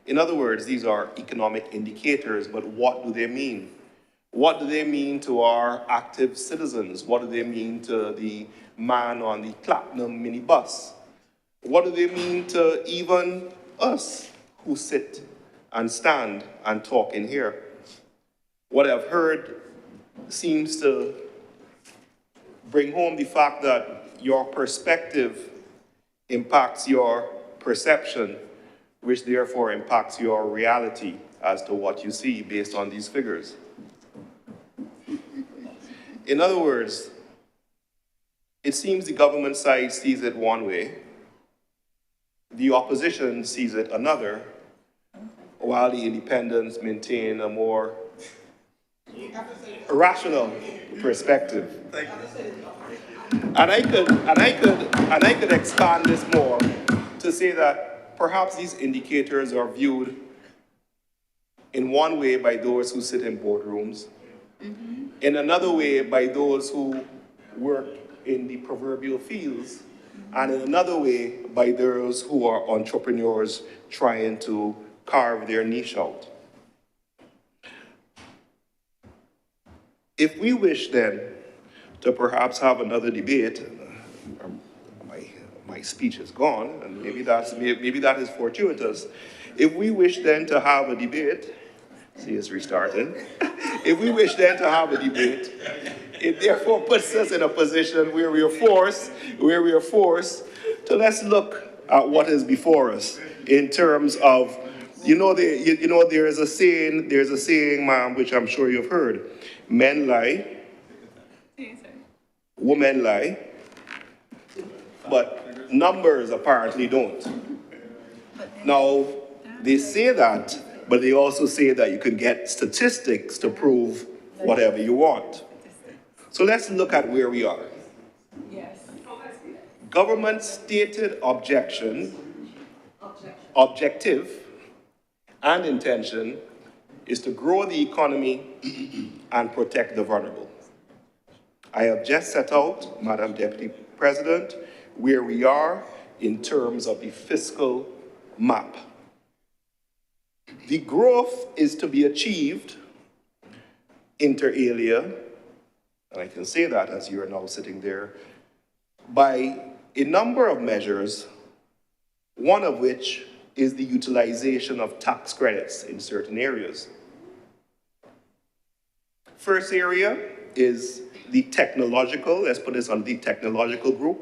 [SPEAKER 7] In other words, these are economic indicators, but what do they mean? What do they mean to our active citizens? What do they mean to the man on the Platinum minibus? What do they mean to even us who sit and stand and talk in here? What I've heard seems to bring home the fact that your perspective impacts your perception, which therefore impacts your reality as to what you see based on these figures. In other words, it seems the government side sees it one way, the opposition sees it another, while the independents maintain a more rational perspective. And I could expand this more to say that perhaps these indicators are viewed in one way by those who sit in boardrooms, in another way by those who work in the proverbial fields, and in another way by those who are entrepreneurs trying to carve their niche out. If we wish then to perhaps have another debate, my speech is gone, and maybe that is fortuitous. If we wish then to have a debate, see it's restarting. If we wish then to have a debate, it therefore puts us in a position where we are forced to let's look at what is before us in terms of, there is a saying, ma'am, which I'm sure you've heard. Men lie, women lie, but numbers apparently don't. Now, they say that, but they also say that you can get statistics to prove whatever you want. So let's look at where we are.
[SPEAKER 1] Yes.
[SPEAKER 7] Government stated objective, and intention is to grow the economy and protect the vulnerable. I have just set out, Madam Deputy President, where we are in terms of the fiscal map. The growth is to be achieved, inter alia, and I can say that as you are now sitting there, by a number of measures, one of which is the utilization of tax credits in certain areas. First area is the technological, let's put this on the technological group,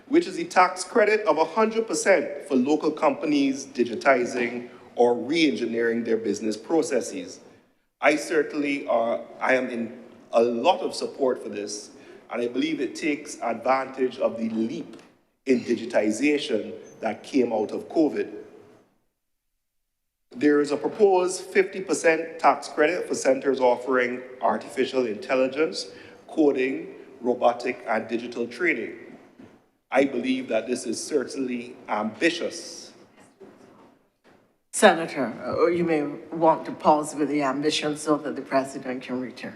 [SPEAKER 7] which is the tax credit of 100% for local companies digitizing or re-engineering their business processes. I am in a lot of support for this, and I believe it takes advantage of the leap in digitization that came out of COVID. There is a proposed 50% tax credit for centers offering artificial intelligence, coding, robotic, and digital training. I believe that this is certainly ambitious.
[SPEAKER 6] Senator, you may want to pause with the ambition so that the president can return.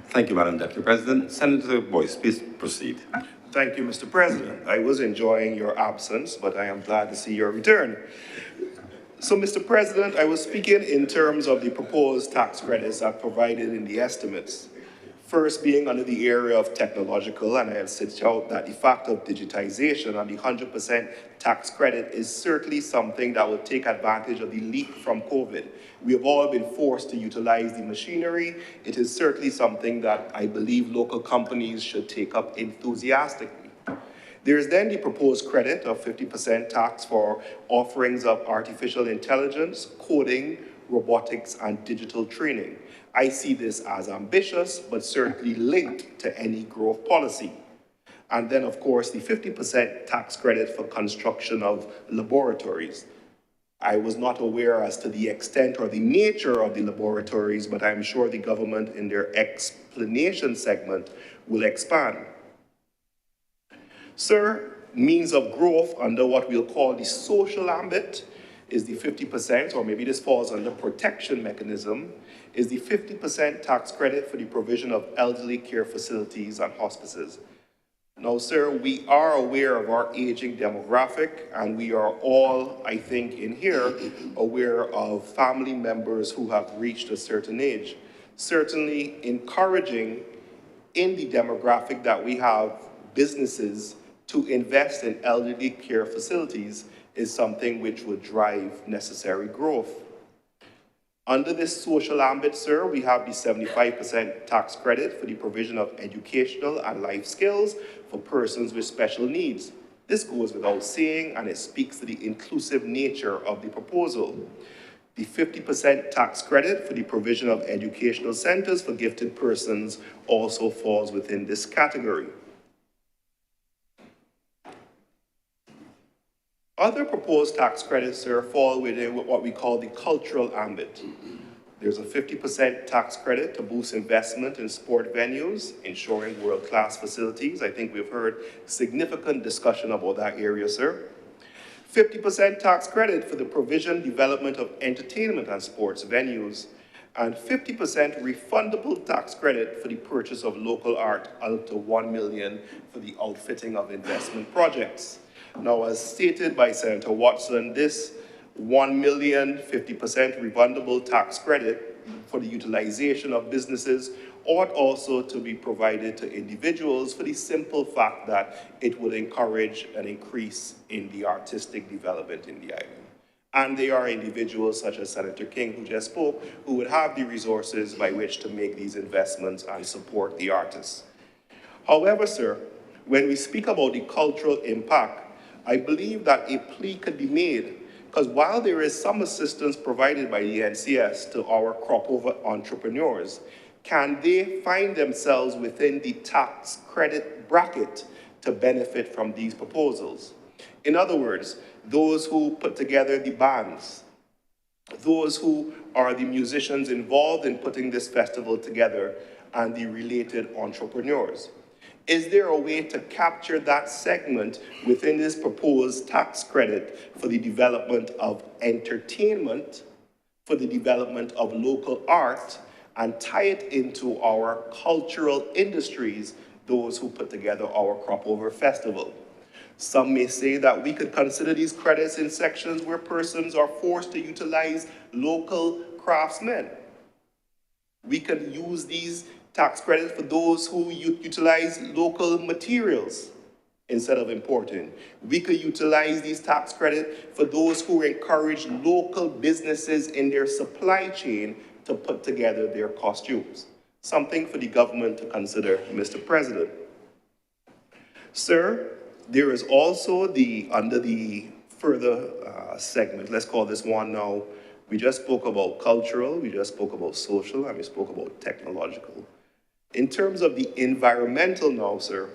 [SPEAKER 2] Thank you, Madam Deputy President. Senator Boyce, please proceed.
[SPEAKER 7] Thank you, Mr. President. I was enjoying your absence, but I am glad to see your return. So, Mr. President, I was speaking in terms of the proposed tax credits that provided in the estimates. First being under the area of technological, and I had set out that the fact of digitization and the 100% tax credit is certainly something that will take advantage of the leap from COVID. We have all been forced to utilize the machinery. It is certainly something that I believe local companies should take up enthusiastically. There is then the proposed credit of 50% tax for offerings of artificial intelligence, coding, robotics, and digital training. I see this as ambitious, but certainly linked to any growth policy. And then, of course, the 50% tax credit for construction of laboratories. I was not aware as to the extent or the nature of the laboratories, but I'm sure the government in their explanation segment will expand. Sir, means of growth under what we'll call the social ambit is the 50%, or maybe this falls under protection mechanism, is the 50% tax credit for the provision of elderly care facilities and hospices. Now, sir, we are aware of our aging demographic, and we are all, I think, in here aware of family members who have reached a certain age. Certainly encouraging in the demographic that we have businesses to invest in elderly care facilities is something which would drive necessary growth. Under this social ambit, sir, we have the 75% tax credit for the provision of educational and life skills for persons with special needs. This goes without saying, and it speaks to the inclusive nature of the proposal. The 50% tax credit for the provision of educational centers for gifted persons also falls within this category. Other proposed tax credits, sir, fall within what we call the cultural ambit. There's a 50% tax credit to boost investment in sport venues, ensuring world-class facilities. I think we've heard significant discussion about that area, sir. 50% tax credit for the provision, development of entertainment and sports venues, and 50% refundable tax credit for the purchase of local art up to $1 million for the outfitting of investment projects. Now, as stated by Senator Watson, this $1 million, 50% refundable tax credit for the utilization of businesses ought also to be provided to individuals for the simple fact that it would encourage an increase in the artistic development in the island. And there are individuals such as Senator King, who just spoke, who would have the resources by which to make these investments and support the artists. However, sir, when we speak about the cultural impact, I believe that a plea could be made, because while there is some assistance provided by the NCS to our crop-over entrepreneurs, can they find themselves within the tax credit bracket to benefit from these proposals? In other words, those who put together the bands, those who are the musicians involved in putting this festival together, and the related entrepreneurs. Is there a way to capture that segment within this proposed tax credit for the development of entertainment, for the development of local art, and tie it into our cultural industries, those who put together our Crop Over Festival? Some may say that we could consider these credits in sections where persons are forced to utilize local craftsmen. We can use these tax credits for those who utilize local materials instead of importing. We could utilize these tax credits for those who encourage local businesses in their supply chain to put together their costumes. Something for the government to consider, Mr. President. Sir, there is also under the further segment, let's call this one now, we just spoke about cultural, we just spoke about social, and we spoke about technological. In terms of the environmental now, sir,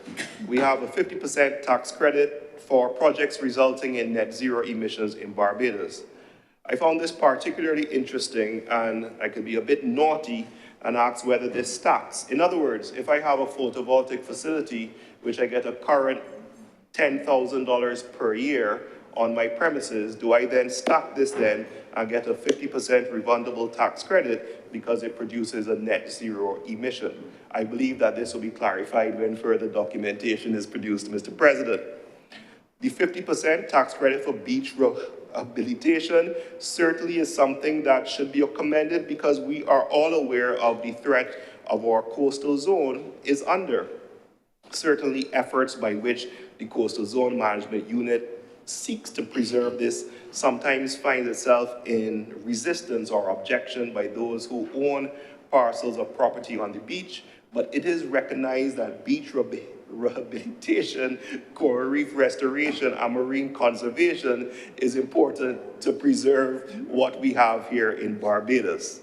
[SPEAKER 7] we have a 50% tax credit for projects resulting in net zero emissions in Barbados. I found this particularly interesting, and I could be a bit naughty and ask whether this stacks. In other words, if I have a photovoltaic facility, which I get a current $10,000 per year on my premises, do I then stack this then and get a 50% refundable tax credit because it produces a net zero emission? I believe that this will be clarified when further documentation is produced, Mr. President. The 50% tax credit for beach rehabilitation certainly is something that should be commended, because we are all aware of the threat of our coastal zone is under. Certainly efforts by which the Coastal Zone Management Unit seeks to preserve this sometimes finds itself in resistance or objection by those who own parcels of property on the beach, but it is recognized that beach rehabilitation, coral reef restoration, and marine conservation is important to preserve what we have here in Barbados.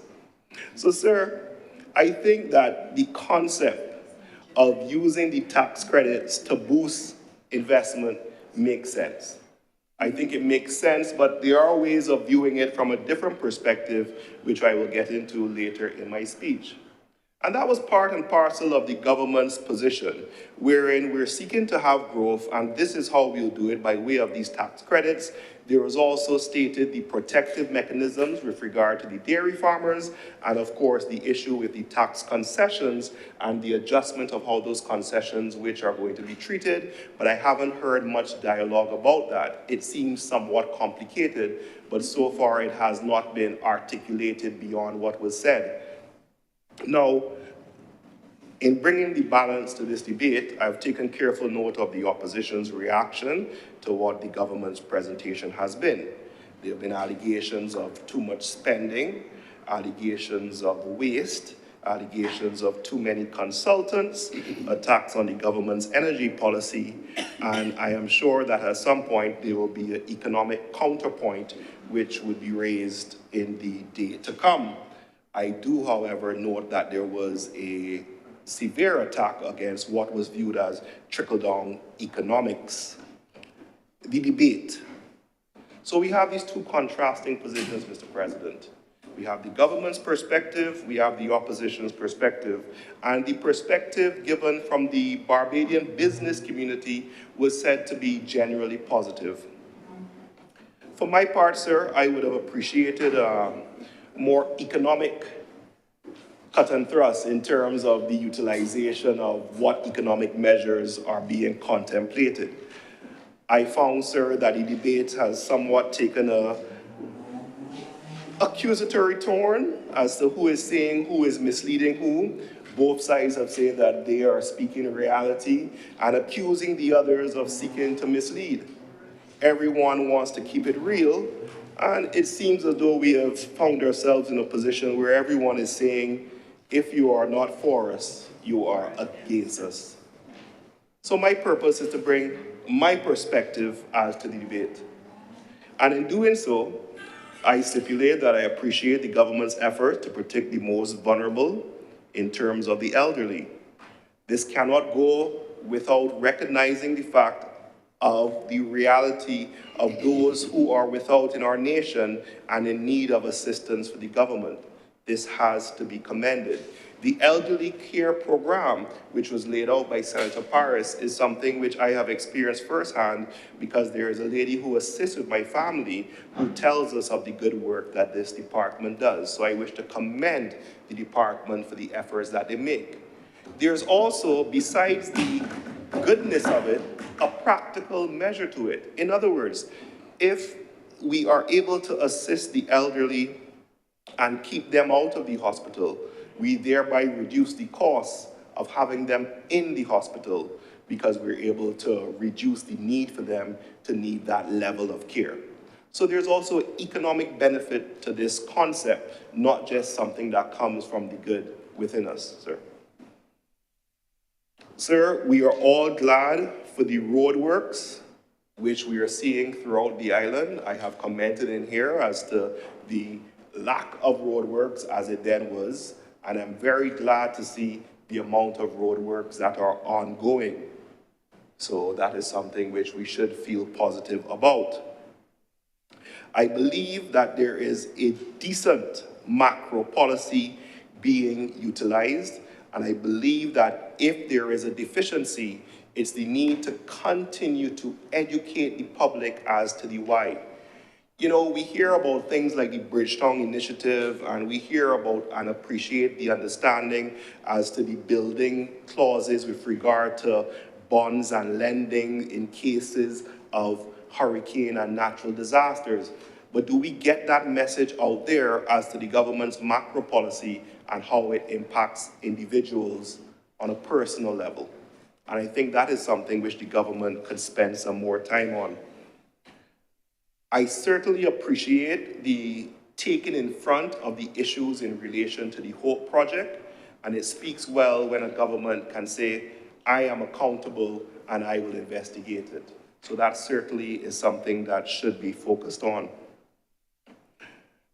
[SPEAKER 7] So, sir, I think that the concept of using the tax credits to boost investment makes sense. I think it makes sense, but there are ways of viewing it from a different perspective, which I will get into later in my speech. And that was part and parcel of the government's position, wherein we're seeking to have growth, and this is how we'll do it by way of these tax credits. There was also stated the protective mechanisms with regard to the dairy farmers, and of course the issue with the tax concessions and the adjustment of how those concessions which are going to be treated, but I haven't heard much dialogue about that. It seems somewhat complicated, but so far it has not been articulated beyond what was said. Now, in bringing the balance to this debate, I've taken careful note of the opposition's reaction to what the government's presentation has been. There have been allegations of too much spending, allegations of waste, allegations of too many consultants, attacks on the government's energy policy, and I am sure that at some point there will be an economic counterpoint which would be raised in the day to come. I do, however, note that there was a severe attack against what was viewed as trickle-down economics. The debate. So we have these two contrasting positions, Mr. President. We have the government's perspective, we have the opposition's perspective, and the perspective given from the Barbadian business community was said to be generally positive. For my part, sir, I would have appreciated more economic cut and thrust in terms of the utilization of what economic measures are being contemplated. I found, sir, that the debate has somewhat taken a accusatory tone as to who is saying who is misleading who. Both sides have said that they are speaking reality and accusing the others of seeking to mislead. Everyone wants to keep it real, and it seems as though we have found ourselves in a position where everyone is saying, if you are not for us, you are against us. So my purpose is to bring my perspective as to the debate. And in doing so, I stipulate that I appreciate the government's effort to protect the most vulnerable in terms of the elderly. This cannot go without recognizing the fact of the reality of those who are without in our nation and in need of assistance for the government. This has to be commended. The elderly care program, which was laid out by Senator Paris, is something which I have experienced firsthand because there is a lady who assists with my family who tells us of the good work that this department does. So I wish to commend the department for the efforts that they make. There's also, besides the goodness of it, a practical measure to it. In other words, if we are able to assist the elderly and keep them out of the hospital, we thereby reduce the cost of having them in the hospital because we're able to reduce the need for them to need that level of care. So there's also economic benefit to this concept, not just something that comes from the good within us, sir. Sir, we are all glad for the roadworks which we are seeing throughout the island. I have commented in here as to the lack of roadworks as it then was, and I'm very glad to see the amount of roadworks that are ongoing. So that is something which we should feel positive about. I believe that there is a decent macro policy being utilized, and I believe that if there is a deficiency, it's the need to continue to educate the public as to the why. You know, we hear about things like the Bridgetown Initiative, and we hear about and appreciate the understanding as to the building clauses with regard to bonds and lending in cases of hurricane and natural disasters. But do we get that message out there as to the government's macro policy and how it impacts individuals on a personal level? And I think that is something which the government could spend some more time on. I certainly appreciate the taking in front of the issues in relation to the HOPE project, and it speaks well when a government can say, I am accountable and I will investigate it. So that certainly is something that should be focused on.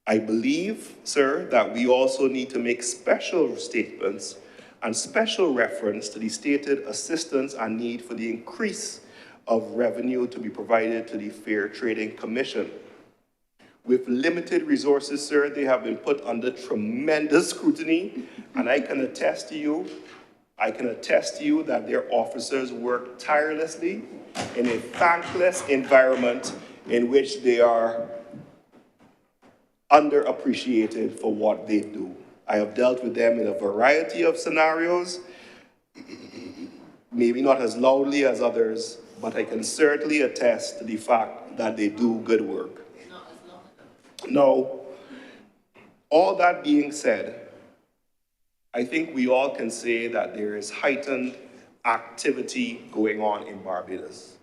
[SPEAKER 7] I believe, sir, that we also need to make special statements and special reference to the stated assistance and need for the increase of revenue to be provided to the Fair Trading Commission. with limited resources, sir, they have been put under tremendous scrutiny, and I can attest to you that their officers work tirelessly in a thankless environment in which they are underappreciated for what they do. I have dealt with them in a variety of scenarios, maybe not as loudly as others, but I can certainly attest to the fact that they do good work. Now, all that being said, I think we all can say that there is heightened activity going on in Barbados.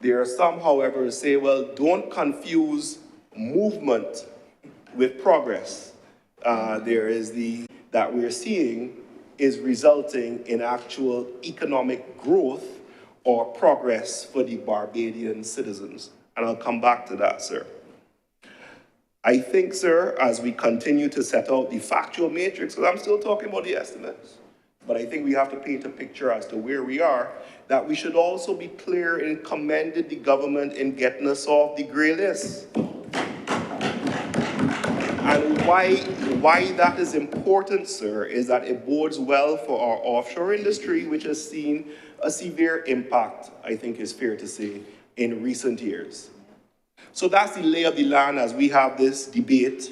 [SPEAKER 7] There are some, however, who say, well, don't confuse movement with progress. That we're seeing is resulting in actual economic growth or progress for the Barbadian citizens. And I'll come back to that, sir. I think, sir, as we continue to set out the factual matrix, because I'm still talking about the estimates, but I think we have to paint a picture as to where we are, that we should also be clear in commending the government in getting us off the gray list. And why that is important, sir, is that it bodes well for our offshore industry, which has seen a severe impact, I think is fair to say, in recent years. So that's the lay of the land as we have this debate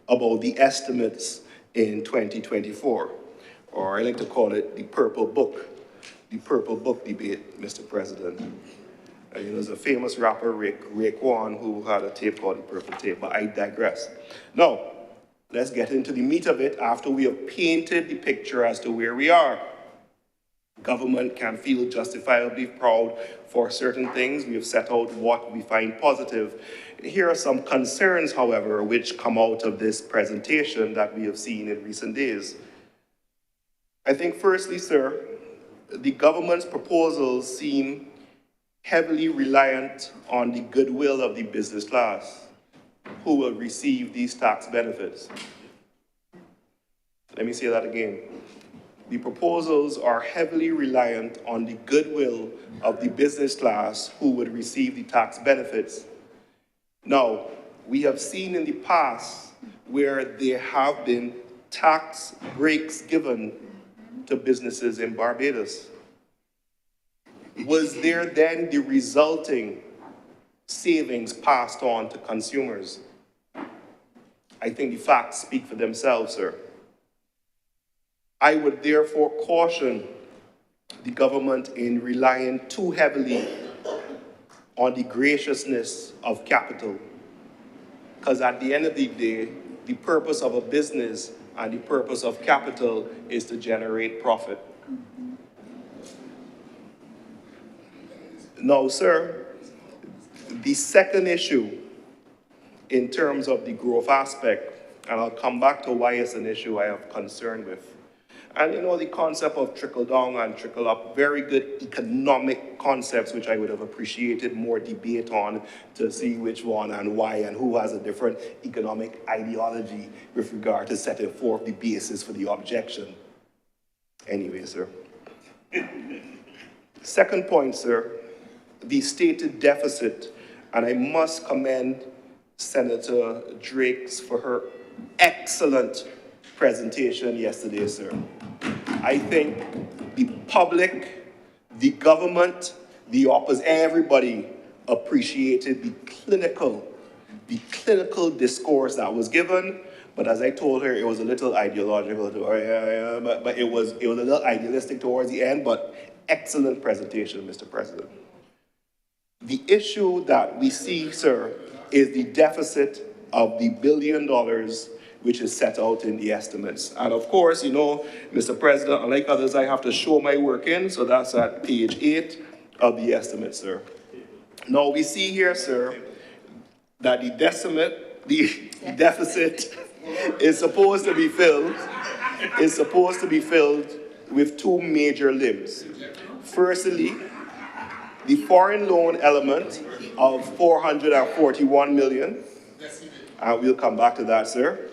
[SPEAKER 7] about the estimates in 2024, or I like to call it the purple book debate, Mr. President. There's a famous rapper, Raekwon, who had a tape called The Purple Tape, but I digress. Now, let's get into the meat of it after we have painted the picture as to where we are. Government can feel justifiably proud for certain things. We have set out what we find positive. Here are some concerns, however, which come out of this presentation that we have seen in recent days. I think firstly, sir, the government's proposals seem heavily reliant on the goodwill of the business class who will receive these tax benefits. Let me say that again. The proposals are heavily reliant on the goodwill of the business class who would receive the tax benefits. Now, we have seen in the past where there have been tax breaks given to businesses in Barbados. Was there then the resulting savings passed on to consumers? I think the facts speak for themselves, sir. I would therefore caution the government in relying too heavily on the graciousness of capital. Because at the end of the day, the purpose of a business and the purpose of capital is to generate profit. Now, sir, the second issue in terms of the growth aspect, and I'll come back to why it's an issue I have concern with. And the concept of trickle down and trickle up, very good economic concepts, which I would have appreciated more debate on to see which one and why and who has a different economic ideology with regard to setting forth the basis for the objection. Anyway, sir. Second point, sir, the stated deficit, and I must commend Senator Drakes for her excellent presentation yesterday, sir. I think the public, the government, the opposition, everybody appreciated the clinical discourse that was given. But as I told her, it was a little ideological, but it was a little idealistic towards the end, but excellent presentation, Mr. President. The issue that we see, sir, is the deficit of the $1 billion which is set out in the estimates. And of course, Mr. President, unlike others, I have to show my work in, so that's at page 8 of the estimate, sir. Now we see here, sir, that the deficit is supposed to be filled with two major limbs. Firstly, the foreign loan element of 441 million, and we'll come back to that, sir,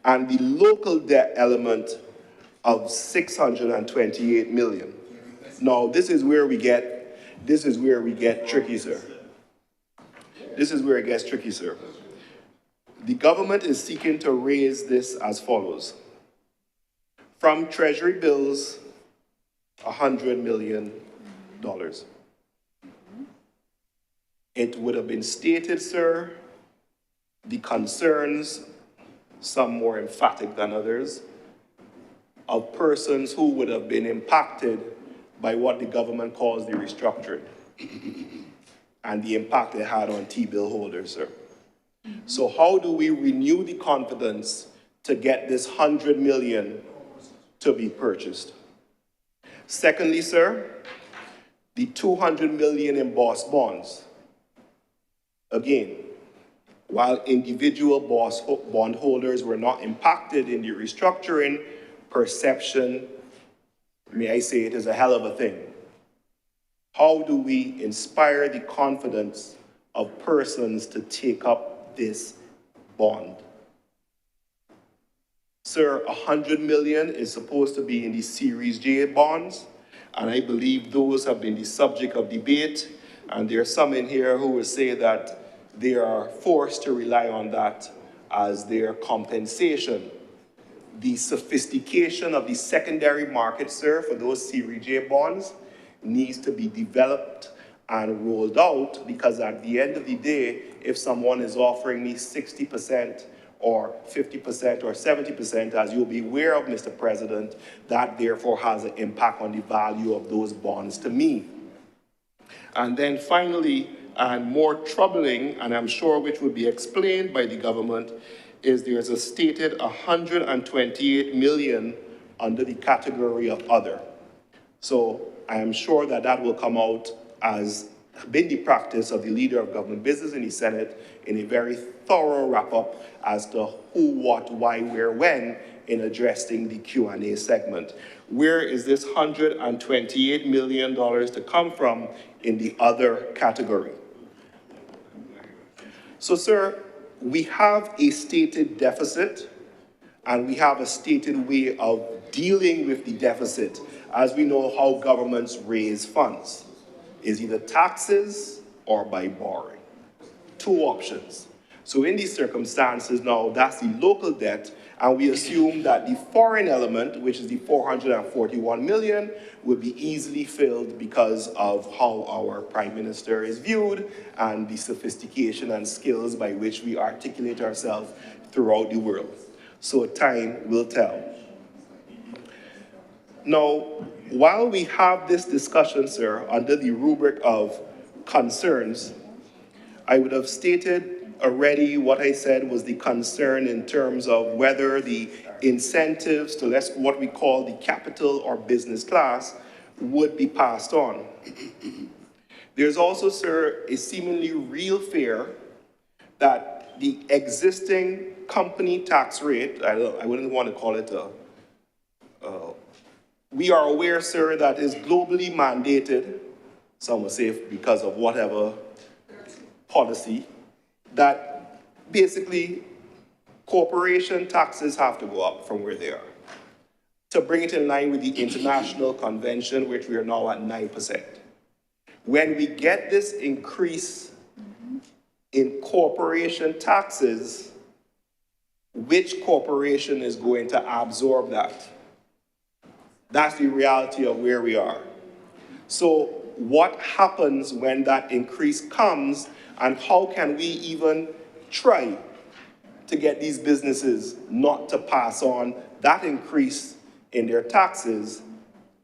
[SPEAKER 7] and the local debt element of 628 million. Now, this is where we get tricky, sir. this is where it gets tricky, sir. The government is seeking to raise this as follows. From Treasury bills, $100 million. It would have been stated, sir, the concerns, some more emphatic than others, of persons who would have been impacted by what the government calls the restructuring and the impact it had on T-bill holders, sir. So how do we renew the confidence to get this $100 million to be purchased? Secondly, sir, the $200 million embossed bonds. Again, while individual bondholders were not impacted in the restructuring, perception, may I say it, is a hell of a thing. How do we inspire the confidence of persons to take up this bond? Sir, $100 million is supposed to be in the Series J bonds, and I believe those have been the subject of debate, and there are some in here who will say that they are forced to rely on that as their compensation. The sophistication of the secondary market, sir, for those Series J bonds needs to be developed and rolled out, because at the end of the day, if someone is offering me 60% or 50% or 70%, as you'll be aware of, Mr. President, that therefore has an impact on the value of those bonds to me. And then finally, and more troubling, and I'm sure which would be explained by the government, is there's a stated $128 million under the category of other. So I am sure that that will come out as been the practice of the leader of government business in the Senate in a very thorough wrap-up as to who, what, why, where, when in addressing the Q&A segment. Where is this $128 million to come from in the other category? So, sir, we have a stated deficit, and we have a stated way of dealing with the deficit, as we know how governments raise funds. Is either taxes or by borrowing. Two options. So in these circumstances now, that's the local debt, and we assume that the foreign element, which is the $441 million, will be easily filled because of how our Prime Minister is viewed and the sophistication and skills by which we articulate ourselves throughout the world. So time will tell. Now, while we have this discussion, sir, under the rubric of concerns, I would have stated already what I said was the concern in terms of whether the incentives to what we call the capital or business class would be passed on. There's also, sir, a seemingly real fear that the existing company tax rate, I wouldn't want to call it we are aware, sir, that is globally mandated, some will say because of whatever policy, that basically corporation taxes have to go up from where they are to bring it in line with the international convention, which we are now at 9%. When we get this increase in corporation taxes, which corporation is going to absorb that? That's the reality of where we are. So what happens when that increase comes, and how can we even try to get these businesses not to pass on that increase in their taxes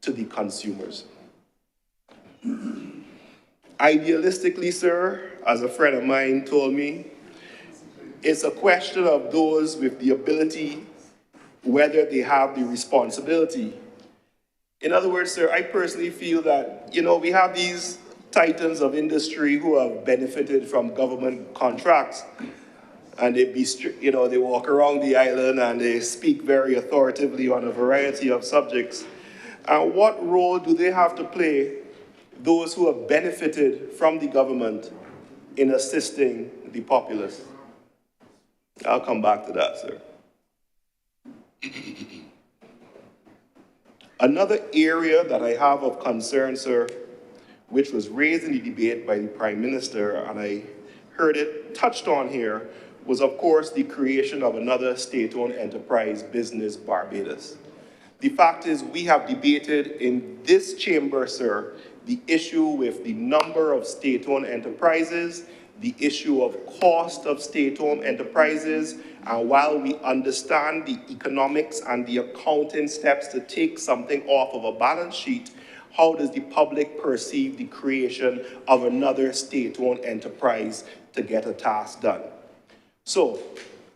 [SPEAKER 7] to the consumers? Idealistically, sir, as a friend of mine told me, it's a question of those with the ability, whether they have the responsibility. In other words, sir, I personally feel that, we have these titans of industry who have benefited from government contracts, and they walk around the island and they speak very authoritatively on a variety of subjects. And what role do they have to play, those who have benefited from the government, in assisting the populace? I'll come back to that, sir. Another area that I have of concern, sir, which was raised in the debate by the Prime Minister, and I heard it touched on here was, of course, the creation of another state-owned enterprise, Business Barbados. The fact is, we have debated in this chamber, sir, the issue with the number of state-owned enterprises, the issue of cost of state-owned enterprises, and while we understand the economics and the accounting steps to take something off of a balance sheet, how does the public perceive the creation of another state-owned enterprise to get a task done? So,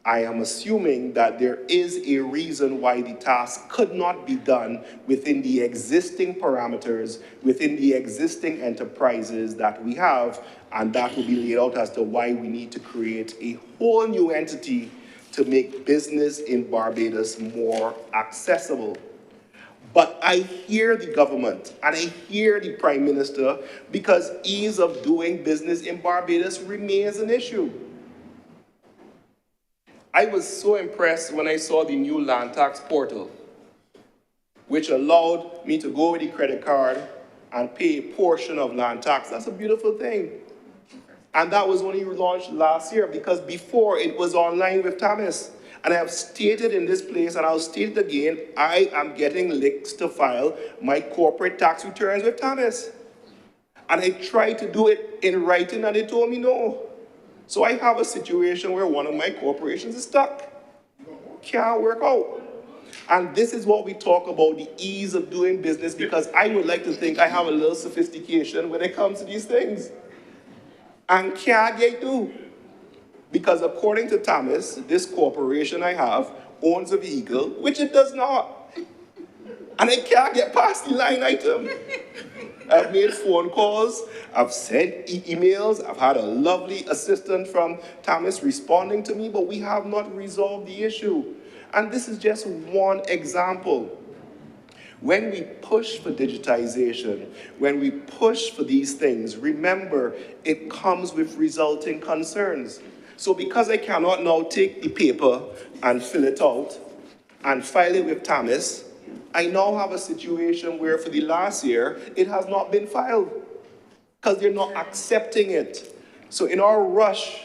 [SPEAKER 7] I am assuming that there is a reason why the task could not be done within the existing parameters, within the existing enterprises that we have, and that will be laid out as to why we need to create a whole new entity to make business in Barbados more accessible. But I hear the government and I hear the Prime Minister because ease of doing business in Barbados remains an issue. I was so impressed when I saw the new land tax portal, which allowed me to go with the credit card and pay a portion of land tax. That's a beautiful thing. And that was only launched last year because before it was online with Cannabis. And I have stated in this place, and I'll state it again, I am getting links to file my corporate tax returns with Cannabis. And I tried to do it in writing and they told me no. So I have a situation where one of my corporations is stuck. Can't work out. And this is what we talk about, the ease of doing business, because I would like to think I have a little sophistication when it comes to these things. And can't get do. Because according to Thomas, this corporation I have owns a vehicle, which it does not. And I can't get past the line item. I've made phone calls, I've sent emails, I've had a lovely assistant from Thomas responding to me, but we have not resolved the issue. And this is just one example. When we push for digitization, when we push for these things, remember, it comes with resulting concerns. So because I cannot now take the paper and fill it out and file it with Thomas, I now have a situation where for the last year, it has not been filed because they're not accepting it. So in our rush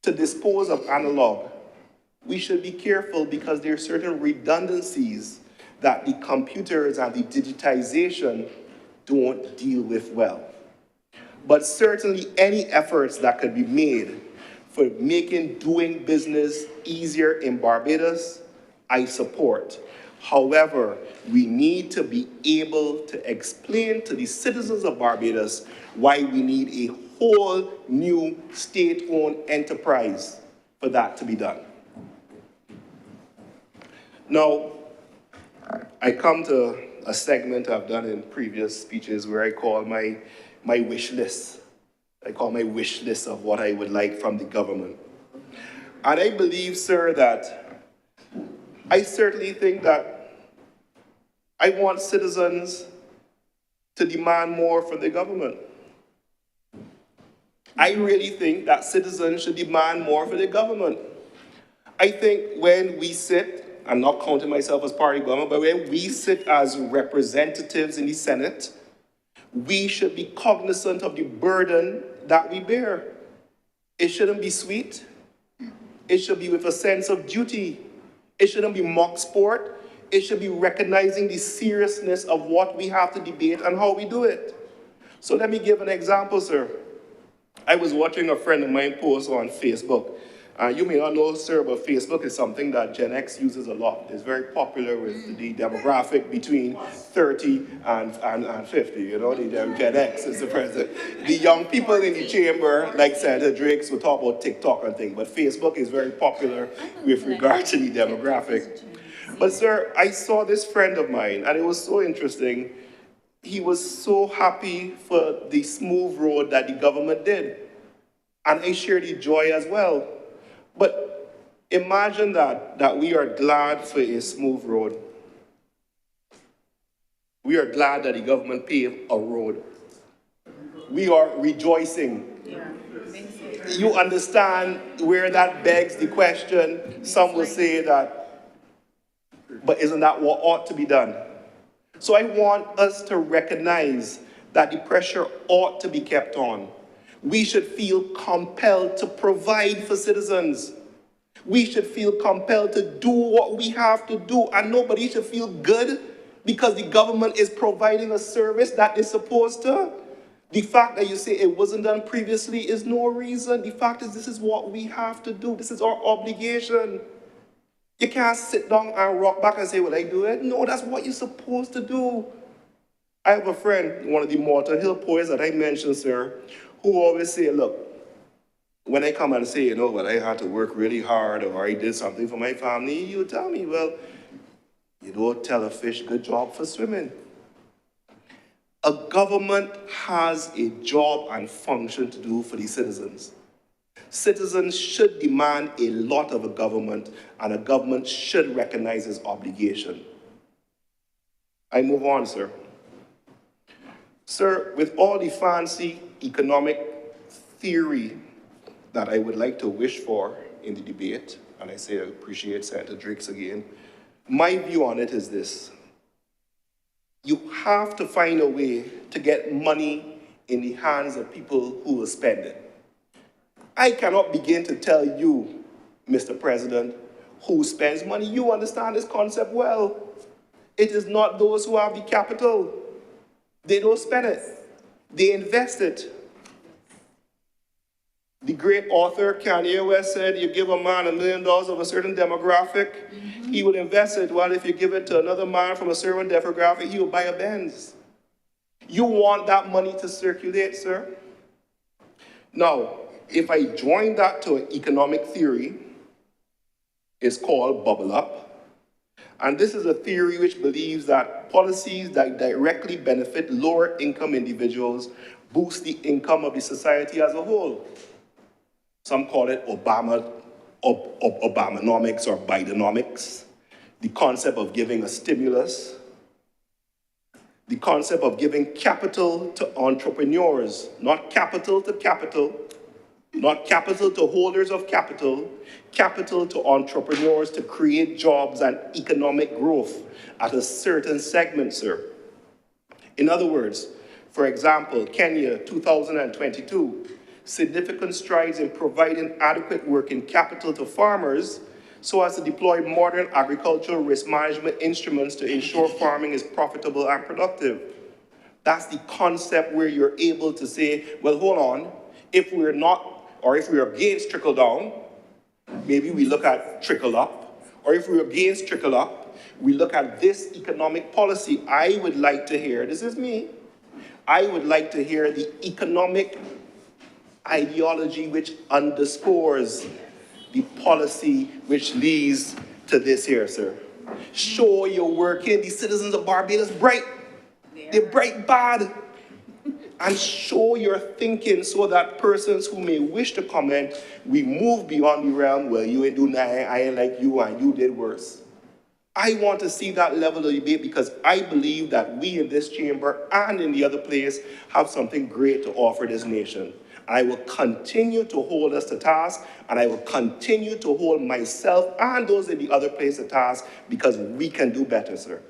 [SPEAKER 7] to dispose of analog, we should be careful because there are certain redundancies that the computers and the digitization don't deal with well. But certainly any efforts that could be made for making doing business easier in Barbados, I support. However, we need to be able to explain to the citizens of Barbados why we need a whole new state-owned enterprise for that to be done. Now, I come to a segment I've done in previous speeches where I call my wish list. I call my wish list of what I would like from the government. And I believe, sir, that I certainly think that I want citizens to demand more from the government. I really think that citizens should demand more from the government. I think when we sit, I'm not counting myself as part of the government, but when we sit as representatives in the Senate, we should be cognizant of the burden that we bear. It shouldn't be sweet. It should be with a sense of duty. It shouldn't be mock sport. It should be recognizing the seriousness of what we have to debate and how we do it. So let me give an example, sir. I was watching a friend of mine post on Facebook. You may not know, sir, but Facebook is something that Gen X uses a lot. It's very popular with the demographic between 30 and 50, you know, the Gen X is the present. The young people in the chamber, like Senator Drakes, will talk about TikTok and things, but Facebook is very popular with regard to the demographic. But sir, I saw this friend of mine, and it was so interesting. He was so happy for the smooth road that the government did. And I shared the joy as well. But imagine that we are glad for a smooth road. We are glad that the government paved a road. We are rejoicing. Yeah. You understand where that begs the question. Some will say that, but isn't that what ought to be done? So I want us to recognize that the pressure ought to be kept on. We should feel compelled to provide for citizens. We should feel compelled to do what we have to do, and nobody should feel good because the government is providing a service that is supposed to. The fact that you say it wasn't done previously is no reason. The fact is this is what we have to do. This is our obligation. You can't sit down and rock back and say, well, I do it. No, that's what you're supposed to do. I have a friend, one of the Malta Hill poets that I mentioned, sir, who always say, look, when I come and say, you know, well, I had to work really hard or I did something for my family, you tell me, well, you don't tell a fish good job for swimming. A government has a job and function to do for the citizens. Citizens should demand a lot of a government, and a government should recognize its obligation. I move on, sir. Sir, with all the fancy economic theory that I would like to wish for in the debate, and I say I appreciate Senator Drakes again, my view on it is this. You have to find a way to get money in the hands of people who will spend it. I cannot begin to tell you, Mr. President, who spends money. You understand this concept well. It is not those who have the capital. They don't spend it. They invest it. The great author Kanye West said, you give a man $1 million of a certain demographic, he will invest it, while if you give it to another man from a certain demographic, he will buy a Benz. You want that money to circulate, sir? Now, if I join that to an economic theory, it's called bubble up. And this is a theory which believes that policies that directly benefit lower income individuals boost the income of the society as a whole. Some call it Obamonomics or Bidenomics. The concept of giving a stimulus. The concept of giving capital to entrepreneurs, not capital to capital, not capital to holders of capital, capital to entrepreneurs to create jobs and economic growth at a certain segment, sir. In other words, for example, Kenya, 2022, significant strides in providing adequate working capital to farmers so as to deploy modern agricultural risk management instruments to ensure farming is profitable and productive. That's the concept where you're able to say, well, hold on, if we're not, or if we're against trickle down, maybe we look at trickle up, or if we're against trickle up, we look at this economic policy. I would like to hear, this is me, I would like to hear the economic ideology which underscores the policy which leads to this here, sir. Show you're working, the citizens of Barbados bright. They're bright bad. And show your thinking so that persons who may wish to comment, we move beyond the realm, well, you ain't do nothing, I ain't like you, and you did worse. I want to see that level of debate because I believe that we in this chamber and in the other place have something great to offer this nation. I will continue to hold us to task, and I will continue to hold myself and those in the other place to task because we can do better, sir.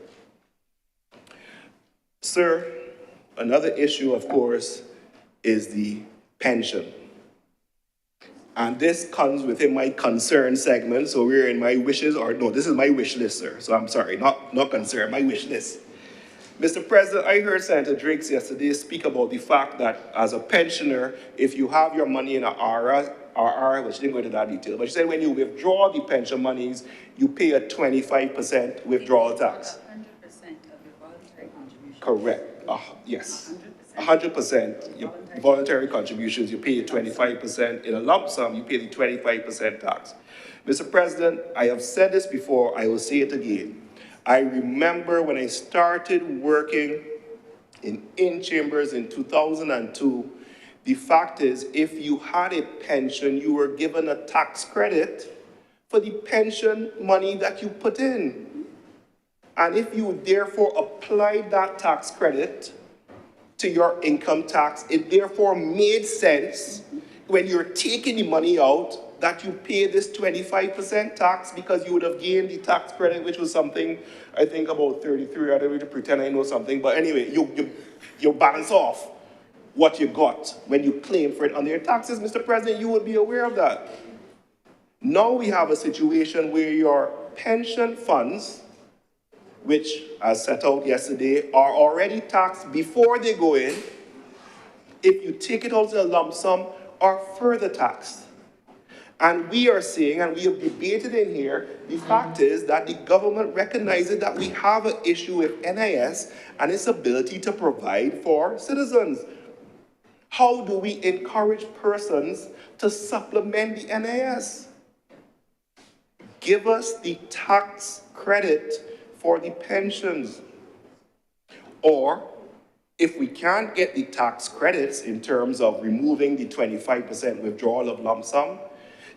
[SPEAKER 7] Sir, another issue, of course, is the pension. And this comes within my concern segment, so we're in my wishes, or no, this is my wish list, sir. So I'm sorry, not concern, my wish list. Mr. President, I heard Senator Drakes yesterday speak about the fact that as a pensioner, if you have your money in an RR, which didn't go into that detail, but she said when you withdraw the pension monies, you pay a 25% withdrawal tax.
[SPEAKER 8] 100% of your voluntary contribution.
[SPEAKER 7] Correct. Yes. 100%. Your voluntary contributions, you pay 25%. In a lump sum, you pay the 25% tax. Mr. President, I have said this before, I will say it again. I remember when I started working in chambers in 2002, the fact is, if you had a pension, you were given a tax credit for the pension money that you put in. And if you therefore applied that tax credit to your income tax, it therefore made sense when you're taking the money out that you pay this 25% tax because you would have gained the tax credit, which was something, I think about 33, I don't need to pretend I know something, but anyway, you balance off. what you got when you claim for it under your taxes, Mr. President, you would be aware of that. Now we have a situation where your pension funds, which, as set out yesterday, are already taxed before they go in, if you take it out as a lump sum, are further taxed. And we are saying, and we have debated in here, the fact is that the government recognizes that we have an issue with NIS and its ability to provide for citizens. How do we encourage persons to supplement the NIS? Give us the tax credit for the pensions. Or, if we can't get the tax credits in terms of removing the 25% withdrawal of lump sum,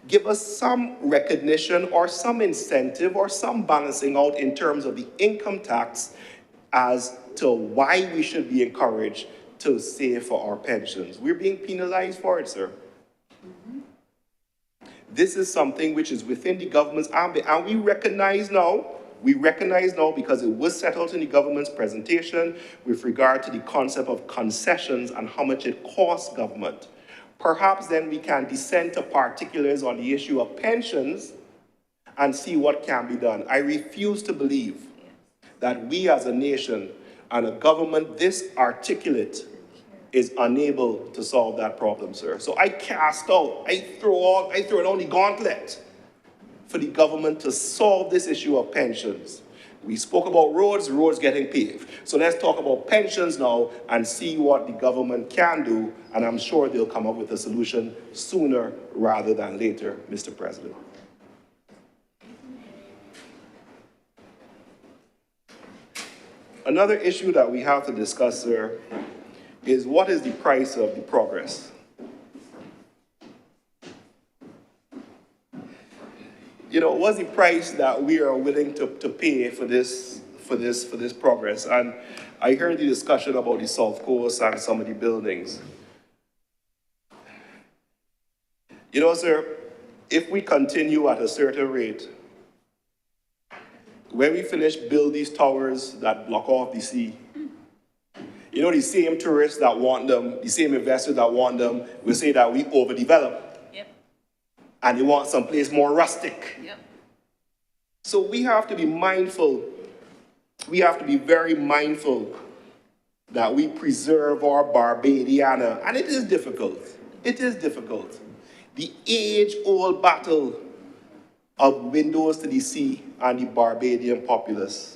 [SPEAKER 7] give us some recognition or some incentive or some balancing out in terms of the income tax as to why we should be encouraged to save for our pensions. We're being penalized for it, sir. This is something which is within the government's ambit, and we recognize now because it was set out in the government's presentation with regard to the concept of concessions and how much it costs government. Perhaps then we can descend to particulars on the issue of pensions and see what can be done. I refuse to believe that we as a nation and a government this articulate is unable to solve that problem, sir. So I throw it on the gauntlet for the government to solve this issue of pensions. We spoke about roads getting paved. So let's talk about pensions now and see what the government can do, and I'm sure they'll come up with a solution sooner rather than later, Mr. President. Another issue that we have to discuss, sir, is what is the price of the progress? You know, what's the price that we are willing to pay for this progress? And I heard the discussion about the South Coast and some of the buildings. You know, sir, if we continue at a certain rate, when we finish build these towers that block off the sea, you know, the same tourists that want them, the same investors that want them, will say that we overdevelop. And they want someplace more rustic. So we have to be mindful, we have to be very mindful that we preserve our Barbadiana. And it is difficult. The age-old battle of windows to the sea and the Barbadian populace.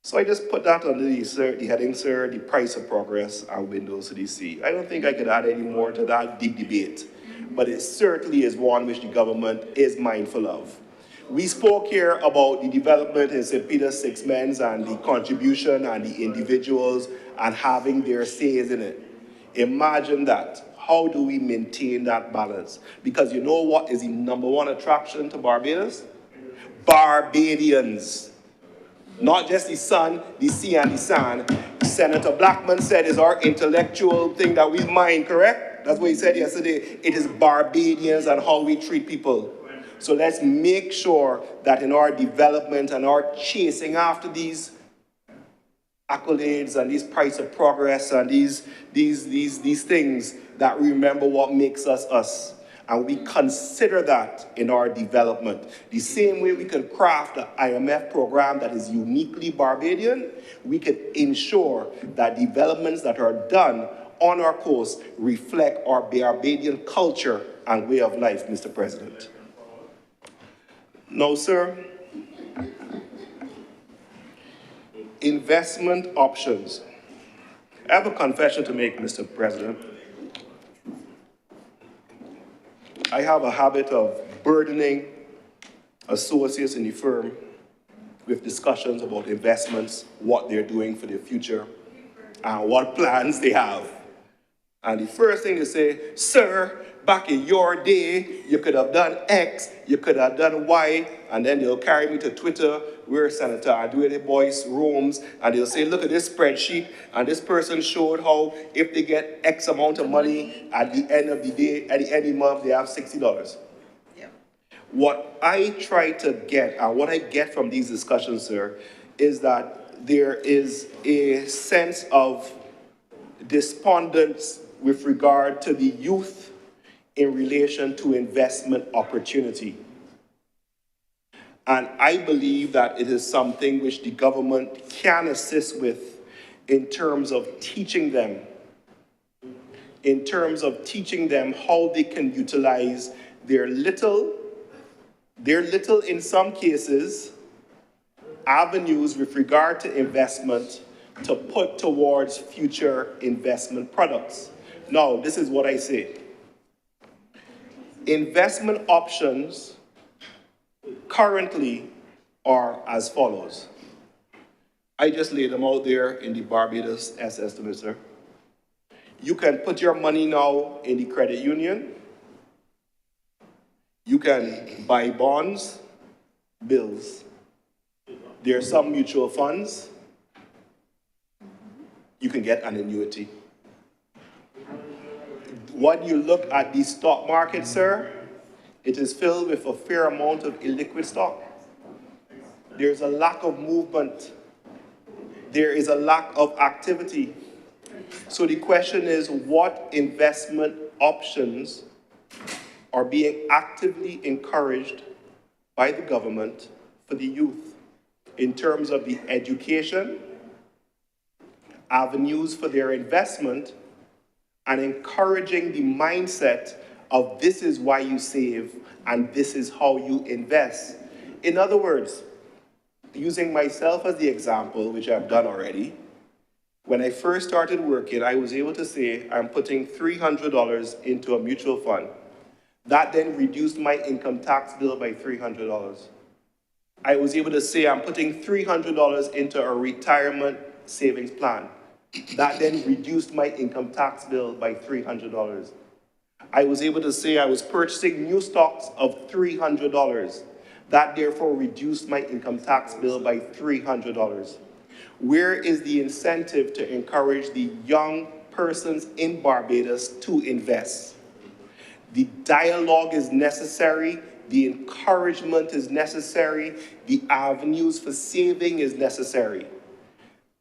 [SPEAKER 7] So I just put that under the heading, sir, the price of progress and windows to the sea. I don't think I could add any more to that deep debate, but it certainly is one which the government is mindful of. We spoke here about the development in St. Peter's Six Men's and the contribution and the individuals and having their says in it. Imagine that. How do we maintain that balance? Because you know what is the #1 attraction to Barbados? Barbadians. Not just the sun, the sea, and the sand. Senator Blackman said is our intellectual thing that we mine, correct? That's what he said yesterday. It is Barbadians and how we treat people. So let's make sure that in our development and our chasing after these accolades and these price of progress and these things, that we remember what makes us us. And we consider that in our development. The same way we can craft an IMF program that is uniquely Barbadian, we could ensure that developments that are done on our coast reflect our Barbadian culture and way of life, Mr. President. Now, sir, investment options. I have a confession to make, Mr. President. I have a habit of burdening associates in the firm with discussions about investments, what they're doing for their future, and what plans they have. And the first thing they say, sir, back in your day, you could have done X, you could have done Y, and then they'll carry me to Twitter, where Senator Aduede Boyce roams, and they'll say, look at this spreadsheet, and this person showed how if they get X amount of money at the end of the day, at the end of the month, they have $60. What I try to get, and what I get from these discussions, sir, is that there is a sense of despondence with regard to the youth in relation to investment opportunity. And I believe that it is something which the government can assist with in terms of teaching them how they can utilize their little, in some cases, avenues with regard to investment to put towards future investment products. Now, this is what I say. Investment options currently are as follows. I just laid them out there in the Barbados estimator. You can put your money now in the credit union. You can buy bonds, bills. There are some mutual funds. You can get an annuity. When you look at the stock market, sir, it is filled with a fair amount of illiquid stock. There's a lack of movement. There is a lack of activity. So the question is, what investment options are being actively encouraged by the government for the youth in terms of the education, avenues for their investment, and encouraging the mindset of this is why you save and this is how you invest. In other words, using myself as the example, which I've done already, when I first started working, I was able to say I'm putting $300 into a mutual fund. That then reduced my income tax bill by $300. I was able to say I'm putting $300 into a retirement savings plan. That then reduced my income tax bill by $300. I was able to say I was purchasing new stocks of $300. That therefore reduced my income tax bill by $300. Where is the incentive to encourage the young persons in Barbados to invest? The dialogue is necessary, the encouragement is necessary, the avenues for saving is necessary.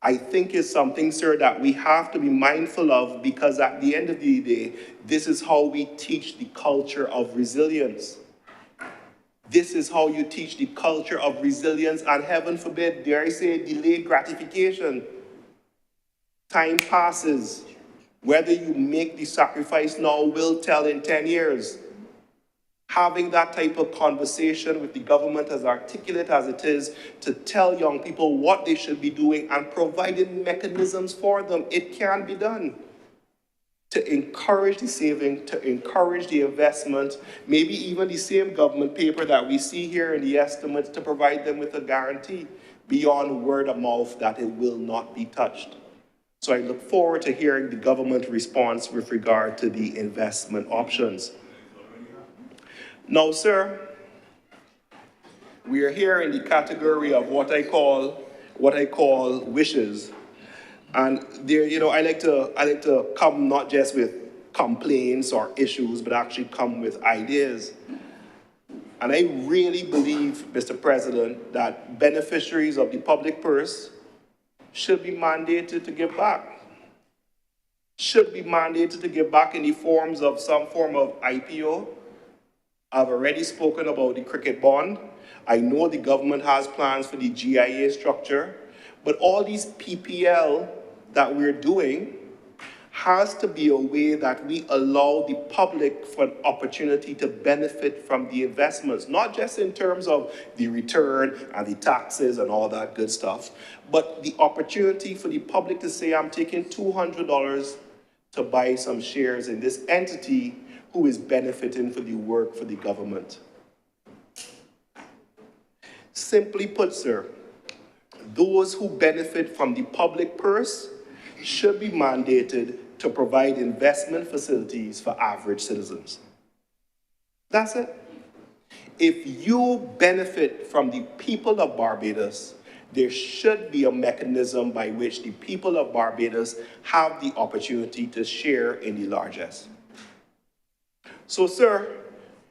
[SPEAKER 7] I think it's something, sir, that we have to be mindful of, because at the end of the day, this is how we teach the culture of resilience. This is how you teach the culture of resilience, and heaven forbid, dare I say, delayed gratification. Time passes. Whether you make the sacrifice now will tell in 10 years. Having that type of conversation with the government, as articulate as it is, to tell young people what they should be doing and providing mechanisms for them, it can be done. To encourage the saving, to encourage the investment, maybe even the same government paper that we see here in the estimates, to provide them with a guarantee beyond word of mouth that it will not be touched. So I look forward to hearing the government response with regard to the investment options. Now, sir, we are here in the category of what I call wishes. And there, I like to come not just with complaints or issues, but actually come with ideas. And I really believe, Mr. President, that beneficiaries of the public purse should be mandated to give back. Should be mandated to give back in the forms of some form of IPO. I've already spoken about the cricket bond. I know the government has plans for the GIA structure, but all these PPL that we're doing has to be a way that we allow the public for an opportunity to benefit from the investments, not just in terms of the return and the taxes and all that good stuff, but the opportunity for the public to say, I'm taking $200 to buy some shares in this entity who is benefiting for the work for the government. Simply put, sir, those who benefit from the public purse should be mandated to provide investment facilities for average citizens. That's it. If you benefit from the people of Barbados, there should be a mechanism by which the people of Barbados have the opportunity to share in the largesse. So, sir,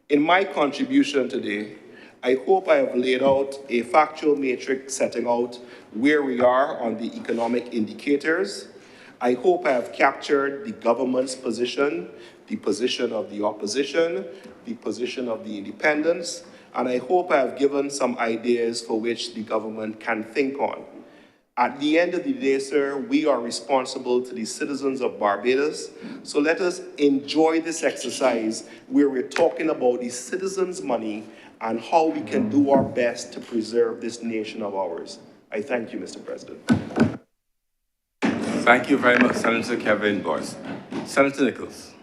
[SPEAKER 7] in my contribution today, I hope I have laid out a factual matrix setting out where we are on the economic indicators I hope I have captured the government's position, the position of the opposition, the position of the independents, and I hope I have given some ideas for which the government can think on. At the end of the day, sir, we are responsible to the citizens of Barbados, so let us enjoy this exercise where we're talking about the citizens' money and how we can do our best to preserve this nation of ours. I thank you, Mr. President.
[SPEAKER 2] Thank you very much, Senator Kevin Boyce. Senator Nichols.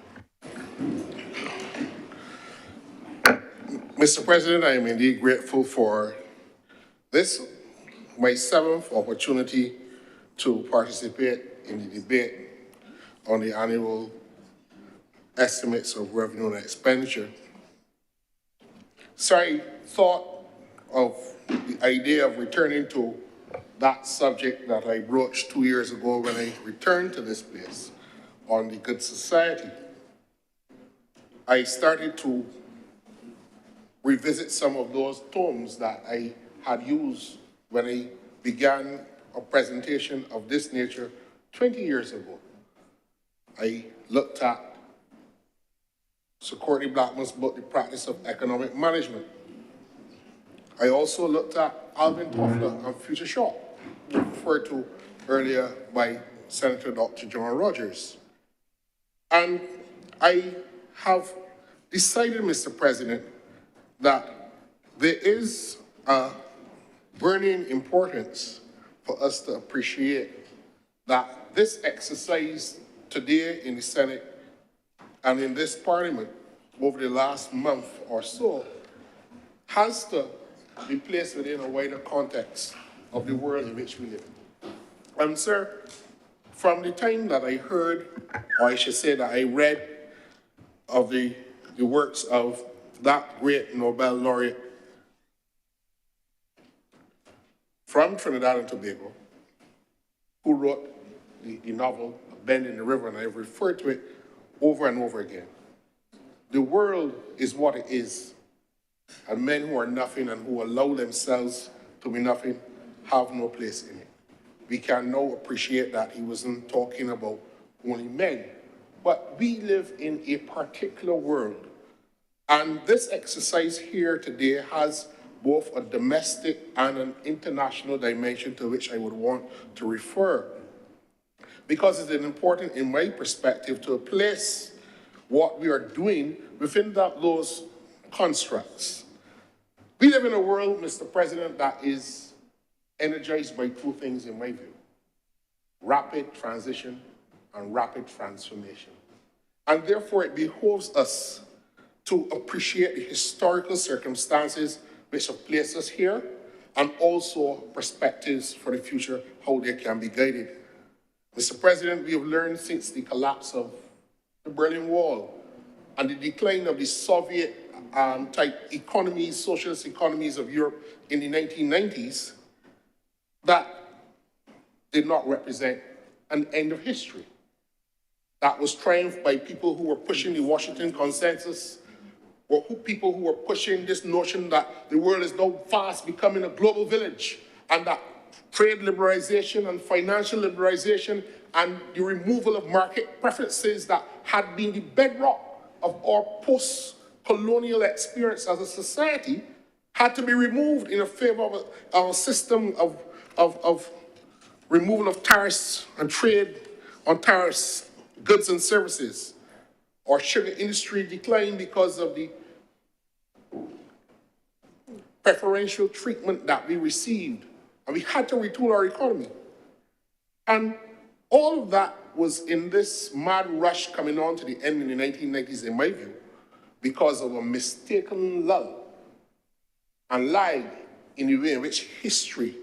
[SPEAKER 9] Mr. President, I am indeed grateful for this, my 7th opportunity to participate in the debate on the annual estimates of revenue and expenditure. So I thought of the idea of returning to that subject that I broached 2 years ago when I returned to this place on the Good Society. I started to revisit some of those terms that I had used when I began a presentation of this nature 20 years ago. I looked at Sir Courtney Blackman's book, The Practice of Economic Management. I also looked at Alvin Toffler and Future Shock, referred to earlier by Senator Dr. John Rogers. And I have decided, Mr. President, that there is a burning importance for us to appreciate that this exercise today in the Senate and in this Parliament over the last month or so has to be placed within a wider context of the world in which we live. And sir, from the time that I heard, or I should say that I read of the works of that great Nobel laureate from Trinidad and Tobago, who wrote the novel A Bend in the River, and I've referred to it over and over again. The world is what it is, and men who are nothing and who allow themselves to be nothing have no place in it. We can now appreciate that he wasn't talking about only men, but we live in a particular world. And this exercise here today has both a domestic and an international dimension to which I would want to refer, because it is important, in my perspective, to place what we are doing within those constructs. We live in a world, Mr. President, that is energized by two things, in my view: rapid transition and rapid transformation. And therefore, it behoves us to appreciate the historical circumstances which have placed us here, and also perspectives for the future, how they can be guided. Mr. President, we have learned since the collapse of the Berlin Wall and the decline of the Soviet type economies, socialist economies of Europe in the 1990s, that did not represent an end of history. That was triumphed by people who were pushing the Washington Consensus, or people who were pushing this notion that the world is now fast becoming a global village, and that trade liberalization and financial liberalization and the removal of market preferences that had been the bedrock of our post-colonial experience as a society had to be removed in favor of a system of removal of tariffs and trade on tariffs, goods and services. Our sugar industry declined because of the preferential treatment that we received, and we had to retool our economy. And all of that was in this mad rush coming on to the end in the 1990s, in my view, because of a mistaken lull and lie in the way in which history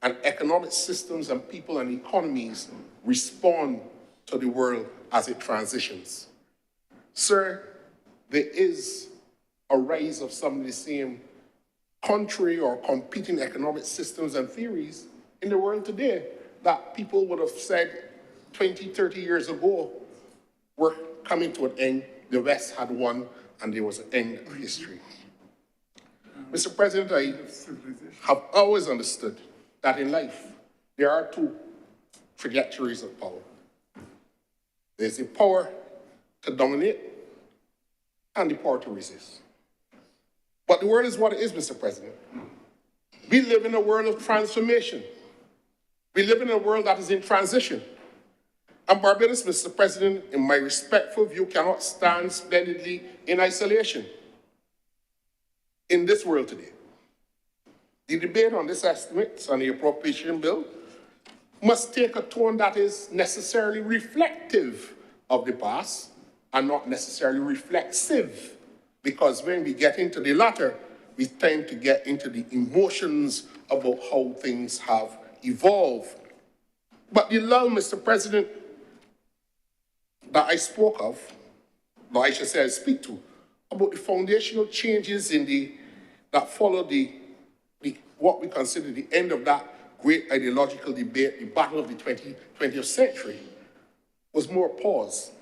[SPEAKER 9] and economic systems and people and economies respond to the world as it transitions. Sir, there is a rise of some of the same contrary or competing economic systems and theories in the world today that people would have said 20, 30 years ago were coming to an end. The West had won, and there was an end of history. Mr. President, I have always understood that in life, there are two trajectories of power. There's the power to dominate and the power to resist. But the world is what it is, Mr. President. We live in a world of transformation. We live in a world that is in transition. And Barbados, Mr. President, in my respectful view, cannot stand splendidly in isolation in this world today. The debate on this estimate on the appropriation bill must take a tone that is necessarily reflective of the past and not necessarily reflexive, because when we get into the latter, we tend to get into the emotions about how things have evolved. But the lull, Mr. President, that I spoke of, or I should say I speak to, about the foundational changes that followed what we consider the end of that great ideological debate, the battle of the 20th century, was more pause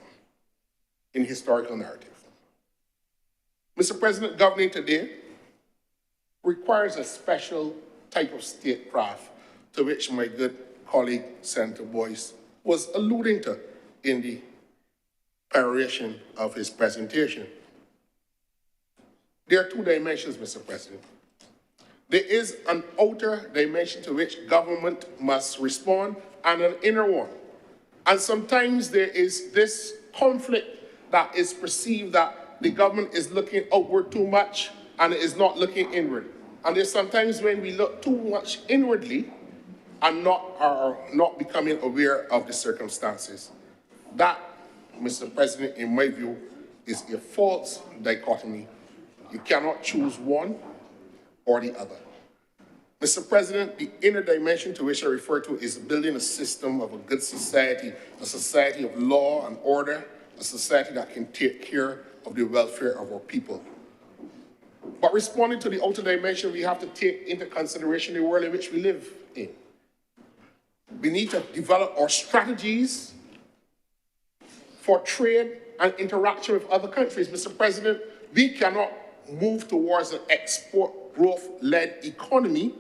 [SPEAKER 9] in historical narrative. Mr. President, governing today requires a special type of statecraft to which my good colleague, Senator Boyce, was alluding to in the peroration of his presentation. There are two dimensions, Mr. President. There is an outer dimension to which government must respond and an inner one. And sometimes there is this conflict that is perceived that the government is looking outward too much and it is not looking inward. And there's sometimes when we look too much inwardly and are not becoming aware of the circumstances. That, Mr. President, in my view, is a false dichotomy. You cannot choose one or the other. Mr. President, the inner dimension to which I refer to is building a system of a good society, a society of law and order, a society that can take care of the welfare of our people. But responding to the outer dimension, we have to take into consideration the world in which we live in. We need to develop our strategies for trade and interaction with other countries. Mr. President, we cannot move towards an export growth-led economy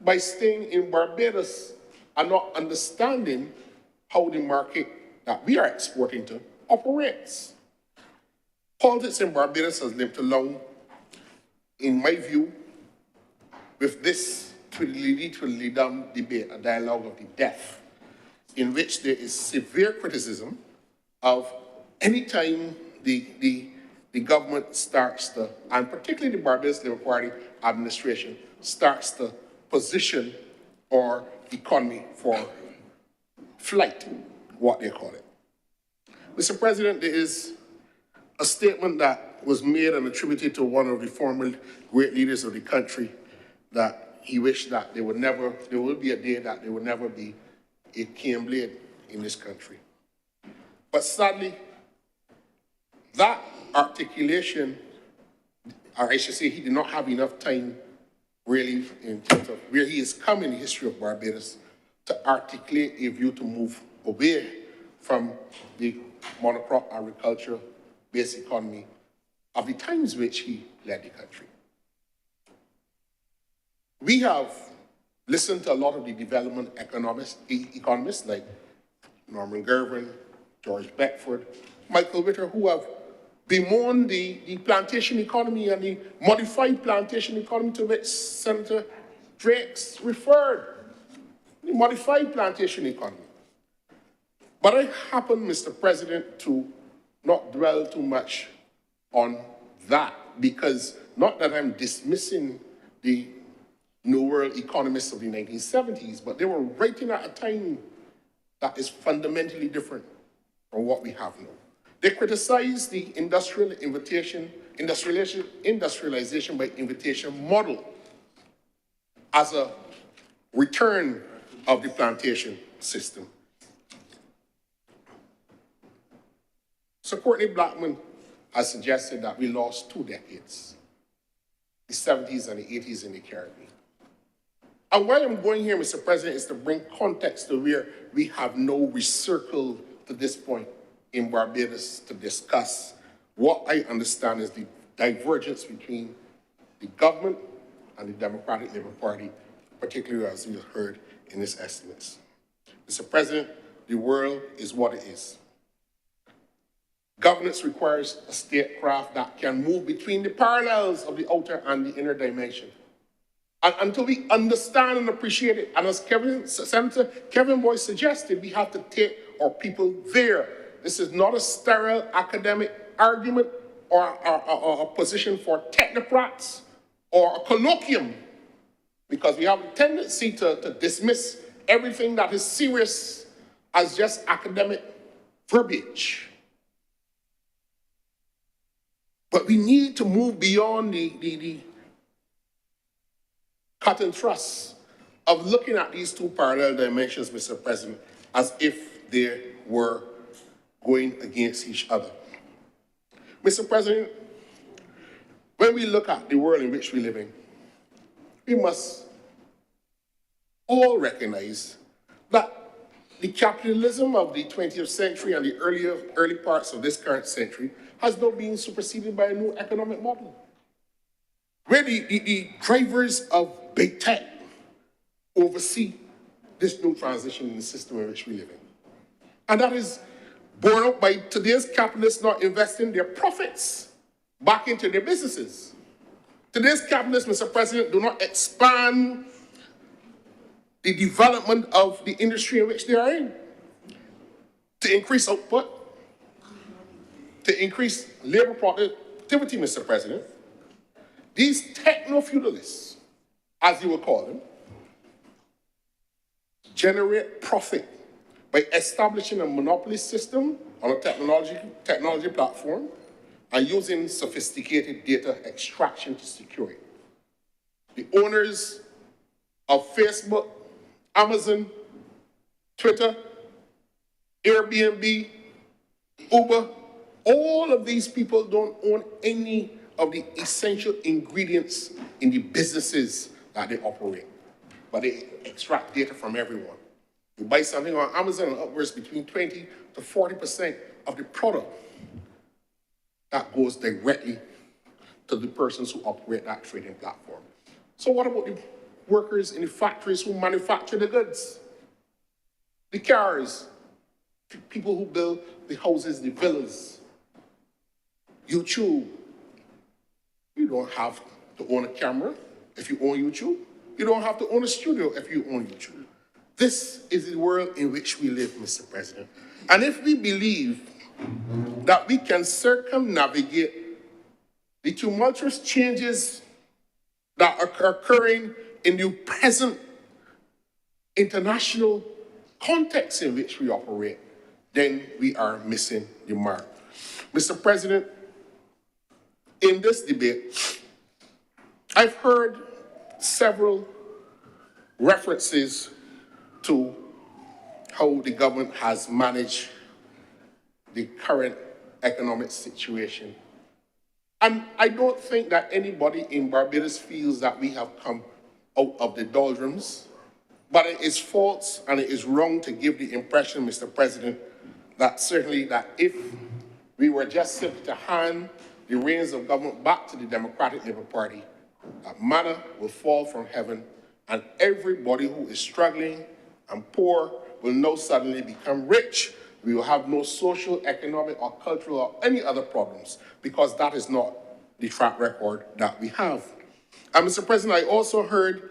[SPEAKER 9] by staying in Barbados and not understanding how the market that we are exporting to operates. Politics in Barbados has limped along, in my view, with this twiddly-dum debate, a dialogue of the deaf, in which there is severe criticism of any time the government starts to, and particularly the Barbados Labour Party administration, starts to position our economy for flight, what they call it. Mr. President, there is a statement that was made and attributed to one of the former great leaders of the country that he wished that there would be a day that there would never be a cane blade in this country. But sadly, that articulation, or I should say he did not have enough time really in terms of where he has come in the history of Barbados to articulate a view to move away from the monocrop agriculture-based economy of the times which he led the country. We have listened to a lot of the development economists like Norman Gervin, George Beckford, Michael Witter, who have bemoaned the plantation economy and the modified plantation economy to which Senator Drake's referred, the modified plantation economy. But I happen, Mr. President, to not dwell too much on that, because not that I'm dismissing the New World economists of the 1970s, but they were writing at a time that is fundamentally different from what we have now. They criticized the industrialization by invitation model as a return of the plantation system. So Courtney Blackman has suggested that we lost 2 decades, the 70s and the 80s in the Caribbean. And why I'm going here, Mr. President, is to bring context to where we have now recircled to this point in Barbados to discuss what I understand is the divergence between the government and the Democratic Labour Party, particularly as we heard in his estimates. Mr. President, the world is what it is. Governance requires a statecraft that can move between the parallels of the outer and the inner dimension. And until we understand and appreciate it, and as Senator Kevin Boyce suggested, we have to take our people there. This is not a sterile academic argument or a position for technocrats or a colloquium, because we have a tendency to dismiss everything that is serious as just academic verbiage. But we need to move beyond the cut and thrust of looking at these two parallel dimensions, Mr. President, as if they were going against each other. Mr. President, when we look at the world in which we live in, we must all recognize that the capitalism of the 20th century and the early parts of this current century has now been superseded by a new economic model, where the drivers of big tech oversee this new transition in the system in which we live in. And that is borne out by today's capitalists not investing their profits back into their businesses. Today's capitalists, Mr. President, do not expand the development of the industry in which they are in to increase output, to increase labor productivity, Mr. President. These techno-feudalists, as you will call them, generate profit by establishing a monopoly system on a technology platform and using sophisticated data extraction to secure it. The owners of Facebook, Amazon, Twitter, Airbnb, Uber, all of these people don't own any of the essential ingredients in the businesses that they operate, but they extract data from everyone. You buy something on Amazon and upwards between 20 to 40% of the product that goes directly to the persons who operate that trading platform. So what about the workers in the factories who manufacture the goods, the cars, people who build the houses, the villas, YouTube? You don't have to own a camera if you own YouTube. You don't have to own a studio if you own YouTube. This is the world in which we live, Mr. President. And if we believe that we can circumnavigate the tumultuous changes that are occurring in the present international context in which we operate, then we are missing the mark. Mr. President, in this debate, I've heard several references to how the government has managed the current economic situation. And I don't think that anybody in Barbados feels that we have come out of the doldrums, but it is false and it is wrong to give the impression, Mr. President, that certainly that if we were just simply to hand the reins of government back to the Democratic Labour Party, that manna will fall from heaven and everybody who is struggling and poor will now suddenly become rich. We will have no social, economic, or cultural, or any other problems, because that is not the track record that we have. And Mr. President, I also heard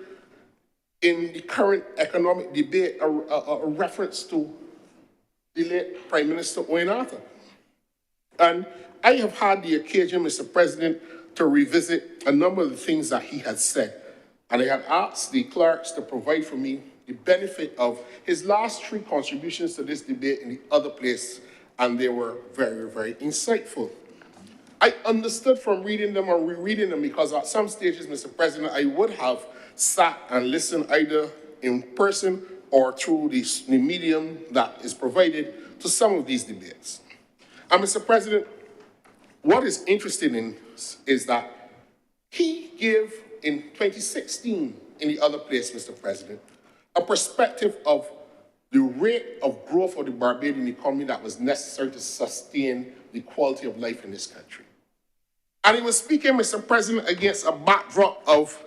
[SPEAKER 9] in the current economic debate a reference to the late Prime Minister Owen Arthur. And I have had the occasion, Mr. President, to revisit a number of the things that he had said. And I had asked the clerks to provide for me the benefit of his last 3 contributions to this debate in the other place, and they were very, very insightful. I understood from reading them or rereading them, because at some stages, Mr. President, I would have sat and listened either in person or through the medium that is provided to some of these debates. And Mr. President, what is interesting in is that he gave in 2016, in the other place, Mr. President, a perspective of the rate of growth of the Barbadian economy that was necessary to sustain the quality of life in this country. And he was speaking, Mr. President, against a backdrop of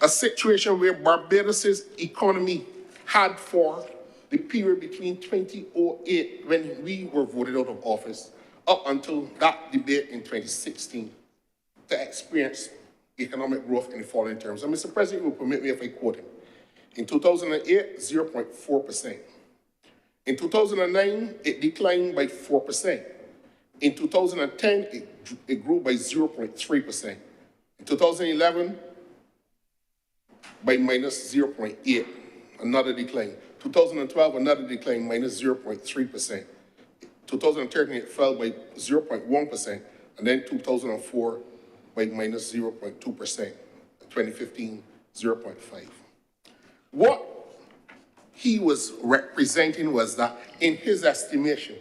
[SPEAKER 9] a situation where Barbados' economy had for the period between 2008, when we were voted out of office, up until that debate in 2016 to experience economic growth in the following terms. And Mr. President, you will permit me if I quote him. In 2008, 0.4%. In 2009, it declined by 4%. In 2010, it grew by 0.3%. In 2011, by minus 0.8, another decline. 2012, another decline, minus 0.3%. 2013, it fell by 0.1%, and then 2004 by minus 0.2%. 2015, 0.5. What he was representing was that, in his estimation,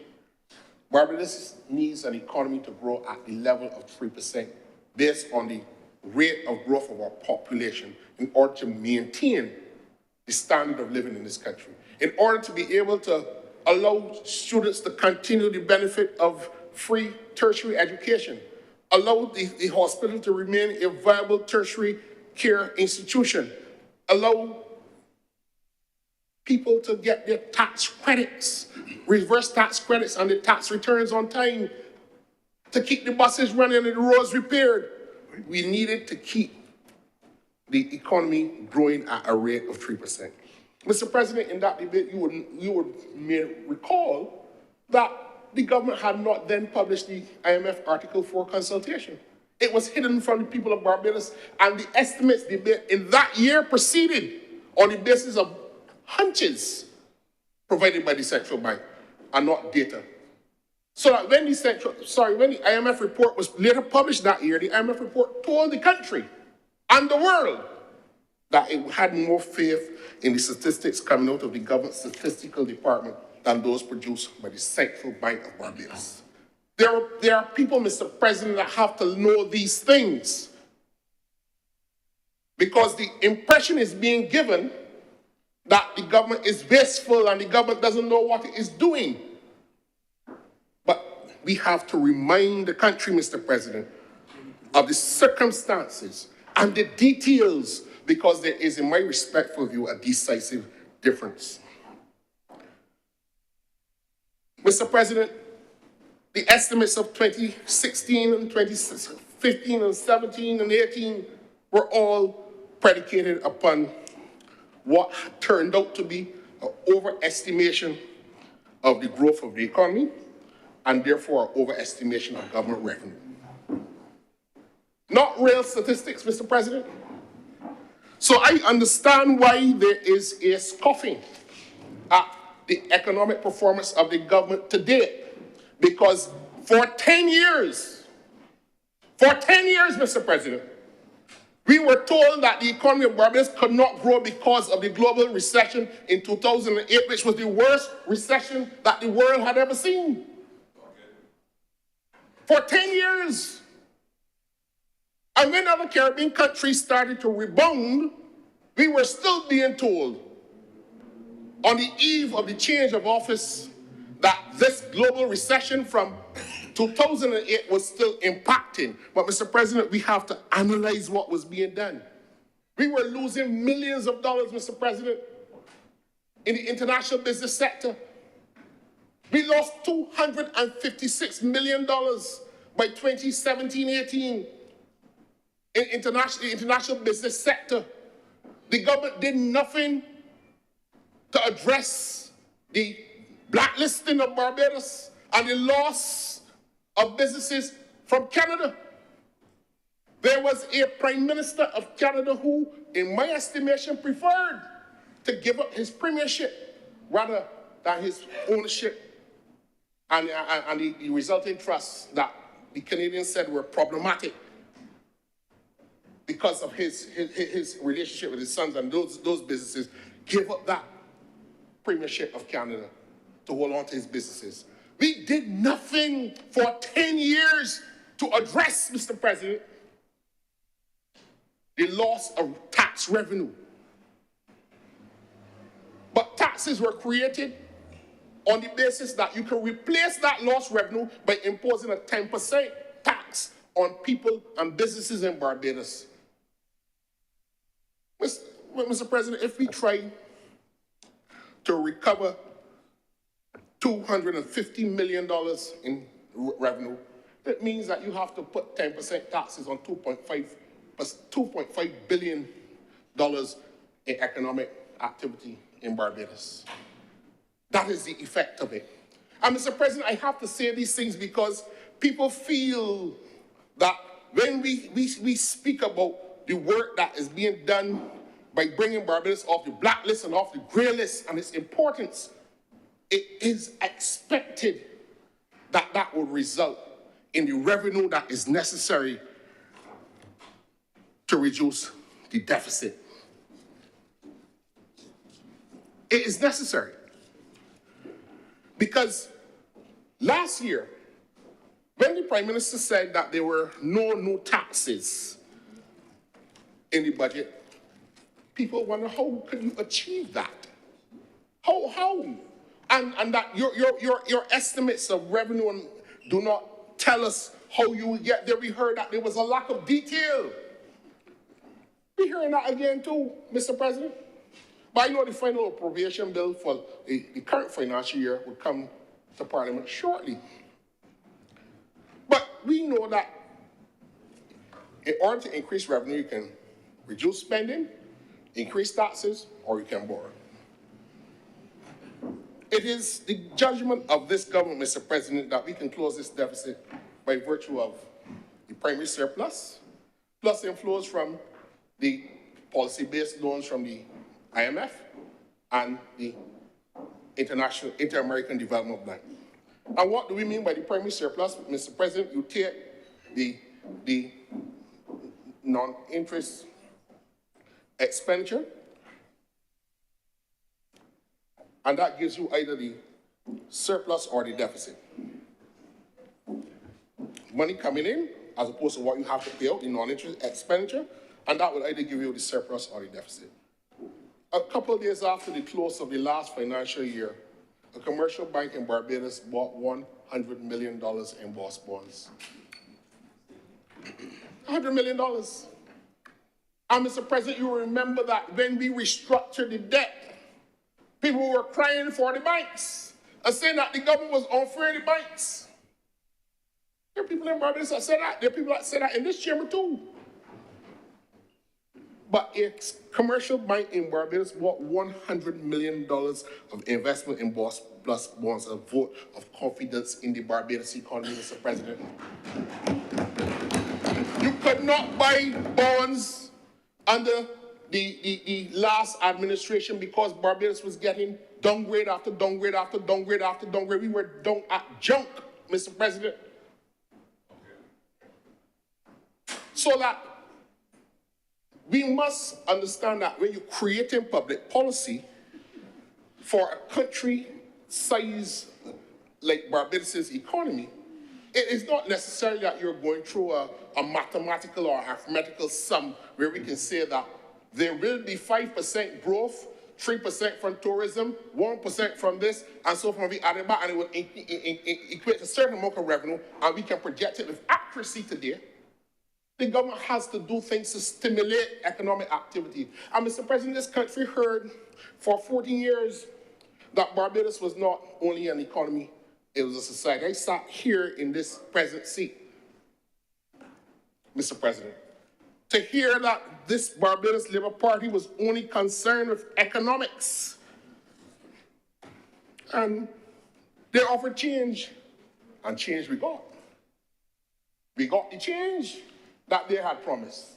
[SPEAKER 9] Barbados needs an economy to grow at the level of 3% based on the rate of growth of our population in order to maintain the standard of living in this country, in order to be able to allow students to continue the benefit of free tertiary education, allow the hospital to remain a viable tertiary care institution, allow people to get their tax credits, reverse tax credits and the tax returns on time, to keep the buses running and the roads repaired. We needed to keep the economy growing at a rate of 3%. Mr. President, in that debate, you may recall that the government had not then published the IMF Article 4 consultation. It was hidden from the people of Barbados, and the estimates debate in that year proceeded on the basis of hunches provided by the central bank and not data. So that when the IMF report was later published that year, the IMF report told the country and the world that it had more faith in the statistics coming out of the government statistical department than those produced by the Central Bank of Barbados. There are people, Mr. President, that have to know these things, because the impression is being given that the government is wasteful and the government doesn't know what it is doing. But we have to remind the country, Mr. President, of the circumstances and the details, because there is, in my respectful view, a decisive difference. Mr. President, the estimates of 2016 and 2015 and 17 and 18 were all predicated upon what turned out to be an overestimation of the growth of the economy and therefore an overestimation of government revenue. Not real statistics, Mr. President. So I understand why there is a scoffing at the economic performance of the government today. Because for 10 years, Mr. President, we were told that the economy of Barbados could not grow because of the global recession in 2008, which was the worst recession that the world had ever seen. For 10 years. And when other Caribbean countries started to rebound, we were still being told on the eve of the change of office that this global recession from 2008 was still impacting. But, Mr. President, we have to analyze what was being done. We were losing millions of dollars, Mr. President, in the international business sector. We lost $256 million by 2017-18 in the international business sector. The government did nothing to address the blacklisting of Barbados and the loss of businesses from Canada. There was a Prime Minister of Canada who, in my estimation, preferred to give up his premiership rather than his ownership and the resulting trusts that the Canadians said were problematic because of his relationship with his sons, and those businesses gave up that premiership of Canada to hold on to his businesses. We did nothing for 10 years to address, Mr. President, the loss of tax revenue. But taxes were created on the basis that you can replace that lost revenue by imposing a 10% tax on people and businesses in Barbados. Mr. President, if we try to recover $250 million in revenue, that means that you have to put 10% taxes on $2.5 billion in economic activity in Barbados. That is the effect of it. And Mr. President, I have to say these things because people feel that when we speak about the work that is being done by bringing Barbados off the blacklist and off the grey list and its importance, it is expected that that will result in the revenue that is necessary to reduce the deficit. It is necessary. Because last year, when the Prime Minister said that there were no new taxes in the budget, people wonder, how can you achieve that? How? And that your estimates of revenue do not tell us how you will get there. We heard that there was a lack of detail. We're hearing that again too, Mr. President. But I know the final appropriation bill for the current financial year will come to Parliament shortly. But we know that in order to increase revenue, you can reduce spending, increase taxes, or you can borrow. It is the judgment of this government, Mr. President, that we can close this deficit by virtue of the primary surplus, plus inflows from the policy-based loans from the IMF and the Inter-American Development Bank. And what do we mean by the primary surplus, Mr. President? You take the non-interest expenditure, and that gives you either the surplus or the deficit. Money coming in, as opposed to what you have to pay out, the non-interest expenditure, and that will either give you the surplus or the deficit. A couple of days after the close of the last financial year, a commercial bank in Barbados bought $100 million in boss bonds. $100 million. And Mr. President, you remember that when we restructured the debt, people were crying for the banks and saying that the government was unfair to the banks. There are people in Barbados that say that. There are people that say that in this chamber too. But a commercial bank in Barbados bought $100 million of investment in boss plus bonds, a vote of confidence in the Barbados economy, Mr. President. You could not buy bonds under the last administration because Barbados was getting downgrade after downgrade after downgrade after downgrade. We were down at junk, Mr. President. So that we must understand that when you're creating public policy for a country size like Barbados' economy, it is not necessary that you're going through a mathematical or arithmetical sum where we can say that there will be 5% growth, 3% from tourism, 1% from this, and so from the other back, and it will equate to a certain amount of revenue, and we can project it with accuracy today. The government has to do things to stimulate economic activity. And Mr. President, this country heard for 14 years that Barbados was not only an economy, it was a society. I sat here in this present seat, Mr. President, to hear that this Barbados Labour Party was only concerned with economics. And they offered change, and change we got. We got the change that they had promised.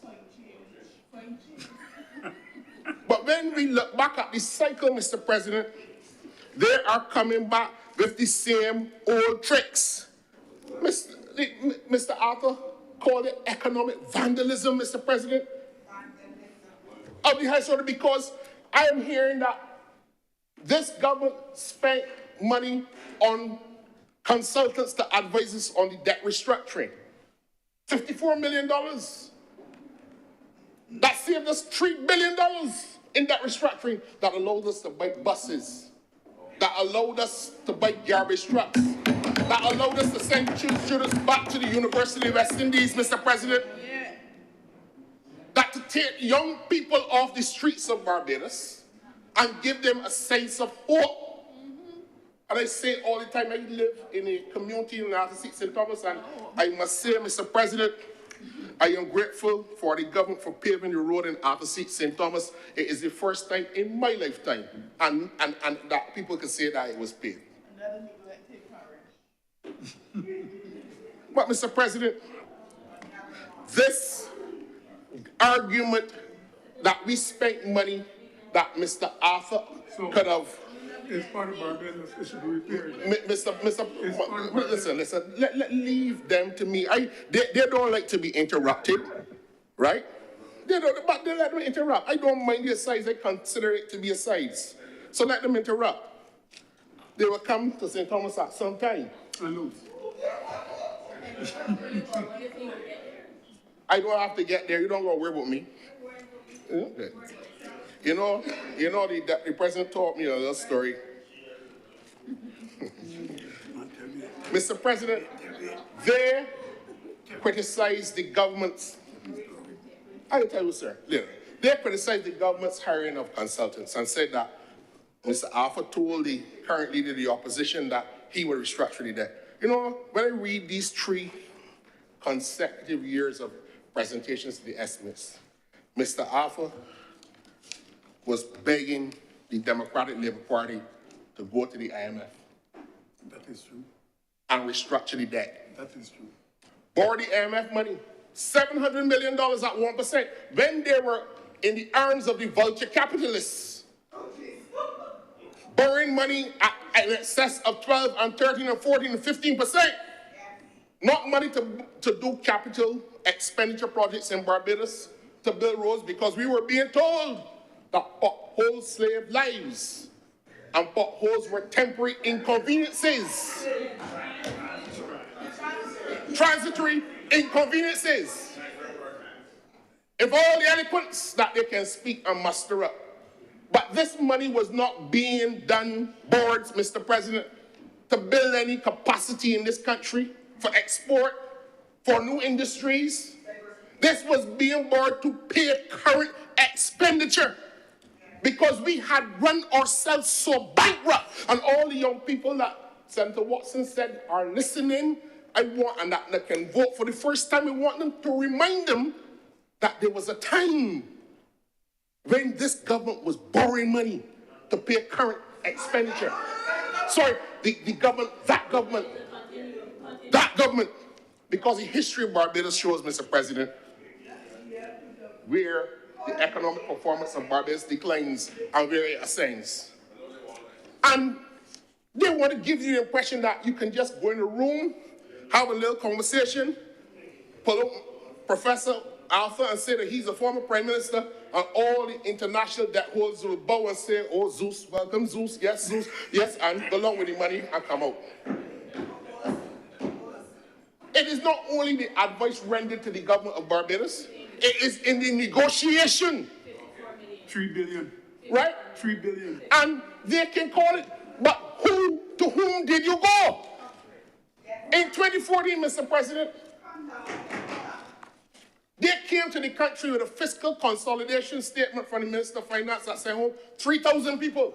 [SPEAKER 9] But when we look back at the cycle, Mr. President, they are coming back with the same old tricks. Mr. Arthur called it economic vandalism, Mr. President. Of the highest order, because I am hearing that this government spent money on consultants to advise us on the debt restructuring. $54 million. That saved us $3 billion in debt restructuring that allowed us to buy buses, that allowed us to buy garbage trucks, that allowed us to send students back to the University of West Indies, Mr. President. Yeah. That to take young people off the streets of Barbados and give them a sense of hope. And I say all the time, I live in a community in Arthur Seat, St. Thomas, and I must say, Mr. President, I am grateful for the government for paving the road in Arthur Seat, St. Thomas. It is the first time in my lifetime, and that people can say that it was paved. But, Mr. President, this argument that we spent money that Mr. Arthur could have.
[SPEAKER 10] It's part of our business. It should be repaired.
[SPEAKER 9] Listen. Leave them to me. They don't like to be interrupted, right? But they let them interrupt. I don't mind their size. I consider it to be a size. So let them interrupt. They will come to St. Thomas at some time. I don't have to get there. You don't go worry about me. You know, the president taught me a little story. Mr. President, they criticized the government's, I will tell you, sir, they criticized the government's hiring of consultants and said that Mr. Arthur told the current leader of the opposition that he would restructure the debt. You know, when I read these 3 consecutive years of presentations to the estimates, Mr. Arthur was begging the Democratic Labour Party to go to the IMF.
[SPEAKER 10] That is true.
[SPEAKER 9] And restructure the debt.
[SPEAKER 10] That is true.
[SPEAKER 9] Borrow the IMF money, $700 million at 1%, when they were in the arms of the vulture capitalists. Borrowing money at in excess of 12 and 13 and 14 and 15%. Not money to do capital expenditure projects in Barbados, to build roads, because we were being told that potholes slaved lives and potholes were temporary inconveniences. Transitory inconveniences. If all the eloquence that they can speak and muster up. But this money was not being done, boards, Mr. President, to build any capacity in this country for export, for new industries. This was being borrowed to pay current expenditure because we had run ourselves so bankrupt. And all the young people that Senator Watson said are listening, and that can vote for the first time, I want them to remind them that there was a time when this government was borrowing money to pay current expenditure. Sorry, that government, because the history of Barbados shows, Mr. President, where the economic performance of Barbados declines and where it ascends. And they want to give you the impression that you can just go in a room, have a little conversation, pull up Professor Arthur and say that he's a former prime minister, and all the international debt holders will bow and say, oh, Zeus, welcome, Zeus, yes, and go along with the money and come out. It is not only the advice rendered to the government of Barbados, it is in the negotiation.
[SPEAKER 10] 3 billion.
[SPEAKER 9] Right?
[SPEAKER 10] 3 billion.
[SPEAKER 9] And they can call it, but to whom did you go? In 2014, Mr. President, they came to the country with a fiscal consolidation statement from the Minister of Finance that sent home 3,000 people.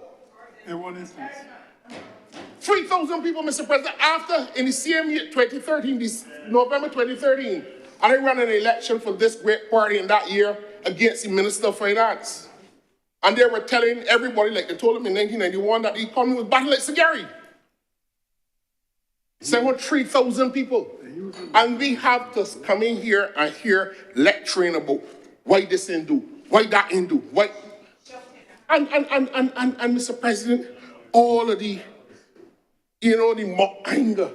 [SPEAKER 10] In one instance.
[SPEAKER 9] 3,000 people, Mr. President, after, in the same year, 2013, this November 2013, and I ran an election for this great party in that year against the Minister of Finance. And they were telling everybody, like they told them in 1991, that the economy was battle like Sagari. Sent home 3,000 people. And we have to come in here and hear lecturing about why this didn't do, why that didn't do, why. And Mr. President, all of the, the mock anger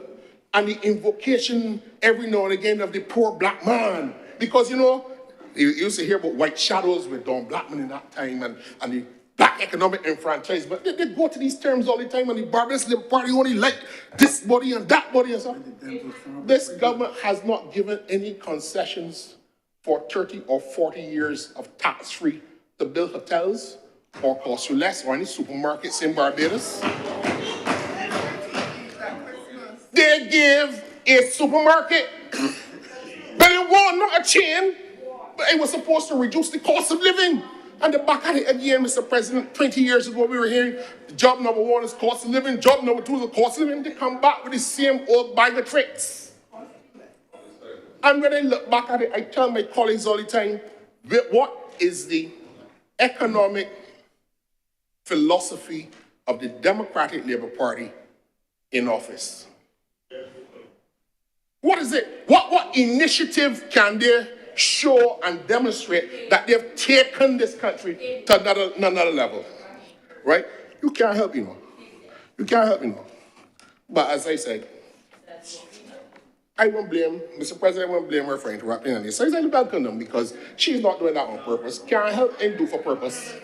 [SPEAKER 9] and the invocation every now and again of the poor black man. Because, you used to hear about white shadows with Don Blackman in that time and the black economic enfranchisement. They go to these terms all the time, and the Barbados Labour Party only like this body and that body and stuff. This government has not given any concessions for 30 or 40 years of tax-free to build hotels or cost you less or any supermarkets in Barbados. They gave a supermarket, but it was not a chain, but it was supposed to reduce the cost of living. And they're back at it again, Mr. President. 20 years ago, we were hearing job number 1 is cost of living, job number 2 is cost of living. They come back with the same old bag of tricks. And when I look back at it, I tell my colleagues all the time, what is the economic philosophy of the Democratic Labour Party in office? What is it? What initiative can they show and demonstrate that they've taken this country to another level? Right? You can't help, You can't help, But as I said, I won't blame, Mr. President, I won't blame her for interrupting on this. So I said, welcome them, because she's not doing that on purpose. Can't help and do for purpose.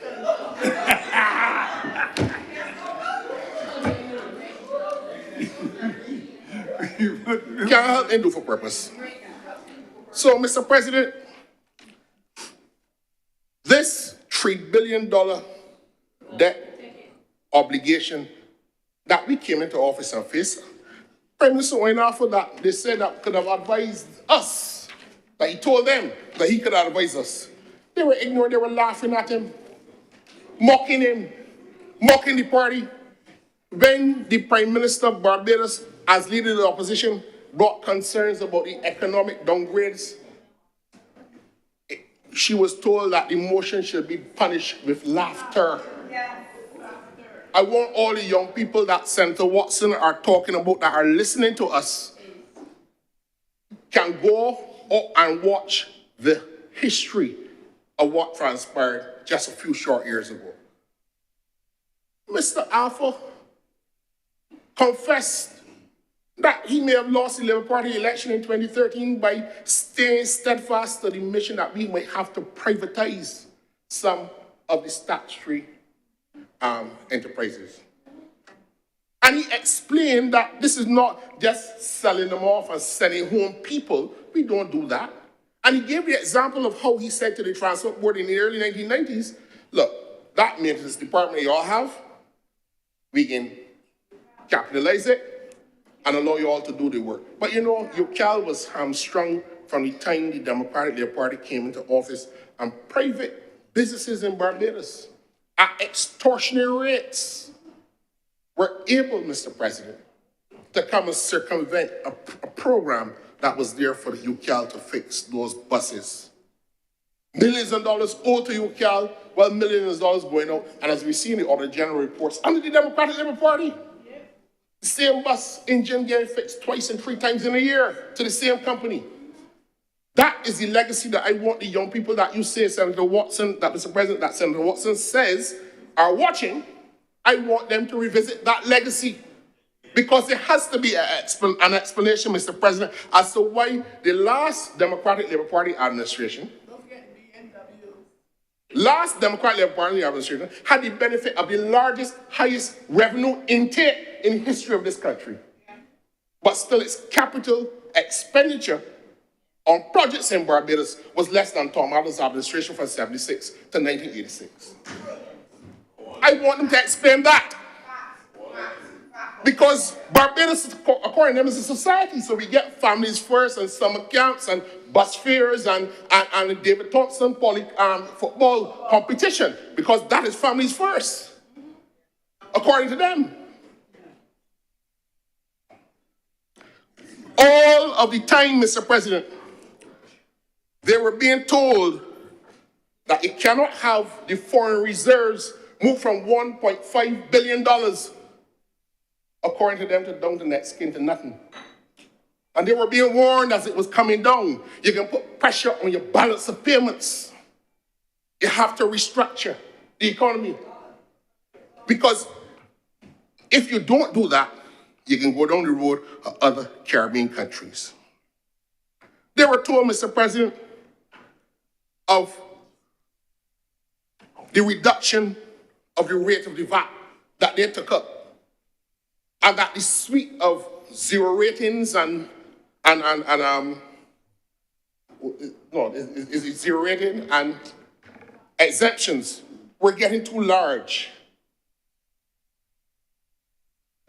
[SPEAKER 9] Can't help and do for purpose. So, Mr. President, this $3 billion debt obligation that we came into office and faced, Prime Minister went after that. They said that could have advised us, that he told them that he could advise us. They were ignorant, they were laughing at him, mocking the party. When the Prime Minister of Barbados, as leader of the opposition, brought concerns about the economic downgrades, she was told that the motion should be punished with laughter. I want all the young people that Senator Watson are talking about, that are listening to us, can go up and watch the history of what transpired just a few short years ago. Mr. Alpha confessed that he may have lost the Labour Party election in 2013 by staying steadfast to the mission that we might have to privatize some of the statutory enterprises. And he explained that this is not just selling them off and sending home people. We don't do that. And he gave the example of how he said to the Transport Board in the early 1990s, look, that maintenance department you all have, we can capitalize it and allow you all to do the work. But UCAL was hamstrung from the time the Democratic Labour Party came into office, and private businesses in Barbados at extortionary rates were able, Mr. President, to come and circumvent a program that was there for the UCAL to fix those buses. Millions of dollars owed to UCAL, while millions of dollars going out. And as we see in the other general reports, under the Democratic Labour Party, the same bus engine getting fixed twice and 3 times in a year to the same company. That is the legacy that I want the young people that you say, Senator Watson, that Mr. President, that Senator Watson says are watching. I want them to revisit that legacy, because there has to be an explanation, Mr. President, as to why the last Democratic Labour Party administration, had the benefit of the largest, highest revenue intake in the history of this country. But still its capital expenditure on projects in Barbados was less than Tom Adams' administration from 1976 to 1986. I want them to explain that. Because Barbados, according to them, is a society, so we get families first and summer camps and bus fares and David Thompson football competition, because that is families first, according to them. All of the time, Mr. President, they were being told that it cannot have the foreign reserves move from $1.5 billion, according to them, to down to net skin to nothing. And they were being warned as it was coming down. You can put pressure on your balance of payments. You have to restructure the economy. Because if you don't do that, you can go down the road of other Caribbean countries. They were told, Mr. President, of the reduction of the rate of the VAT that they took up, and that the suite of zero ratings is it zero rating and exemptions were getting too large.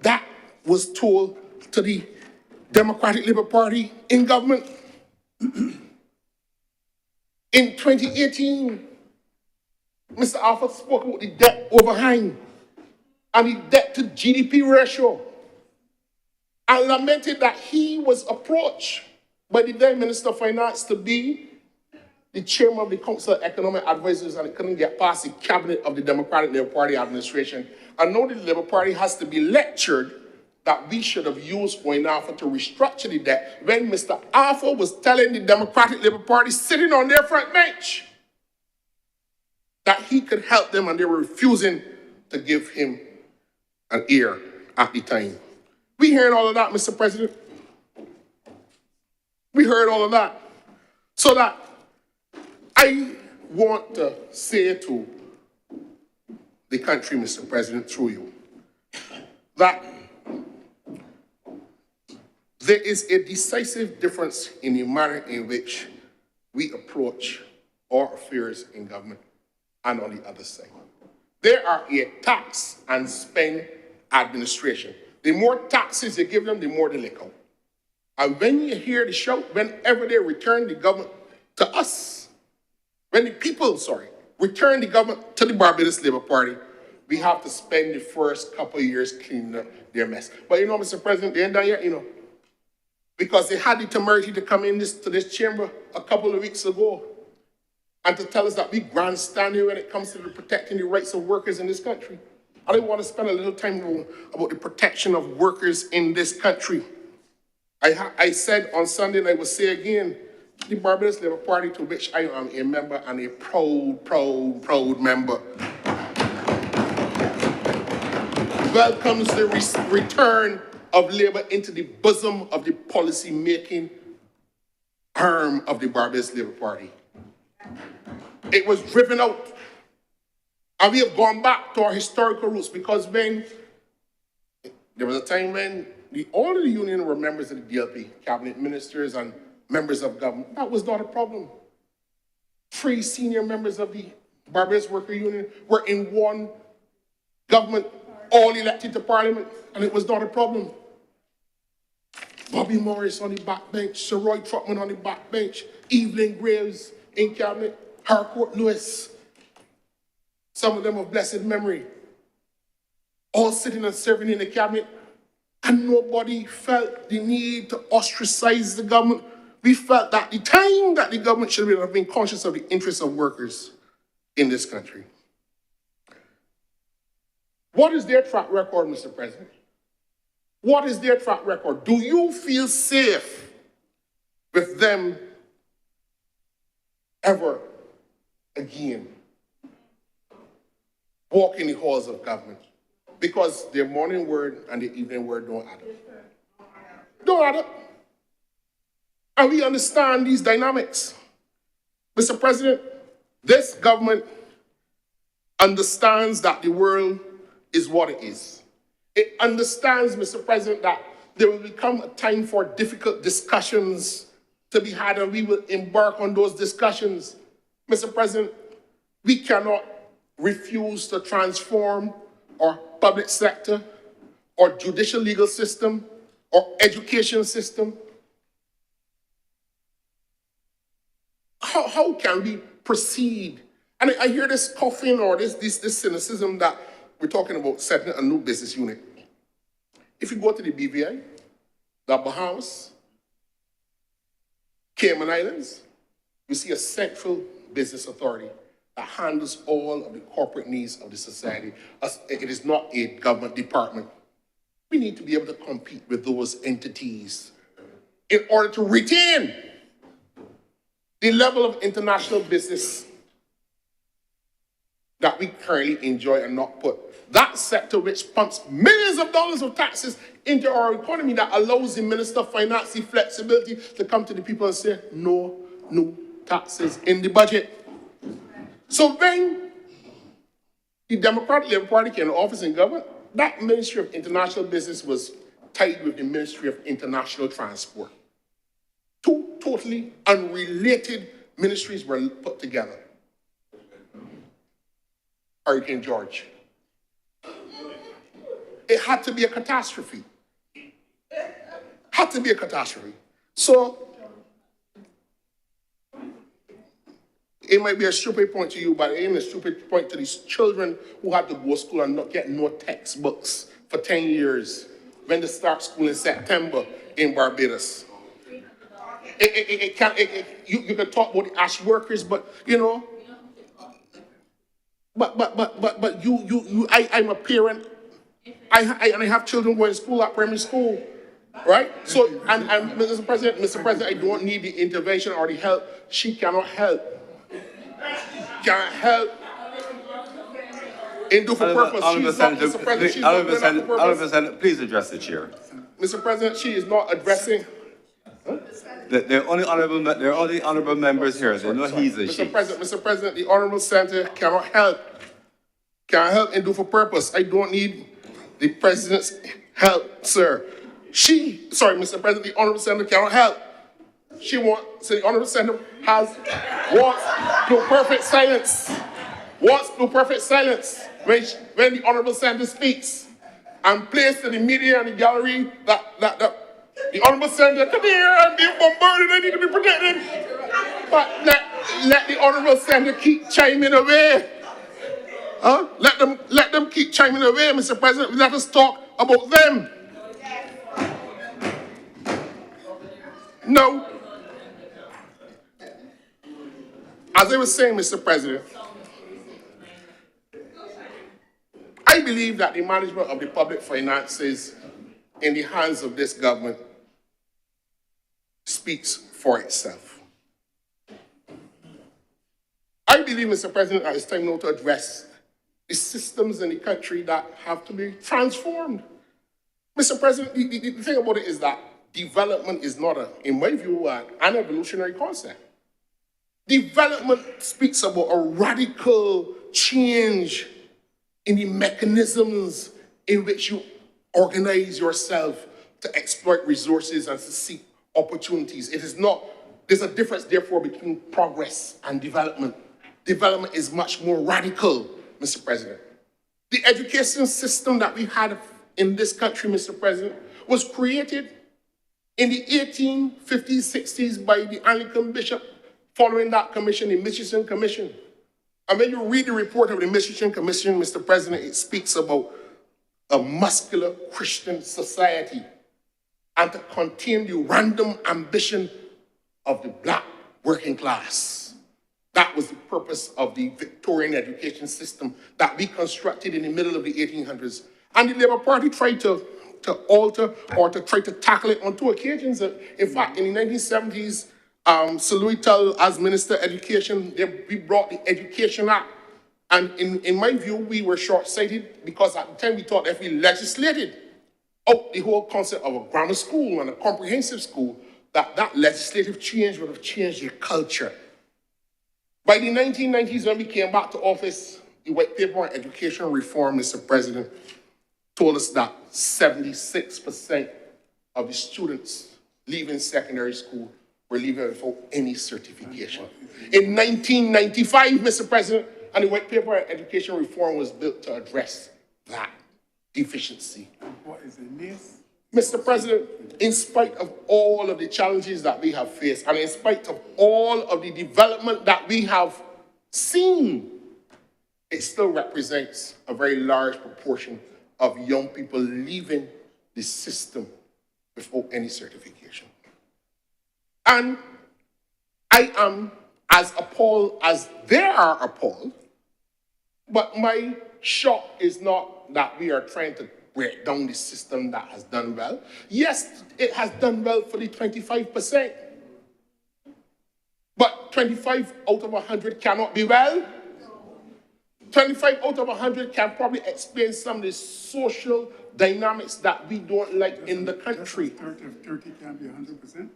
[SPEAKER 9] That was told to the Democratic Labour Party in government. In 2018, Mr. Alpha spoke about the debt overhang and the debt to GDP ratio, and lamented that he was approached by the then Minister of Finance to be the chairman of the Council of Economic Advisors, and it couldn't get past the cabinet of the Democratic Labour Party administration. And now the Labour Party has to be lectured that we should have used Alpha to restructure the debt when Mr. Alpha was telling the Democratic Labour Party sitting on their front bench that he could help them, and they were refusing to give him an ear at the time. We heard all of that, Mr. President. We heard all of that. So that I want to say to the country, Mr. President, through you, that there is a decisive difference in the manner in which we approach our affairs in government and on the other side. There are a tax and spend administration. The more taxes you give them, the more they lick out. And when you hear the shout, whenever they return the government to us, when the people, return the government to the Barbados Labour Party, we have to spend the first couple of years cleaning up their mess. But you know, Mr. President, they ain't done yet, because they had the temerity to come in to this chamber a couple of weeks ago and to tell us that we grandstand here when it comes to protecting the rights of workers in this country. I want to spend a little time about the protection of workers in this country. I said on Sunday, and I will say again, the Barbados Labour Party, to which I am a member and a proud member, welcomes the return of Labour into the bosom of the policy-making arm of the Barbados Labour Party. It was driven out. And we have gone back to our historical roots, because when there was a time when all of the union were members of the DLP, cabinet ministers and members of government. That was not a problem. 3 senior members of the Barbados Worker Union were in one government, all elected to parliament, and it was not a problem. Bobby Morris on the backbench, Sir Roy Trotman on the backbench, Evelyn Graves in cabinet, Harcourt Lewis, some of them of blessed memory, all sitting and serving in the cabinet, and nobody felt the need to ostracize the government. We felt that the time that the government should have been conscious of the interests of workers in this country. What is their track record, Mr. President? What is their track record? Do you feel safe with them ever again walking the halls of government? Because their morning word and their evening word don't add up. Don't add up. And we understand these dynamics. Mr. President, this government understands that the world is what it is. It understands, Mr. President, that there will become a time for difficult discussions to be had, and we will embark on those discussions. Mr. President, we cannot refuse to transform our public sector, our judicial legal system, our education system. How can we proceed? And I hear this coughing or this cynicism that we're talking about setting a new business unit. If you go to the BVI, the Bahamas, Cayman Islands, you see a central business authority that handles all of the corporate needs of the society. It is not a government department. We need to be able to compete with those entities in order to retain the level of international business that we currently enjoy and not put that sector which pumps millions of dollars of taxes into our economy, that allows the Minister of Finance the flexibility to come to the people and say, no new taxes in the budget. So when the Democratic Labour Party came to office in government, that Ministry of International Business was tied with the Ministry of International Transport. 2 totally unrelated ministries were put together. Hurricane George. It had to be a catastrophe. Had to be a catastrophe. So it might be a stupid point to you, but it ain't a stupid point to these children who have to go to school and not get no textbooks for 10 years when they start school in September in Barbados. You can talk about the ash workers, but you know, I'm a parent. I have children going to school at primary school, right? So, and Mr. President, I don't need the intervention or the help. She cannot help. Cannot help. In due for purpose.
[SPEAKER 2] Honourable Senator,
[SPEAKER 9] Mr. President, she's not doing that for purpose.
[SPEAKER 2] Senator, please address the chair.
[SPEAKER 9] Mr. President, she is not addressing.
[SPEAKER 2] They're only honourable members here. They know he's a she.
[SPEAKER 9] Mr. President, the honourable senator cannot help. Cannot help and do for purpose. I don't need the president's help, sir. Mr. President, the honourable senator cannot help. The honourable senator wants perfect silence. Wants perfect silence when the honourable senator speaks, and plays to the media and the gallery that the honourable senator, come here, I'm being bombarded, I need to be protected. But let the honourable senator keep chiming away. Huh? Let them keep chiming away, Mr. President. Let us talk about them. No. As I was saying, Mr. President, I believe that the management of the public finances in the hands of this government speaks for itself. I believe, Mr. President, that it's time now to address the systems in the country that have to be transformed. Mr. President, the thing about it is that development is not, in my view, an evolutionary concept. Development speaks about a radical change in the mechanisms in which you organize yourself to exploit resources and to seek opportunities. It is not, there's a difference, therefore, between progress and development. Development is much more radical, Mr. President. The education system that we had in this country, Mr. President, was created in the 1850s, 60s by the Anglican bishop, following that commission, the Mitchison Commission. And when you read the report of the Mitchison Commission, Mr. President, it speaks about a muscular Christian society and to contain the random ambition of the black working class. That was the purpose of the Victorian education system that we constructed in the middle of the 1800s. And the Labour Party tried to alter or to try to tackle it on two occasions. In fact, in the 1970s, Sir Louis Tull, as Minister of Education, we brought the Education Act. And in my view, we were short-sighted because at the time we thought if we legislated out the whole concept of a grammar school and a comprehensive school, that legislative change would have changed the culture. By the 1990s, when we came back to office, the White Paper on Education Reform, Mr. President, told us that 76% of the students leaving secondary school were leaving without any certification. In 1995, Mr. President, and the White Paper on Education Reform was built to address that deficiency.
[SPEAKER 10] What is it, this?
[SPEAKER 9] Mr. President, in spite of all of the challenges that we have faced, and in spite of all of the development that we have seen, it still represents a very large proportion of young people leaving the system without any certification. And I am as appalled as they are appalled, but my shock is not that we are trying to break down the system that has done well. Yes, it has done well for the 25%. But 25 out of 100 cannot be well. 25 out of 100 can probably explain some of the social dynamics that we don't like in the country.
[SPEAKER 10] 30 can be 100%.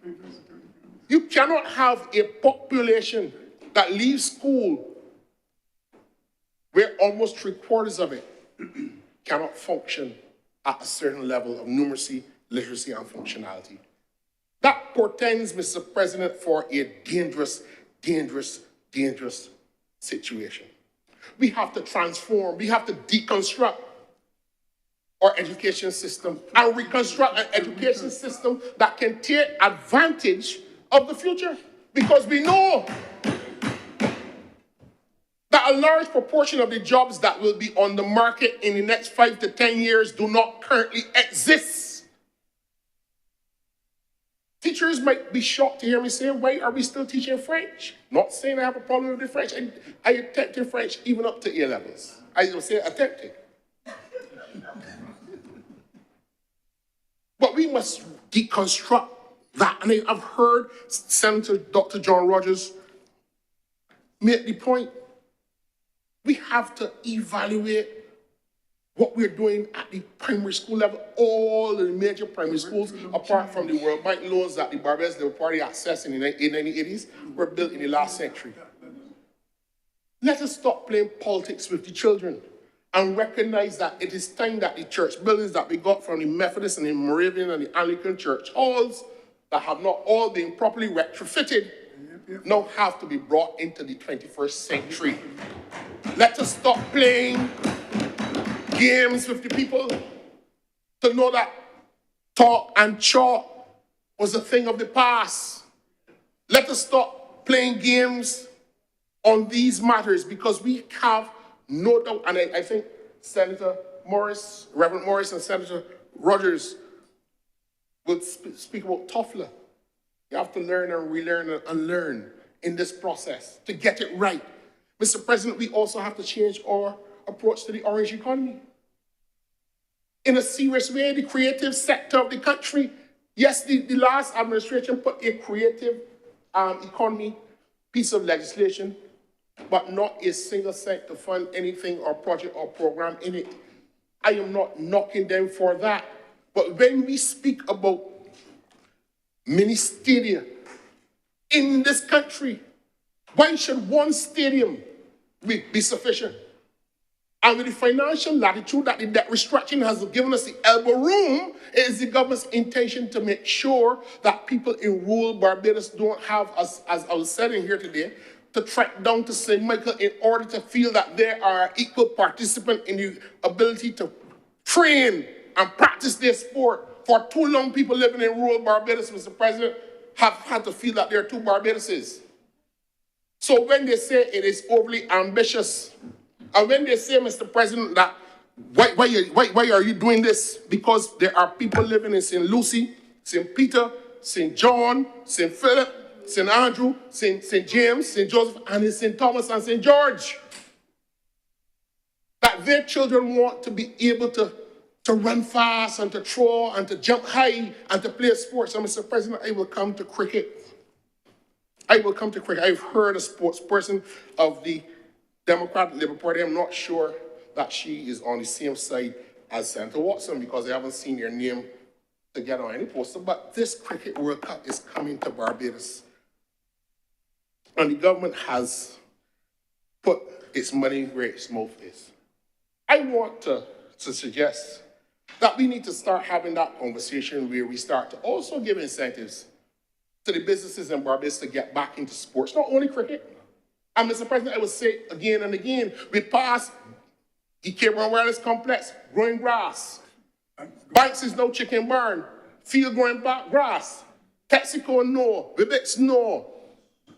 [SPEAKER 9] You cannot have a population that leaves school where almost 3/4 of it cannot function at a certain level of numeracy, literacy, and functionality. That portends, Mr. President, for a dangerous, dangerous, dangerous situation. We have to transform, we have to deconstruct our education system and reconstruct an education system that can take advantage of the future. Because we know that a large proportion of the jobs that will be on the market in the next 5 to 10 years do not currently exist. Teachers might be shocked to hear me say, why are we still teaching French? Not saying I have a problem with the French. I attempted French even up to A levels. I don't say attempted. But we must deconstruct that. And I've heard Senator Dr. John Rogers make the point. We have to evaluate what we're doing at the primary school level. All the major primary schools, apart from the World Bank loans that the Barbados Labour Party accessed in the 1980s, were built in the last century. Let us stop playing politics with the children and recognize that it is time that the church buildings that we got from the Methodist and the Moravian and the Anglican church halls that have not all been properly retrofitted now have to be brought into the 21st century. Let us stop playing games with the people to know that talk and chalk was a thing of the past. Let us stop playing games on these matters because we have no doubt, and I think Senator Morris, Reverend Morris and Senator Rogers will speak about TOEFL. You have to learn and relearn and unlearn in this process to get it right. Mr. President, we also have to change our approach to the orange economy. In a serious way, the creative sector of the country, yes, the last administration put a creative economy piece of legislation, but not a single cent to fund anything or project or program in it. I am not knocking them for that. But when we speak about mini stadia in this country, why should one stadium be sufficient? And with the financial latitude that the debt restructuring has given us the elbow room, it is the government's intention to make sure that people in rural Barbados don't have, as I was saying here today, to trek down to St. Michael in order to feel that they are equal participant in the ability to train and practice their sport. For too long, people living in rural Barbados, Mr. President, have had to feel that there are two Barbadoses. So when they say it is overly ambitious, and when they say, Mr. President, that why are you doing this? Because there are people living in St. Lucie, St. Peter, St. John, St. Philip, St. Andrew, St. James, St. Joseph, and in St. Thomas and St. George. That their children want to be able to run fast and to throw and to jump high and to play sports. So, Mr. President, I will come to cricket. I will come to cricket. I've heard a sports person of the Democratic Labour Party. I'm not sure that she is on the same side as Senator Watson because I haven't seen your name together on any poster. But this Cricket World Cup is coming to Barbados. And the government has put its money where its mouth is. I want to suggest that we need to start having that conversation where we start to also give incentives to the businesses in Barbados to get back into sports, not only cricket. And Mr. President, I will say again and again, we passed the Caregiver Wireless Complex, growing grass. Banks is no chicken barn, field growing back grass. Texaco, no. Vivix, no.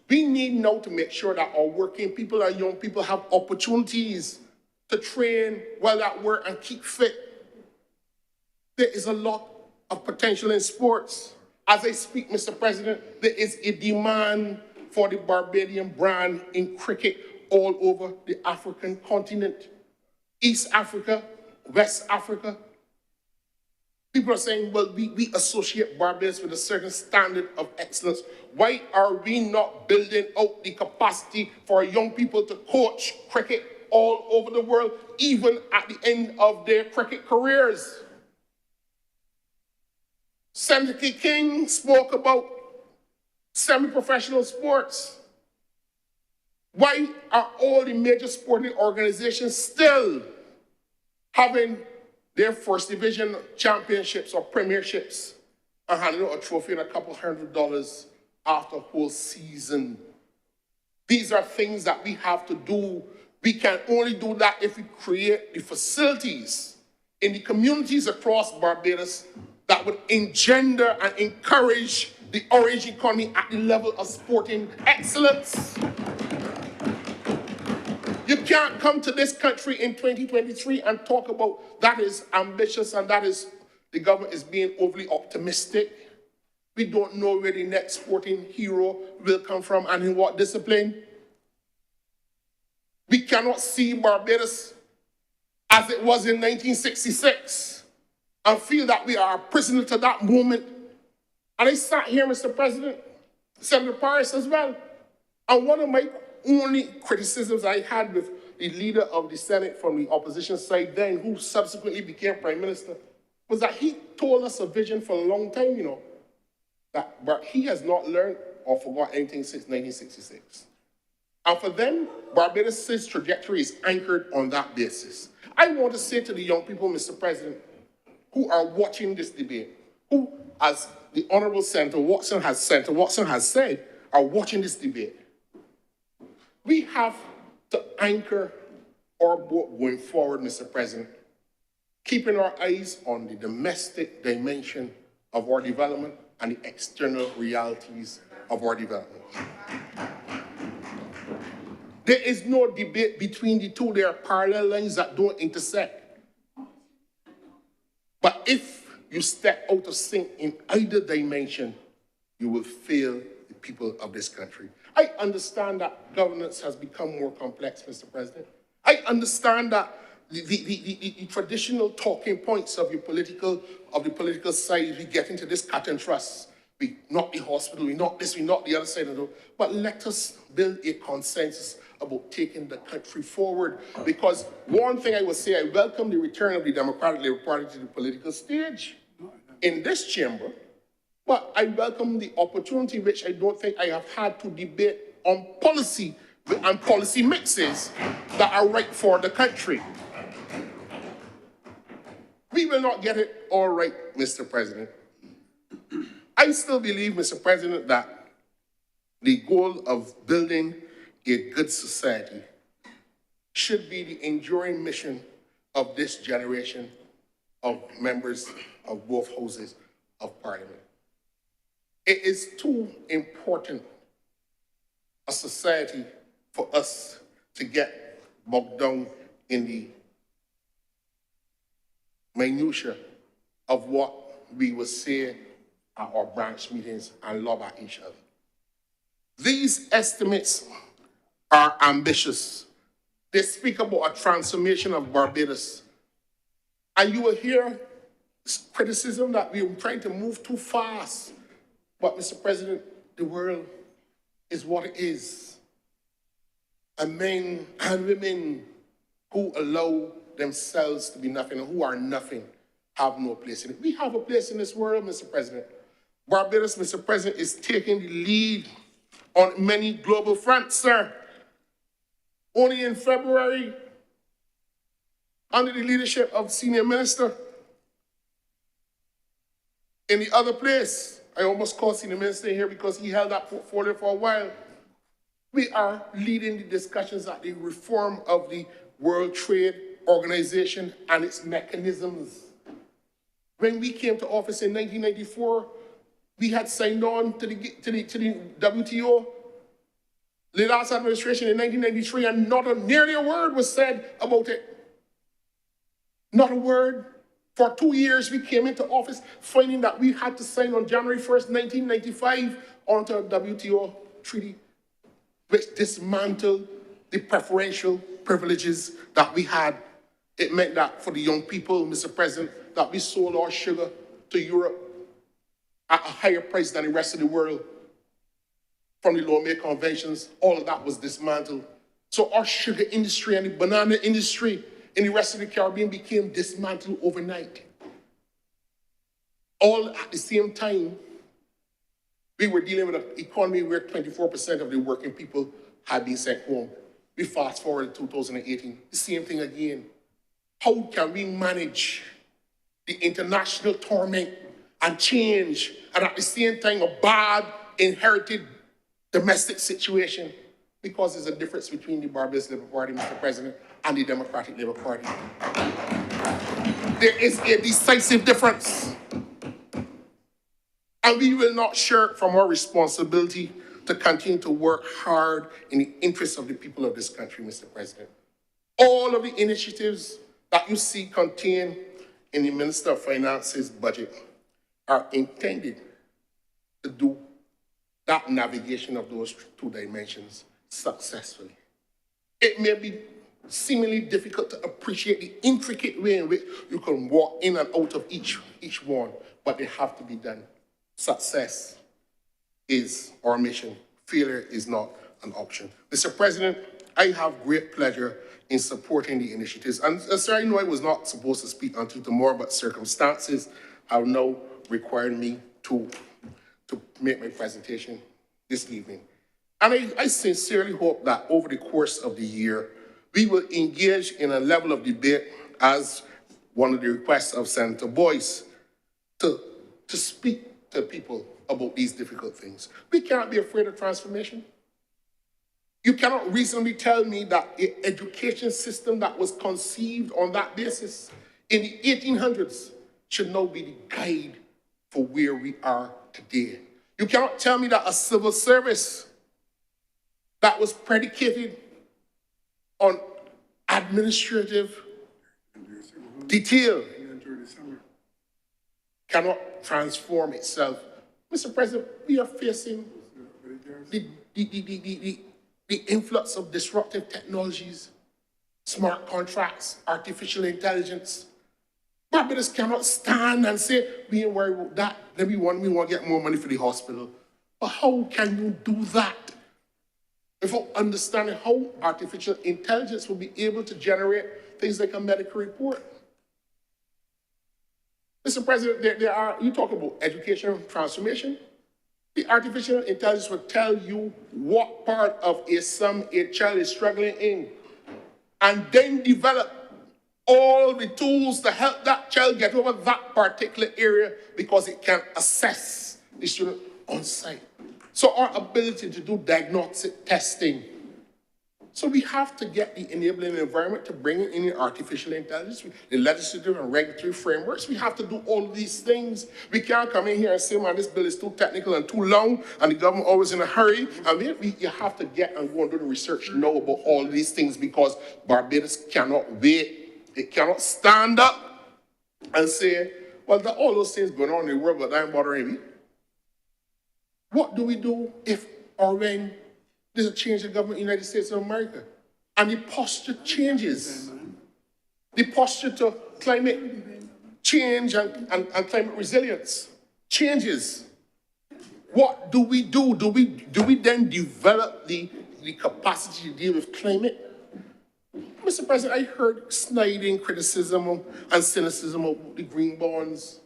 [SPEAKER 9] We need now to make sure that our working people and young people have opportunities to train while at work and keep fit. There is a lot of potential in sports. As I speak, Mr. President, there is a demand for the Barbadian brand in cricket all over the African continent. East Africa, West Africa. People are saying, well, we associate Barbados with a certain standard of excellence. Why are we not building out the capacity for young people to coach cricket all over the world, even at the end of their cricket careers? Senator King spoke about semi-professional sports. Why are all the major sporting organizations still having their first division championships or premierships and handing out a trophy and a couple $100 after a whole season? These are things that we have to do. We can only do that if we create the facilities in the communities across Barbados that would engender and encourage the orange economy at the level of sporting excellence. You can't come to this country in 2023 and talk about that is ambitious and that is the government is being overly optimistic. We don't know where the next sporting hero will come from and in what discipline. We cannot see Barbados as it was in 1966 and feel that we are a prisoner to that moment. And I sat here, Mr. President, Senator Paris as well, and one of my only criticisms I had with the leader of the Senate from the opposition side then, who subsequently became Prime Minister, was that he told us a vision for a long time, you know, but he has not learned or forgot anything since 1966. And for them, Barbados' trajectory is anchored on that basis. I want to say to the young people, Mr. President, who are watching this debate, who, as the Honorable Senator Watson has said, are watching this debate. We have to anchor our boat going forward, Mr. President, keeping our eyes on the domestic dimension of our development and the external realities of our development. There is no debate between the two. There are parallel lines that don't intersect. But if you step out of sync in either dimension, you will fail the people of this country. I understand that governance has become more complex, Mr. President. I understand that the traditional talking points of the political side, we get into this cut and trust. We not the hospital, we not this, we not the other side of the road. But let us build a consensus about taking the country forward. Because one thing I would say, I welcome the return of the Democratic Labour Party to the political stage in this chamber, but I welcome the opportunity, which I don't think I have had, to debate on policy and policy mixes that are right for the country. We will not get it all right, Mr. President. I still believe, Mr. President, that the goal of building a good society should be the enduring mission of this generation of members of both houses of Parliament. It is too important a society for us to get bogged down in the minutiae of what we will say at our branch meetings and lob at each other. These estimates are ambitious. They speak about a transformation of Barbados. And you will hear criticism that we are trying to move too fast. But, Mr. President, the world is what it is. And men and women who allow themselves to be nothing and who are nothing have no place in it. We have a place in this world, Mr. President. Barbados, Mr. President, is taking the lead on many global fronts, sir. Only in February, under the leadership of Senior Minister, in the other place, I almost called Senior Minister here because he held that portfolio for a while, we are leading the discussions at the reform of the World Trade Organization and its mechanisms. When we came to office in 1994, we had signed on to the WTO. The last administration in 1993, and nearly a word was said about it. Not a word. For 2 years, we came into office finding that we had to sign on January 1st, 1995, onto a WTO treaty, which dismantled the preferential privileges that we had. It meant that for the young people, Mr. President, that we sold our sugar to Europe at a higher price than the rest of the world. From the Lomé Conventions, all of that was dismantled. So our sugar industry and the banana industry in the rest of the Caribbean became dismantled overnight. All at the same time, we were dealing with an economy where 24% of the working people had been sent home. We fast forward to 2018, the same thing again. How can we manage the international torment and change, and at the same time a bad inherited domestic situation? Because there's a difference between the Barbados Labour Party, Mr. President, and the Democratic Labour Party. There is a decisive difference. And we will not shirk from our responsibility to continue to work hard in the interests of the people of this country, Mr. President. All of the initiatives that you see contained in the Minister of Finance's budget are intended to do that navigation of those two dimensions successfully. It may be seemingly difficult to appreciate the intricate way in which you can walk in and out of each one, but they have to be done. Success is our mission. Failure is not an option. Mr. President, I have great pleasure in supporting the initiatives. And sir, I know I was not supposed to speak until tomorrow, but circumstances have now required me to make my presentation this evening. And I sincerely hope that over the course of the year, we will engage in a level of debate as one of the requests of Senator Boyce to speak to people about these difficult things. We cannot be afraid of transformation. You cannot reasonably tell me that an education system that was conceived on that basis in the 1800s should now be the guide for where we are today. You cannot tell me that a civil service that was predicated on administrative detail cannot transform itself. Mr. President, we are facing the influx of disruptive technologies, smart contracts, artificial intelligence. Barbados cannot stand and say, we ain't worried about that. Then we want to get more money for the hospital. But how can you do that without understanding how artificial intelligence will be able to generate things like a medical report? Mr. President, you talk about education transformation. The artificial intelligence will tell you what part of a sum a child is struggling in, and then develop all the tools to help that child get over that particular area because it can assess the student on site. So our ability to do diagnostic testing. So we have to get the enabling environment to bring in the artificial intelligence, the legislative and regulatory frameworks. We have to do all of these things. We can't come in here and say, man, this bill is too technical and too long, and the government always in a hurry. And you have to get and go and do the research now about all these things because Barbados cannot wait. It cannot stand up and say, well, all those things going on in the world, but that ain't bothering me. What do we do if or when there's a change in government in the United States of America and the posture changes? The posture to climate change and climate resilience changes. What do we do? Do we then develop the capacity to deal with climate? Mr. President, I heard sniding criticism and cynicism of the green bonds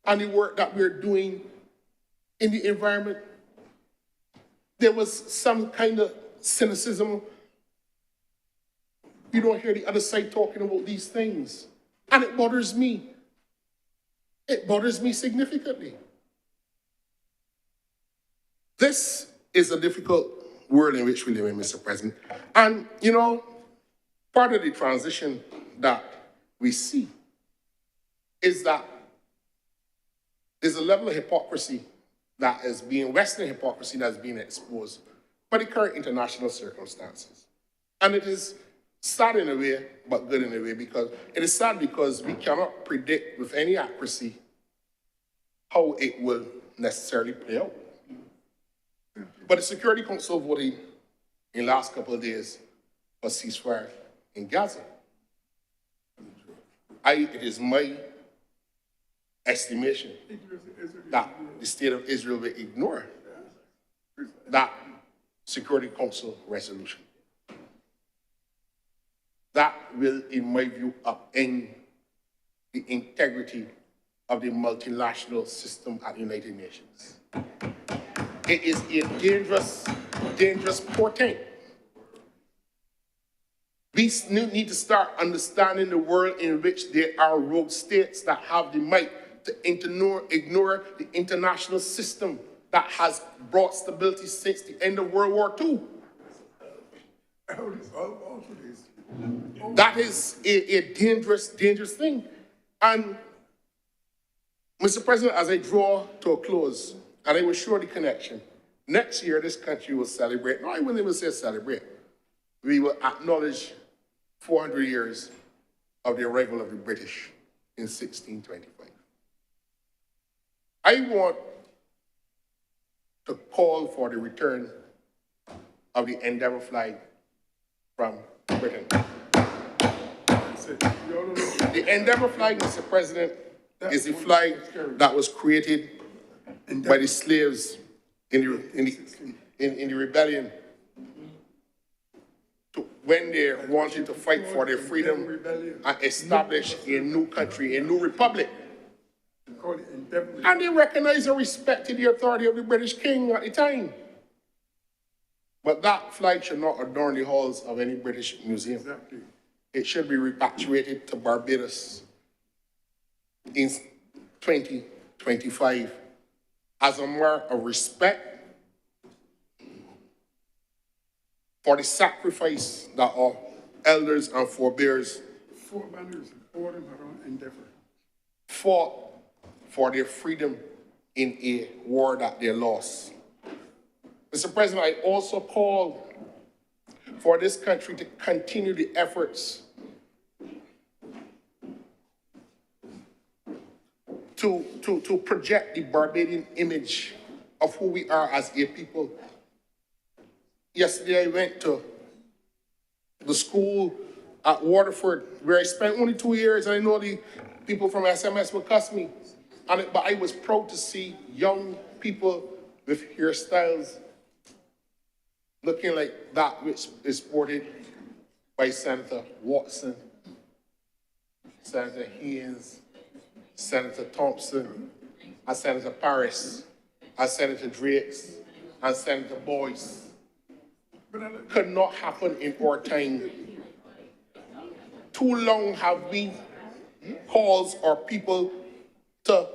[SPEAKER 9] and the work that we're doing in the environment. There was some kind of cynicism. You don't hear the other side talking about these things. And it bothers me. It bothers me significantly. This is a difficult world in which we live in, Mr. President. And, you know, part of the transition that we see is that there's a level of hypocrisy that is being, Western hypocrisy that's being exposed by the current international circumstances. And it is sad in a way, but good in a way, because it is sad because we cannot predict with any accuracy how it will necessarily play out. But the Security Council voted in the last couple of days for ceasefire in Gaza. It is my estimation that the state of Israel will ignore that Security Council resolution. That will, in my view, upend the integrity of the multilateral system at the United Nations. It is a dangerous, dangerous portent. We need to start understanding the world in which there are rogue states that have the might to ignore the international system that has brought stability since the end of World War II. That is a dangerous, dangerous thing. And, Mr. President, as I draw to a close, and I will show the connection. Next year, this country will celebrate, no, I wouldn't even say celebrate. We will acknowledge 400 years of the arrival of the British in 1625. I want to call for the return of the Endeavour flag from Britain. The Endeavour flag, Mr. President, is a flag that was created by the slaves in the rebellion when they wanted to fight for their freedom and establish a new country, a new republic. And they recognized and respected the authority of the British king at the time. But that flag should not adorn the halls of any British museum. Exactly. It should be repatriated to Barbados in 2025 as a mark of respect for the sacrifice that our elders and forebears fought for their freedom in a war that they lost. Mr. President, I also call for this country to continue the efforts to project the Barbadian image of who we are as a people. Yesterday I went to the school at Waterford where I spent only 2 years, and I know the people from SMS will cuss me. But I was proud to see young people with hairstyles looking like that which is sported by Senator Watson, Senator Haynes, Senator Thompson, and Senator Paris, and Senator Drakes, and Senator Boyce. Could not happen in our time. Too long have we caused our people to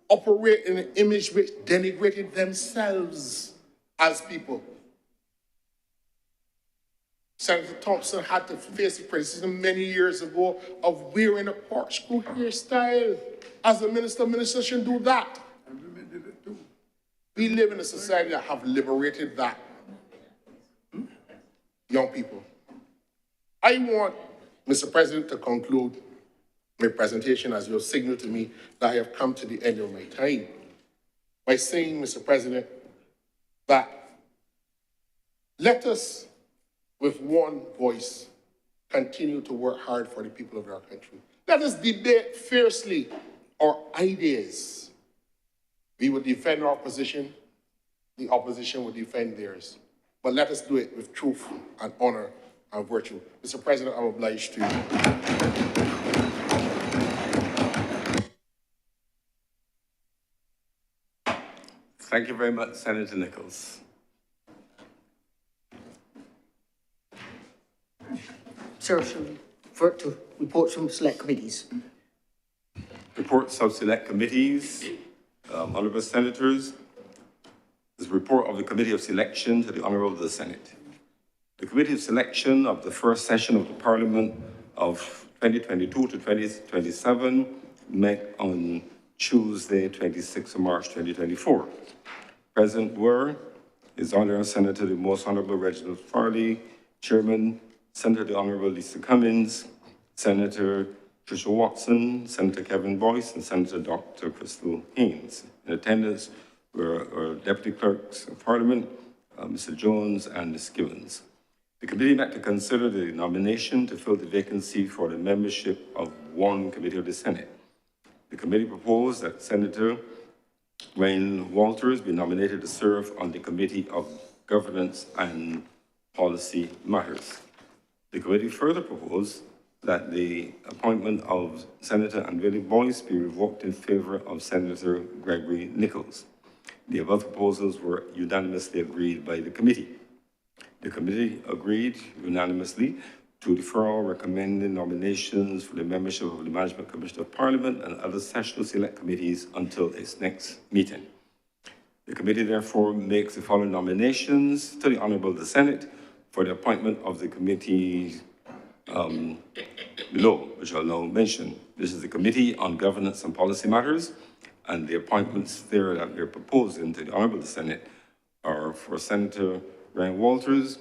[SPEAKER 9] operate in an image which denigrated themselves as people. Senator Thompson had to face the criticism many years ago of wearing a corkscrew hairstyle. As a minister shouldn't do that. We live in a society that have liberated that. Young people. I want, Mr. President, to conclude my presentation as your signal to me that I have come to the end of my time by saying, Mr. President, that let us, with one voice, continue to work hard for the people of our country. Let us debate fiercely our ideas. We will defend our position, the opposition will defend theirs. But let us do it with truth and honor and virtue. Mr. President, I'm obliged to you.
[SPEAKER 2] Thank you very much, Senator Nichols.
[SPEAKER 11] Sir, shall we refer to reports from select committees?
[SPEAKER 2] Reports of select committees. Honourable Senators, this is a report of the Committee of Selection to the Honourable the Senate. The Committee of Selection of the first session of the Parliament of 2022 to 2027 met on Tuesday, 26th of March, 2024. Present were His Honour Senator the Most Honourable Reginald Farley, Chairman, Senator the Honourable Lisa Cummins, Senator Tricia Watson, Senator Kevin Boyce, and Senator Dr. Crystal Haynes. In attendance were our Deputy Clerks of Parliament, Mr. Jones and Ms. Givens. The committee met to consider the nomination to fill the vacancy for the membership of one committee of the Senate. The committee proposed that Senator Wayne Walters be nominated to serve on the Committee of Governance and Policy Matters. The committee further proposed that the appointment of Senator Anveli Boyce be revoked in favor of Senator Gregory Nichols. The above proposals were unanimously agreed by the committee. The committee agreed unanimously to defer recommending nominations for the membership of the Management Commission of Parliament and other sessional select committees until its next meeting. The committee therefore makes the following nominations to the Honourable the Senate for the appointment of the committee below, which I'll now mention. This is the Committee on Governance and Policy Matters And the appointments there that they're proposing to the Honorable Senate are for Senator Ryan Walters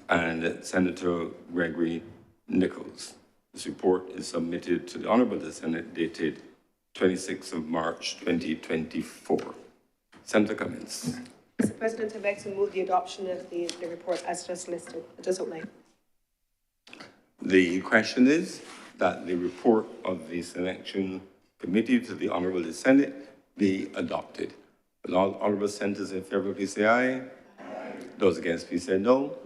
[SPEAKER 2] and Senator Gregory Nichols. This report is submitted to the Honorable Senate dated 26th of March, 2024. Senator Cummins.
[SPEAKER 12] Mr. President, I beg to move the adoption of the report as just listed. Just outlined.
[SPEAKER 2] The question is that the report of the selection committee to the Honorable Senate be adopted. Will all honorable senators in favor, please say aye. Those against, please say no.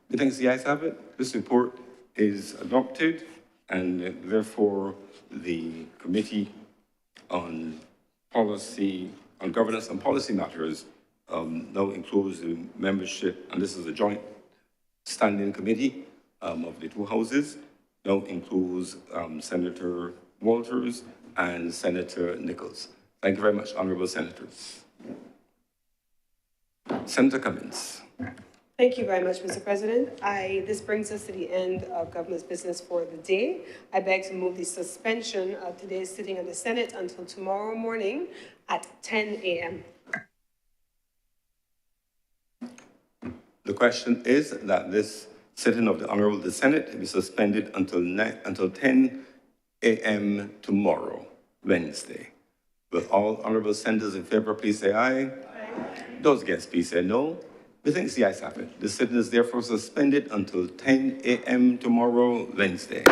[SPEAKER 2] Methinks the ayes have it. This report is adopted, and therefore the Committee on Policy, on Governance and Policy Matters now includes the membership, and this is a joint standing committee of the two houses, now includes Senator Walters and Senator Nichols. Thank you very much, honorable senators. Senator Cummins.
[SPEAKER 12] Thank you very much, Mr. President. This brings us to the end of government's business for the day. I beg to move the suspension of today's sitting of the Senate until tomorrow morning at 10 a.m.
[SPEAKER 2] The question is that this sitting of the Honorable Senate be suspended until 10 a.m. tomorrow, Wednesday. Will all honorable senators in favor please say aye? Aye. Those against please say no. Methinks the ayes have it. The sitting is therefore suspended until 10 a.m. tomorrow, Wednesday.